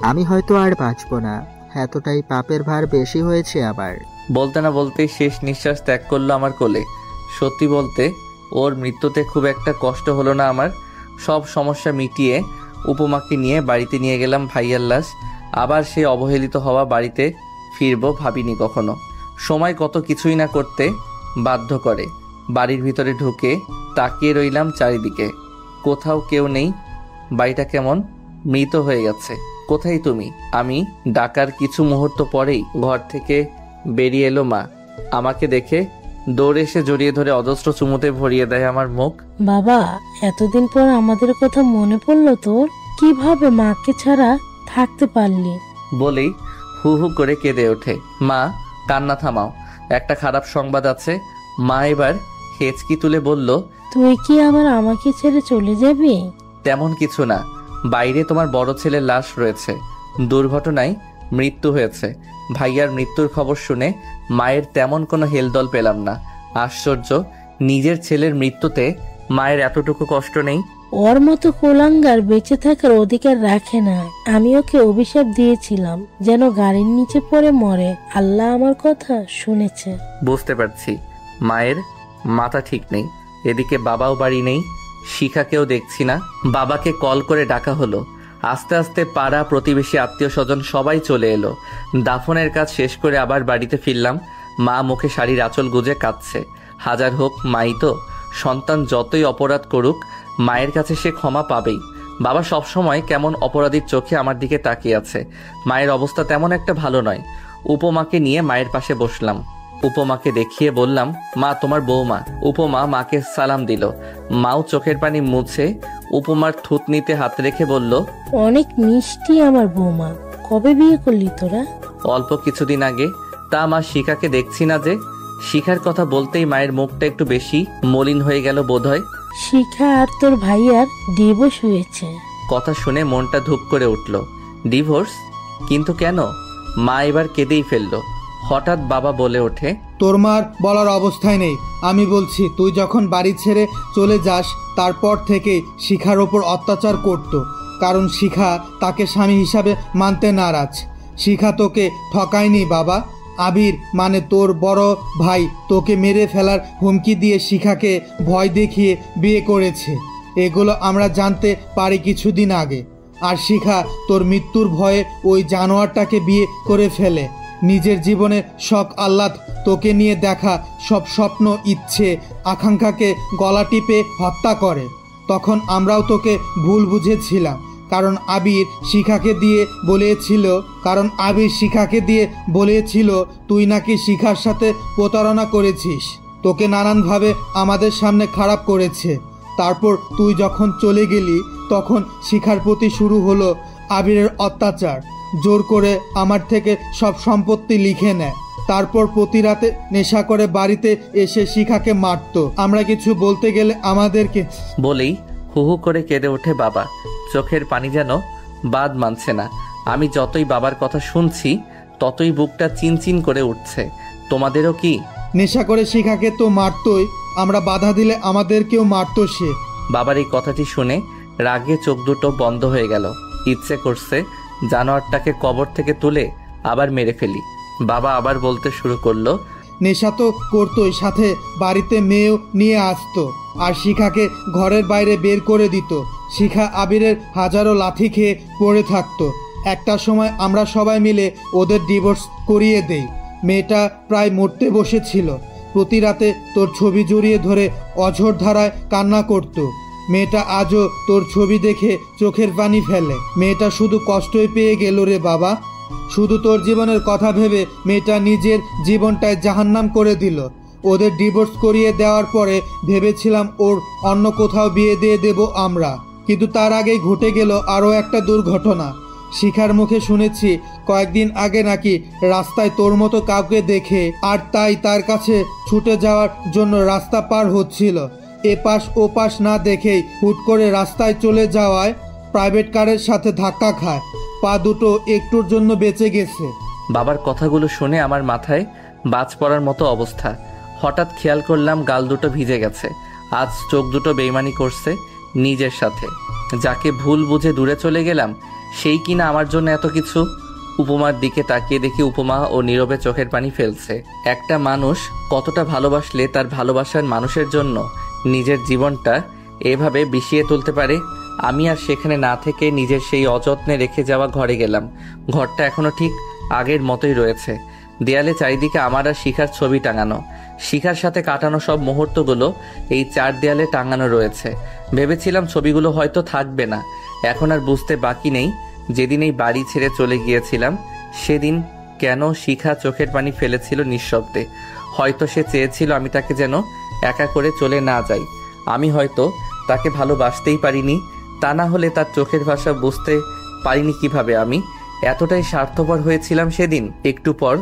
Speaker 7: আমি হয়তো আর বাঁচব না, এতটাই পাপের ভার বেশি হয়েছে আবার।
Speaker 1: বলতে না বলতেই শেষ নিঃশ্বাস ত্যাগ করলো আমার কোলে। সত্যি বলতে ওর মৃত্যুতে খুব একটা কষ্ট হলো না আমার। সব সমস্যা মিটিয়ে উপমাকে নিয়ে বাড়িতে নিয়ে গেলাম ভাইয়ার লাশ। আবার সেই অবহেলিত হওয়া বাড়িতে ফিরবো ভাবিনি কখনো। সময় কত কিছুই না করতে বাধ্য করে। বাড়ির ভিতরে ঢুকে তাকিয়ে রইলাম চারিদিকে, কোথাও কেউ নেই। বাড়িটা কেমন মৃত হয়ে গেছে। কোথায় তুমি? আমি ডাকার কিছু মুহূর্ত পরেই ঘর থেকে বেরিয়ে এলো মা। আমাকে দেখে দৌড়ে এসে জড়িয়ে ধরে অজস্র চুমুতে ভরিয়ে দেয় আমার মুখ।
Speaker 6: বাবা, এতদিন পর আমাদের কথা মনে পড়লো তোর? কিভাবে মাকে ছাড়া থাকতে পারলি?
Speaker 1: বলেই হু হু করে কেঁদে ওঠে। মা, কান্না থামাও, একটা খারাপ সংবাদ আছে। মা এবার হেঁচকি তুলে বলল,
Speaker 6: তুই কি আবার আমাকে ছেড়ে চলে যাবি?
Speaker 1: তেমন কিছু না, বাইরে তোমার বড় ছেলের লাশ রয়েছে, দুর্ঘটনায় মৃত্যু হয়েছে। ভাইয়ার মৃত্যুর খবর শুনে মায়ের তেমন কোনো হেলদোল পেলাম না। আশ্চর্য, নিজের ছেলের মৃত্যুতে মায়ের এতটুকু কষ্ট নেই।
Speaker 6: ওর মতো কোলাঙ্গার বেঁচে থাকার অধিকার রাখে না। আমি ওকে অভিশাপ দিয়েছিলাম যেন গাড়ির নিচে পড়ে মরে। আল্লাহ আমার কথা শুনেছে।
Speaker 1: বুঝতে পারছি মায়ের মাথা ঠিক নেই। এদিকে বাবাও বাড়ি নেই, শিখাকেও দেখছি না। বাবাকে কল করে ডাকা হলো। আস্তে আস্তে পাড়া প্রতিবেশী আত্মীয় স্বজন সবাই চলে এলো। দাফনের কাজ শেষ করে আবার বাড়িতে ফিরলাম। মা মুখে শাড়ির আঁচল গুজে কাঁদছে। হাজার হোক মাই তো, সন্তান যতই অপরাধ করুক মায়ের কাছে সে ক্ষমা পাবেই। বাবা সবসময় কেমন অপরাধীর চোখে আমার দিকে তাকিয়ে আছে। মায়ের অবস্থা তেমন একটা ভালো নয়। উপমাকে নিয়ে মায়ের পাশে বসলাম। উপমাকে দেখিয়ে বললাম, মা, তোমার বৌমা। উপমা মাকে সালাম দিল। মাও চোখের পানি মুছে উপমার থুতনিতে হাত রেখে বলল,
Speaker 6: অনেক মিষ্টি আমার বৌমা। কবে বিয়ে করলি তোরা?
Speaker 1: অল্প কিছুদিন আগে। তা মা, শিখাকে দেখছি না যে? শিখার কথা বলতেই মায়ের মুখটা একটু বেশি মলিন হয়ে গেল বোধহয়।
Speaker 6: শিখা আর তোর ভাইয়ার ডিভোর্স হয়েছে।
Speaker 1: কথা শুনে মনটা ধুপ করে উঠল। ডিভোর্স? কিন্তু কেন? মা এবার কেঁদেই ফেলল। হঠাৎ বাবা বলে ওঠে,
Speaker 3: তোর মার বলার অবস্থায় নেই। আমি বলছি, তুই যখন বাড়ি ছেড়ে চলে যাস তারপর থেকে শিখার ওপর অত্যাচার করত, কারণ শিখা তাকে স্বামী হিসাবে মানতে নারাজ। শিখা তোকে ঠকায়নি বাবা। আবির মানে তোর বড় ভাই তোকে মেরে ফেলার হুমকি দিয়ে শিখাকে ভয় দেখিয়ে বিয়ে করেছে। এগুলো আমরা জানতে পারি কিছুদিন আগে। আর শিখা তোর মৃত্যুর ভয়ে ওই জানোয়ারটাকে বিয়ে করে ফেলে। নিজের জীবনের শখ আহ্লাদ, তোকে নিয়ে দেখা সব স্বপ্ন, ইচ্ছে, আকাঙ্ক্ষাকে গলা টিপে হত্যা করে। তখন আমরাও তোকে ভুল বুঝেছিলাম, কারণ আবির শিখাকে দিয়ে বলেছিল তুই নাকি শিখার সাথে প্রতারণা করেছিস। তোকে নানানভাবে আমাদের সামনে খারাপ করেছে। তারপর তুই যখন চলে গেলি তখন শিখার প্রতি শুরু হলো আবিরের অত্যাচার। জোর করে আমার থেকে সব সম্পত্তি লিখে নেয়। তারপর প্রতি রাতে নেশা করে বাড়িতে এসে শিখাকে মারত। আমরা কিছু বলতে গেলে আমাদেরকে।
Speaker 1: বলেই হু হু করে কেঁদে ওঠে বাবা। চোখের পানি যেন বাদ মানছে না। আমি যতই বাবার কথা শুনছি ততই বুকটা চিনচিন করে উঠছে। তোমাদেরও কি?
Speaker 3: নেশা করে শিখাকে তো মারতই, আমরা বাধা দিলে আমাদেরকেও মারতো সে।
Speaker 1: বাবার এই কথাটি শুনে রাগে চোখ দুটো বন্ধ হয়ে গেল। ইচ্ছে করছে জানোয়ারটাকে কবর থেকে তুলে আবার মেরে ফেলি। বাবা আবার বলতে শুরু করলো,
Speaker 3: নেশা তো করতোই, সাথে বাড়িতে মেয়েও নিয়ে আসতো আর শিখাকে ঘরের বাইরে বের করে দিত। শিখা আবিরের হাজারো লাথি খেয়ে পড়ে থাকতো। একটা সময় আমরা সবাই মিলে ওদের ডিভোর্স করিয়ে দেই। মেয়েটা প্রায় মরতে বসেছিল। প্রতি রাতে তোর ছবি জড়িয়ে ধরে অঝোর ধারায় কান্না করত। মেয়েটা আজও তোর ছবি দেখে চোখের পানি ফেলে। মেয়েটা শুধু কষ্টই পেয়ে গেল রে বাবা। শুধু তোর জীবনের কথা ভেবে মেয়েটা নিজের জীবনটায় জাহান্নাম করে দিল। ওদের ডিভোর্স করিয়ে দেওয়ার পরে ভেবেছিলাম ওর অন্য কোথাও বিয়ে দিয়ে দেব আমরা, কিন্তু তার আগেই ঘটে গেল আরও একটা দুর্ঘটনা। শিখার মুখে শুনেছি কয়েকদিন আগে নাকি রাস্তায় তোর মতো কাউকে দেখে, আর তাই তার কাছে ছুটে যাওয়ার জন্য রাস্তা পার হচ্ছিল। এপাশ ওপাশ না দেখেই হুট করে রাস্তায় চলে যাওয়ায় প্রাইভেট কারের সাথে ধাক্কা খায়। পা দুটো একটুর জন্য বেঁচে গেছে।
Speaker 1: বাবার কথাগুলো শুনে আমার মাথায় বাজ পড়ার মতো অবস্থা। হঠাৎ খেয়াল করলাম গাল দুটো ভিজে গেছে। আজ চোখ দুটো বেইমানি করছে নিজের সাথে। যাকে ভুল বুঝে দূরে চলে গেলাম সেই কিনা আমার জন্য এত কিছু। উপমার দিকে তাকিয়ে দেখি উপমা ও নীরবে চোখের পানি ফেলছে। একটা মানুষ কতটা ভালোবাসলে তার ভালোবাসার মানুষের জন্য নিজের জীবনটা এভাবে বিষিয়ে তুলতে পারে। আমি আর সেখানে না থেকে নিজের সেই অযত্নে রেখে যাওয়া ঘরে গেলাম। ঘরটা এখনো ঠিক আগের মতোই রয়েছে। দেয়ালে চারিদিকে আমার আর শিখার ছবি টাঙানো। শিখার সাথে কাটানো সব মুহূর্তগুলো এই 4 দেয়ালে টাঙানো রয়েছে। ভেবেছিলাম ছবিগুলো হয়তো থাকবে না। এখন আর বুঝতে বাকি নেই, যেদিন এই বাড়ি ছেড়ে চলে গিয়েছিলাম সেদিন কেন শিখা চোখের পানি ফেলেছিল নিঃশব্দে। হয়তো সে চেয়েছিল আমি তাকে যেন একা করে চলে না যাই। আমি হয়তো তাকে ভালোবাসতেই পারিনি, তা না হলে তার চোখের ভাষা বুঝতে পারিনি কিভাবে। আমি এতটাই স্বার্থপর হয়েছিলাম সেদিন। একটু পর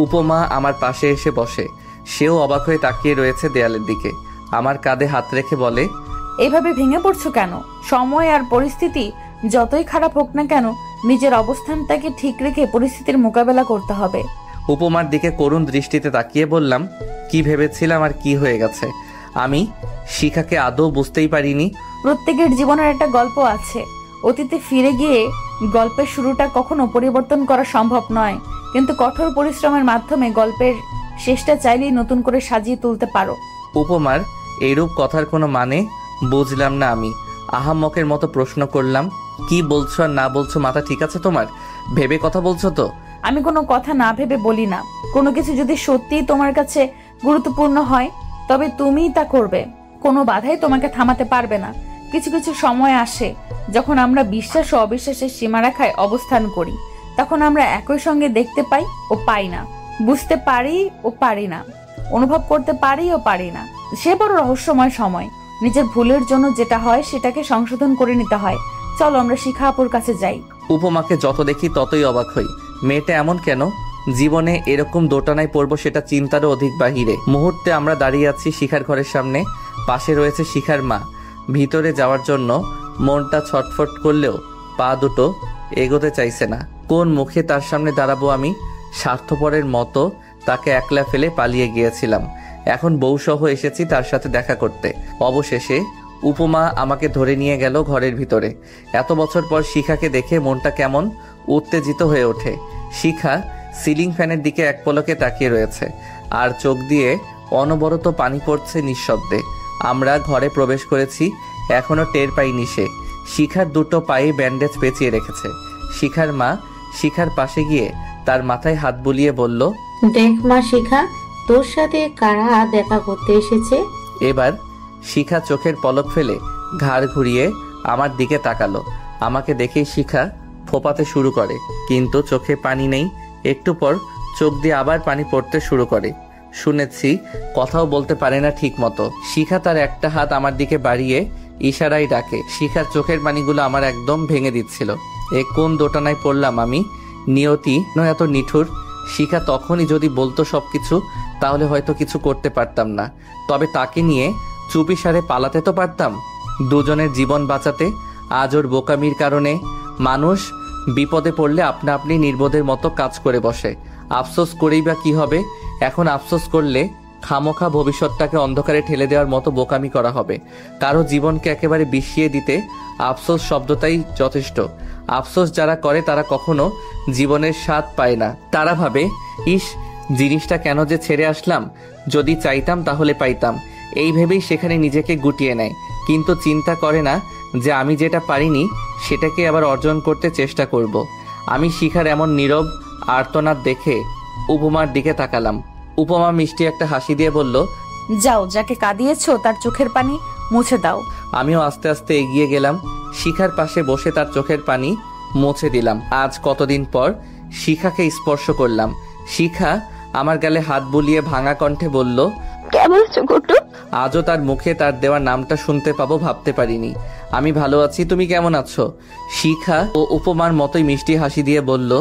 Speaker 1: উপমা আমার পাশে এসে বসে। সেও অবাক হয়ে তাকিয়ে রয়েছে দেয়ালের দিকে। আমার কাঁধে হাত রেখে বলে,
Speaker 4: এইভাবে ভেঙে পড়ছো কেন? সময় আর পরিস্থিতি যতই খারাপ হোক না কেন, নিজের অবস্থানটাকে ঠিক রেখে পরিস্থিতির মোকাবেলা করতে হবে।
Speaker 1: উপমার দিকে করুণ দৃষ্টিতে তাকিয়ে বললাম, কি ভেবেছিলাম আর কি হয়ে গেছে। আমি শিখাকে আদৌ বুঝতেই পারিনি।
Speaker 4: প্রত্যেকের জীবনের একটা গল্প আছে। অতীতে ফিরে গিয়ে গল্পের শুরুটা কখনো পরিবর্তন করা সম্ভব নয়, কিন্তু কঠোর পরিশ্রমের মাধ্যমে গল্পের শেষটা চাইলেই নতুন করে সাজিয়ে তুলতে পারো।
Speaker 1: উপমার এইরূপ কথার কোনো মানে বুঝলাম না। আমি আহাম্মকের মতো প্রশ্ন করলাম, কি বলছো আর না বলছো মাথা ঠিক আছে তোমার? ভেবে কথা বলছো তো?
Speaker 4: আমি কোনো কথা না ভেবে বলি না। কোনো কিছু যদি সত্যিই তোমার কাছে গুরুত্বপূর্ণ হয় তবে তুমিই তা করবে। কোনো বাধাই তোমাকে থামাতে পারবে না। কিছু কিছু সময় আসে যখন আমরা বিশ্বাস ও অবিশ্বাসের সীমারেখায় অবস্থান করি। তখন আমরা একই সঙ্গে দেখতে পাই ও পাই না, বুঝতে পারি ও পারি না, অনুভব করতে পারি ও পারি না। সে বড় রহস্যময় সময়। নিজের ভুলের জন্য যেটা হয় সেটাকে সংশোধন করে নিতে হয়। চলো আমরা শিখা আপুর কাছে যাই।
Speaker 1: উপমাকে যত দেখি ততই অবাক হই। মেয়েটা এমন কেন? জীবনে এরকম দোটানায় পড়বো সেটা চিন্তারও অধিক বাহিরে। মুহূর্তে আমরা দাঁড়িয়ে আছি শিখার ঘরের সামনে। পাশে রয়েছে শিখার মা। ভিতরে যাওয়ার জন্য মনটা ছটফট করলেও পা দুটো এগোতে চাইছে না। কোন মুখে তার সামনে দাঁড়াবো আমি? স্বার্থপরের মতো তাকে একলা ফেলে পালিয়ে গিয়েছিলাম। এখন বউসহ এসেছি তার সাথে দেখা করতে। অবশেষে উপমা আমাকে ধরে নিয়ে গেল ঘরের ভিতরে। এত বছর পর শিখাকে দেখে মনটা কেমন উত্তেজিত হয়ে ওঠে। শিখা সিলিং ফ্যানের দিকে এক পলকে তাকিয়ে রয়েছে, আর চোখ দিয়ে অনবরত পানি পড়ছে নিঃশব্দে। আমরা ঘরে প্রবেশ করেছি, এখনো টের পাইনি সে। শিখার দুটো পায়ে ব্যান্ডেজ পেঁচিয়ে রেখেছে। শিখার মা শিখার পাশে গিয়ে তার মাথায় হাত বুলিয়ে বলল,
Speaker 13: দেখ মা শিখা, তোর সাথে কারা দেখা করতে এসেছে।
Speaker 1: এবার শিখা চোখের পলক ফেলে ঘাড় ঘুরিয়ে আমার দিকে তাকালো। আমাকে দেখেই শিখা ফোপাতে শুরু করে, কিন্তু চোখে পানি নেই। একটু পর চোখ দিয়ে আবার পানি পড়তে শুরু করে। শুনেছি কথাও বলতে পারে না ঠিক মতো। শিখা তার একটা হাত আমার দিকে বাড়িয়ে ইশারায় ডাকে। শিখার চোখের পানিগুলো আমার একদম ভেঙে দিচ্ছিল। এ কোন দোটানায় পড়লাম আমি? নিয়তি এত নিঠুর। শিখা তখনই যদি বলতো সবকিছু, তাহলে হয়তো কিছু করতে পারতাম না। তবে তাকে নিয়ে চুপিসারে পালাতে তো পারতাম, দুজনের জীবন বাঁচাতে। আজ ওর বোকামির কারণে মানুষ বিপদে পড়লে আপনা আপনি নির্বোধের মতো কাজ করে বসে। আফসোস করেই বা কি হবে? এখন আফসোস করলে খামোখা ভবিষ্যৎটাকে অন্ধকারে ঠেলে দেওয়ার মতো বোকামি করা হবে। কারো জীবনকে একেবারে বিষিয়ে দিতে আফসোস শব্দটাই যথেষ্ট। আফসোস যারা করে তারা কখনো জীবনের স্বাদ পায় না। তারা ভাবে, ইস, জিনিসটা কেন যে ছেড়ে আসলাম, যদি চাইতাম তাহলে পাইতাম। এই ভেবেই সেখানে নিজেকে গুটিয়ে নেয়, কিন্তু চিন্তা করে না যে আমি যেটা পারিনি সেটাকে আবার অর্জন করতে চেষ্টা করব। আমি শিখার এমন নীরব আর্তনাদ দেখে উপমার দিকে তাকালাম। উপমা মিষ্টি একটা হাসি দিয়ে বলল,
Speaker 4: যাও, যাকে কাঁদিয়েছো তার চোখের পানি মুছে দাও।
Speaker 1: আমিও আস্তে আস্তে এগিয়ে গেলাম, শিখার পাশে বসে তার চোখের পানি মুছে দিলাম। আজ কতদিন পর শিখাকে স্পর্শ করলাম। শিখা আমার গালে হাত বুলিয়ে ভাঙা কণ্ঠে বলল,
Speaker 2: কেমন আছো গুড্ডু?
Speaker 1: আজও তার মুখে তার দেওয়া নামটা শুনতে পাবো ভাবতে পারিনি। আমি ভালো আছি, তুমি কেমন আছো? শিখা ও উপমার মতোই মিষ্টি হাসি দিয়ে বলল,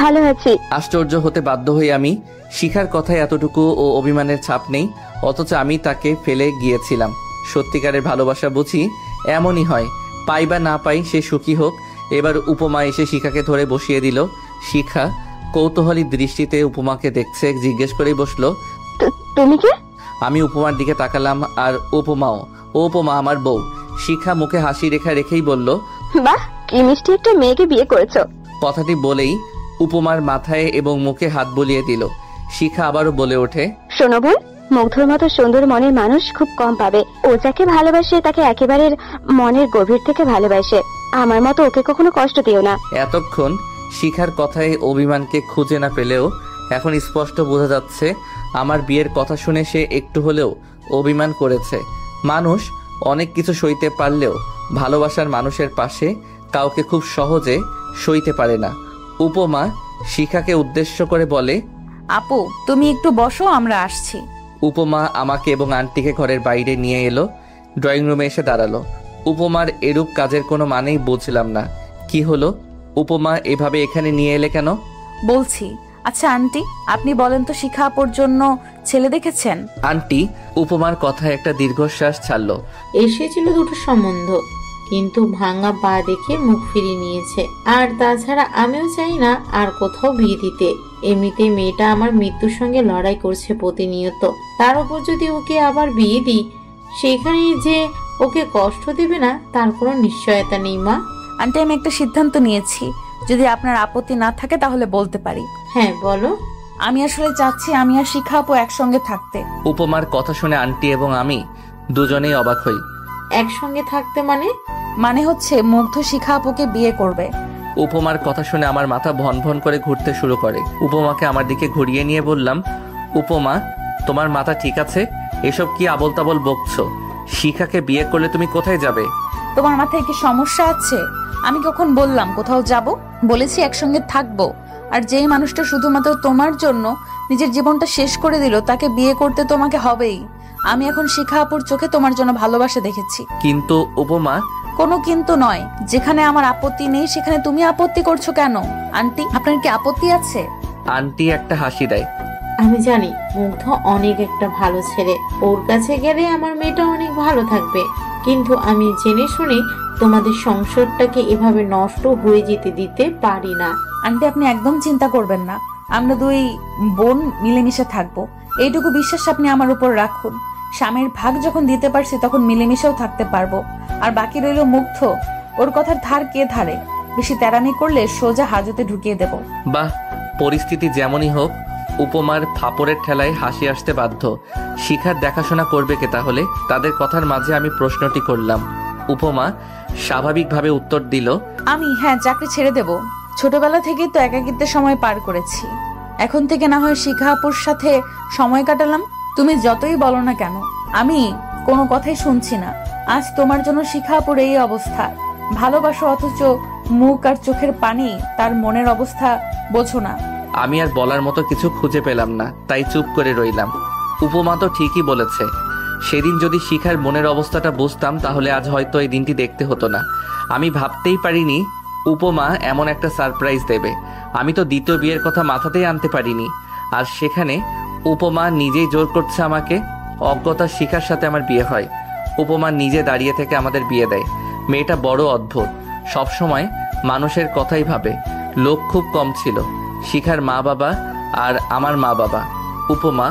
Speaker 2: ভালো আছি।
Speaker 1: আশ্চর্য হতে বাধ্য হই আমি। শিখার কথায় এতটুকু ও অভিমানের ছাপ নেই, অথচ আমি তাকে ফেলে গিয়েছিলাম। সত্যিকারের ভালোবাসা বুঝি এমনই হয়, পাই বা না পাই সে সুখী হোক। এবার উপমা এসে শিখাকে ধরে বসিয়ে দিল। শিখা কৌতূহলী দৃষ্টিতে উপমাকে দেখছে, জিজ্ঞেস করেই বসলো,
Speaker 2: তুমি কে?
Speaker 1: আমি উপমার দিকে তাকালাম, আর উপমাও। উপমা আমার বউ। শিখা মুখে হাসি রেখা রেখেই বলল,
Speaker 2: বাহ, কি মিষ্টি একটা মেয়েকে বিয়ে করেছো।
Speaker 1: কথাটি বলেই উপমার মাথায় এবং মুখে হাত বুলিয়ে দিল। শিখা আবারও বলে ওঠে,
Speaker 2: শোনো বোন, মুগ্ধর মতো সুন্দর মনের মানুষ খুব কম পাবে। ও যাকে ভালোবাসে তাকে একেবারে মনের গভীর থেকে ভালোবাসে। আমার মতো ওকে কখনো কষ্ট দিও না।
Speaker 1: এতক্ষণ শিখার কথায় অভিমানকে খুঁজে না পেলেও এখন স্পষ্ট বোঝা যাচ্ছে আমার বিয়ের কথা শুনে সে একটু হলেও অভিমান করেছে। মানুষ অনেক কিছু সইতে পারলেও ভালোবাসার মানুষের পাশে কাউকে খুব সহজে সইতে পারে না। উপমা শিখাকে উদ্দেশ্য করে বলে,
Speaker 4: আপু তুমি একটু বসো, আমরা আসছি।
Speaker 1: উপমা আমাকে এবং আন্টিকে ঘরের বাইরে নিয়ে এলো। ড্রয়িং রুমে এসে দাঁড়ালো। উপমার এরূপ কাজের কোনো মানেই বুঝলাম না। কি হলো? উপমা এভাবে এখানে নিয়ে এলে কেন?
Speaker 4: বলছি। আচ্ছা আন্টি, আপনি বলেন তো শিখা আপুর জন্য ছেলে দেখেছেন?
Speaker 1: আন্টি উপমার কথায় একটা দীর্ঘশ্বাস ছাড়লো।
Speaker 13: এসেছিল দুটো সম্বন্ধ, কিন্তু ভাঙা পা দেখে মুখ ফিরিয়ে নিয়েছে। আর তাছাড়া আমিও চাই না আর কোথাও বিয়ে দিতে। এমনিতে মেয়েটা আমার মৃত্যুর সঙ্গে লড়াই করছে প্রতিনিয়ত। তার উপর যদি ওকে আবার বিয়ে দিই, সেখানে যে ওকে কষ্ট দেবে না তার কোনো নিশ্চয়তা নেই। মা,
Speaker 4: আন্টি আমি একটা সিদ্ধান্ত নিয়েছি, যদি আপনার আপত্তি না থাকে তাহলে বলতে পারি।
Speaker 13: হ্যাঁ বলো।
Speaker 4: আমি আসলে চাচ্ছি আমি আর শিখা আপু একসঙ্গে থাকতে।
Speaker 1: উপমার কথা শুনে আন্টি এবং আমি দুজনেই অবাক হই।
Speaker 13: একসঙ্গে থাকতে
Speaker 4: মানে হচ্ছে মুগ্ধ শিখা আপুকে বিয়ে করবে।
Speaker 1: উপমার কথা শুনে আমার মাথা ভন ভন করে ঘুরতে শুরু করে। উপমাকে আমার দিকে ঘুরিয়ে নিয়ে বললাম, উপমা তোমার মাথা ঠিক আছে? এসব কি আবল তাবল বকছো? শিখাকে বিয়ে করলে তুমি কোথায় যাবে?
Speaker 4: তোমার মাথায় কি সমস্যা আছে? আমি কখন বললাম কোথাও যাব? বলেছি একসঙ্গে থাকবো। আর যেই মানুষটা শুধুমাত্র তোমার জন্য নিজের জীবনটা শেষ করে দিল, তাকে বিয়ে করতে তোমাকে হবেই। আমি এখন শিখা আপুর চোখে তোমার জন্য ভালোবাসা দেখেছি।
Speaker 1: কিন্তু উপমা।
Speaker 4: কোনো কিন্তু নয়। যেখানে আমার আপত্তি নেই সেখানে তুমি আপত্তি করছো কেন? আন্টি আপনার কি আপত্তি আছে?
Speaker 1: আন্টি একটা হাসি দেয়।
Speaker 13: আমি জানি মুগ্ধ অনেক একটা ভালো ছেলে, ওর কাছে গেলে আমার মেয়েটা অনেক ভালো থাকবে। কিন্তু আমি জেনে শুনে তোমাদের সংসারটাকে এভাবে নষ্ট হয়ে যেতে দিতে পারি না।
Speaker 4: আন্টি আপনি একদম চিন্তা করবেন না, আমরা দুই বোন মিলেমিশে থাকবো, এইটুকু বিশ্বাস আপনি আমার উপর রাখুন। স্বামীর ভাগ যখন দিতে পারছি তখন মিলেমিশেও থাকতে পারবো। আর বাকি রইল মুগ্ধ, ওর কথার ধার কে ধারে? বেশি তেরামি করলে সোজা হাজতে ঢুকিয়ে দেব।
Speaker 1: বাহ, পরিস্থিতি যেমনই হোক উপমার ফাপড়ের ঠেলায় হাসি আসতে বাধ্য। শিখার দেখাশোনা করবে কে তাহলে? তাদের কথার মাঝে আমি প্রশ্নটি করলাম। উপমা স্বাভাবিকভাবে উত্তর দিল,
Speaker 4: আমি চাকরি ছেড়ে দেব। ছোটবেলা থেকেই তো একাকিত্বের সময় পার করেছি, এখন থেকে না হয় শিখা আপুর সাথে সময় কাটালাম। তুমি যতই বলো না কেন আমি কোনো কথাই শুনছি না। আজ তোমার জন্য শিখা আপুর এই অবস্থা। ভালোবাসো অথচ মুখ আর চোখের পানি তার মনের অবস্থা বোঝো না।
Speaker 1: আমি আর বলার মতো কিছু খুঁজে পেলাম না, তাই চুপ করে রইলাম। উপমা তো ঠিকই বলেছে। সেদিন যদি শিখার মনের অবস্থাটা বুঝতাম তাহলে আজ হয়তো এই দিনটি দেখতে হতো না। আমি ভাবতেই পারিনি উপমা এমন একটা সারপ্রাইজ দেবে। আমি তো দ্বিতীয় বিয়ের কথা মাথাতেই আনতে পারিনি। আর সেখানে উপমা নিজেই জোর করছে আমাকে। অজ্ঞতা শিখার সাথে আমার বিয়ে হয়। উপমা নিজে দাঁড়িয়ে থেকে আমাদের বিয়ে দেয়। মেয়েটা বড় অদ্ভুত, সবসময় মানুষের কথাই ভাবে। লোক খুব কম ছিল, শিখার মা বাবা আর আমার মা বাবা। উপমা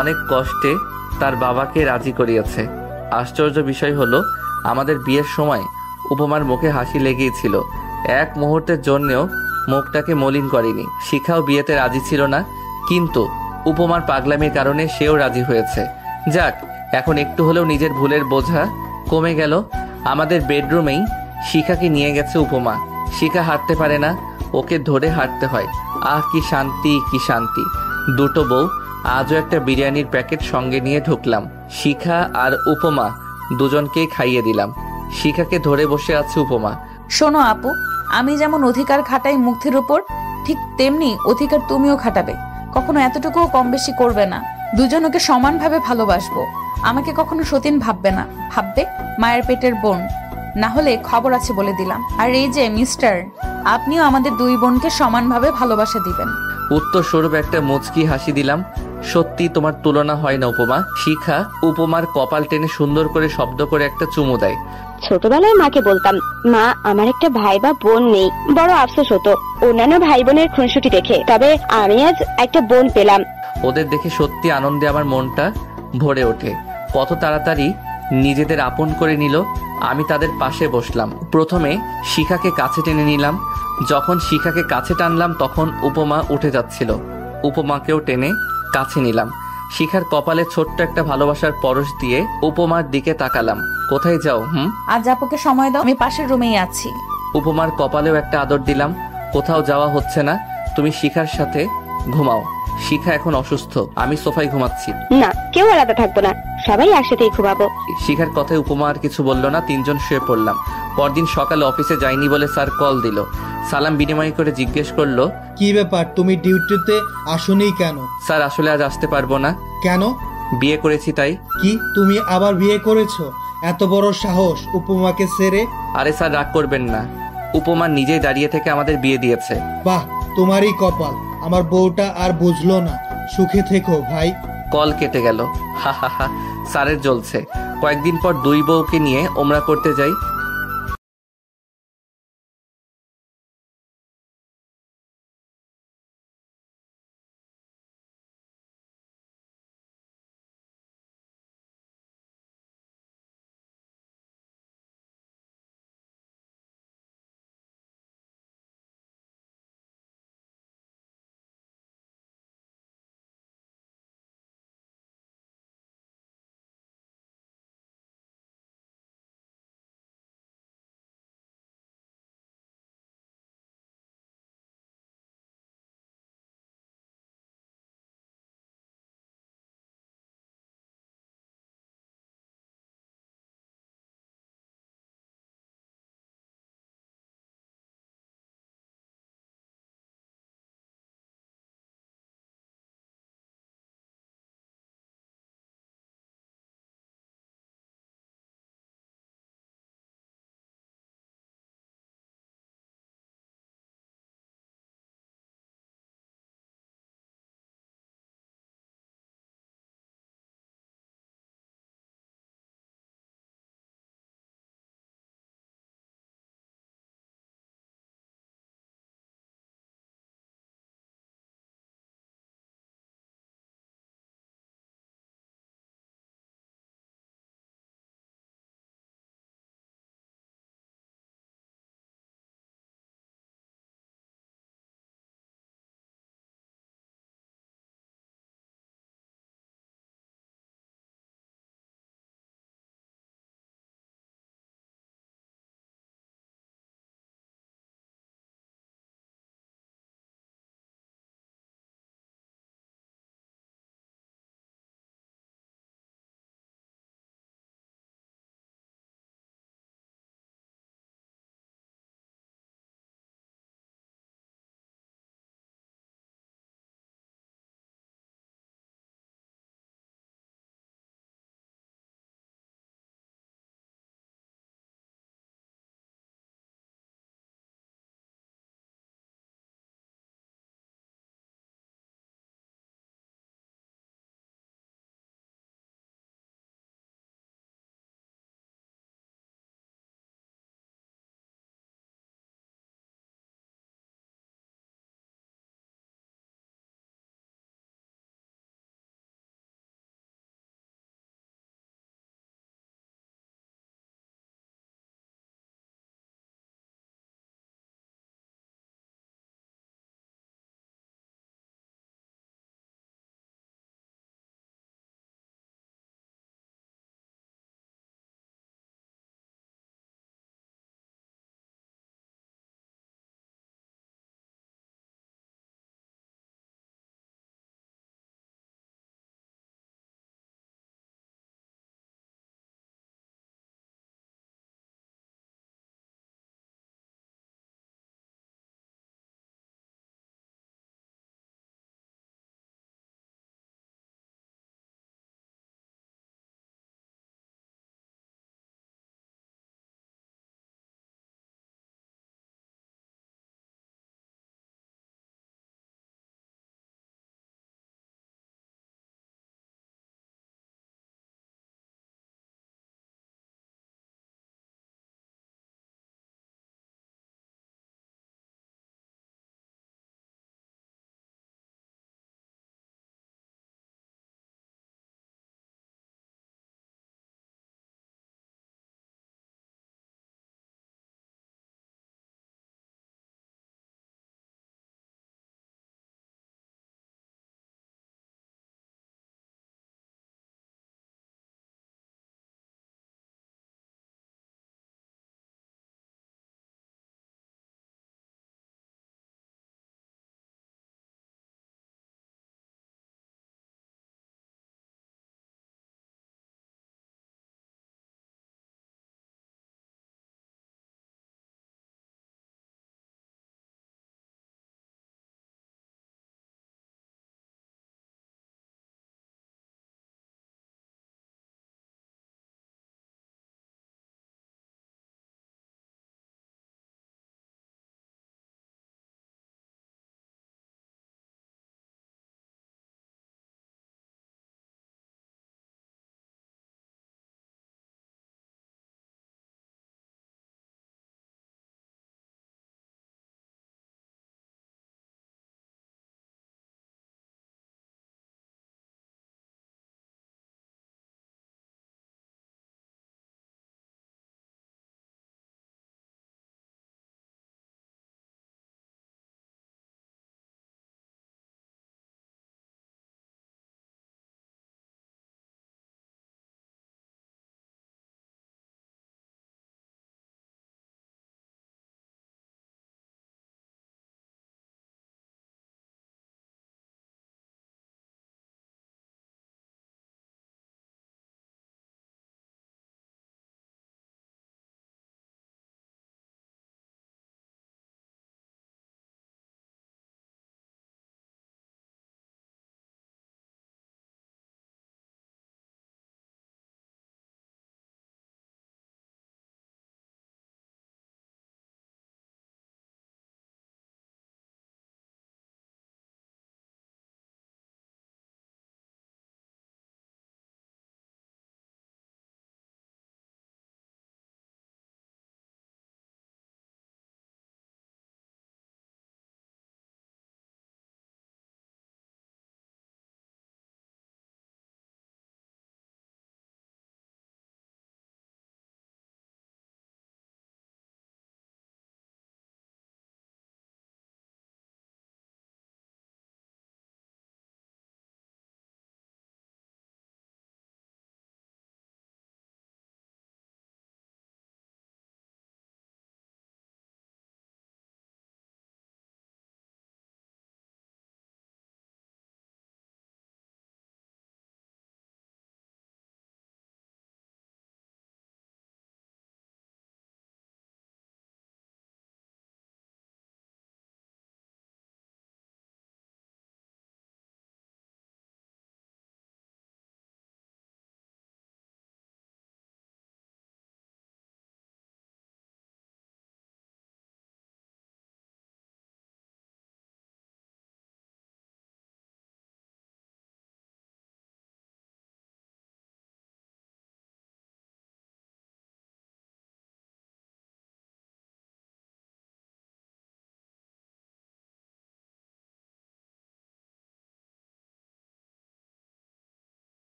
Speaker 1: অনেক কষ্টে তার বাবাকে রাজি করিয়েছে। আশ্চর্য বিষয় হলো আমাদের বিয়ের সময় উপমার মুখে হাসি লেগেছিল। এক মুহূর্তের জন্যেও মুখটাকে মলিন করেনি। শিখাও বিয়েতে রাজি ছিল না, কিন্তু উপমার পাগলামির কারণে সেও রাজি হয়েছে। যাক, এখন একটু হলেও নিজের ভুলের বোঝা কমে গেল। আমাদের বেডরুমেই শিখাকে নিয়ে গেছে উপমা। শিখা হাঁটতে পারে না, ওকে ধরে হাঁটতে হয়। আহ কি শান্তি, কি শান্তি। দুটো বউ, আজও একটা বিরিয়ানির প্যাকেট সঙ্গে নিয়ে ঢুকলাম। শিখা আর উপমা দুজনকেই খাইয়ে দিলাম। শিখাকে ধরে বসে আছে উপমা।
Speaker 4: শোনো আপু, আমি যেমন অধিকার খাটাই মুগ্ধের উপর, ঠিক তেমনি অধিকার তুমিও খাটাবে। কখনো এতটুকুও কম বেশি করবে না। দুজন ওকে সমানভাবে ভালোবাসবো। আমাকে কখনো সতীন ভাববে না, ভাববে মায়ের পেটের বোন। না হলে খবর আছে বলে দিলাম। আর এই যে মিস্টার, আপনিও আমাদের দুই বোনকে সমানভাবে ভালোবাসা দিবেন।
Speaker 1: উত্তর স্বরূপ একটা মুচকি হাসি দিলাম। সত্যি তোমার তুলনা হয় না উপমা। শিখা উপমার কপাল টেনে সুন্দর করে শব্দ করে একটা চুমু দেয়।
Speaker 2: ছোটবেলায় মাকে বলতাম, মা আমার একটা ভাই বা বোন নেই, বড় আফসোস হতো অন্যান্য ভাই বোনের খুনসুটি দেখে। তবে আমি আজ একটা বোন পেলাম।
Speaker 1: ওদের দেখে সত্যি আনন্দে আমার মনটা ভরে ওঠে। কত তাড়াতাড়ি নিজেদের আপন করে নিল। আমি তাদের পাশে বসলাম। প্রথমে শিখাকে কাছে টেনে নিলাম। যখন শিখাকে কাছে টানলাম তখন উপমা উঠে যাচ্ছিল। উপমাকেও টেনে কাছে নিলাম। শিখার কপালে ছোট্ট একটা ভালোবাসার পরশ দিয়ে উপমার দিকে তাকালাম। কোথায় যাও?
Speaker 4: আজ আপুকে সময় দাও, আমি পাশের রুমেই আছি।
Speaker 1: উপমার কপালেও একটা আদর দিলাম। কোথাও যাওয়া হচ্ছে না, তুমি শিখার সাথে ঘুমাও। শিখা এখন অসুস্থ, আমি সোফায় ঘুমাচ্ছি।
Speaker 2: না, কেউ আলাদা থাকবো না, সবাই একসাথেই ঘুমাবো।
Speaker 1: শিখার কথায় উপমা আর কিছু বলল না, তিনজন শুয়ে পড়লাম। পরদিন সকালে অফিসে যাইনি বলে স্যার কল দিল। সালাম বিনিময় করে জিজ্ঞেস করলো,
Speaker 3: কি ব্যাপার, তুমি ডিউটিতে আসোনি কেন?
Speaker 1: স্যার আসলে আজ আসতে পারবো না।
Speaker 3: কেন?
Speaker 1: বিয়ে করেছি তাই।
Speaker 3: কি, তুমি আবার বিয়ে করেছো? এত বড় সাহস উপমাকে ছেড়ে?
Speaker 1: আরে স্যার রাগ করবেন না, উপমা নিজেই দাঁড়িয়ে থেকে আমাদের বিয়ে দিয়েছে।
Speaker 3: বাহ, তোমারই কপাল, আমার বউটা আর বুঝলো না। সুখে থেকো ভাই।
Speaker 1: কল কেটে গেল। হা হা হা, স্যারের জ্বলছে। কয়েকদিন পর দুই বউকে নিয়ে ওমরা করতে যাই।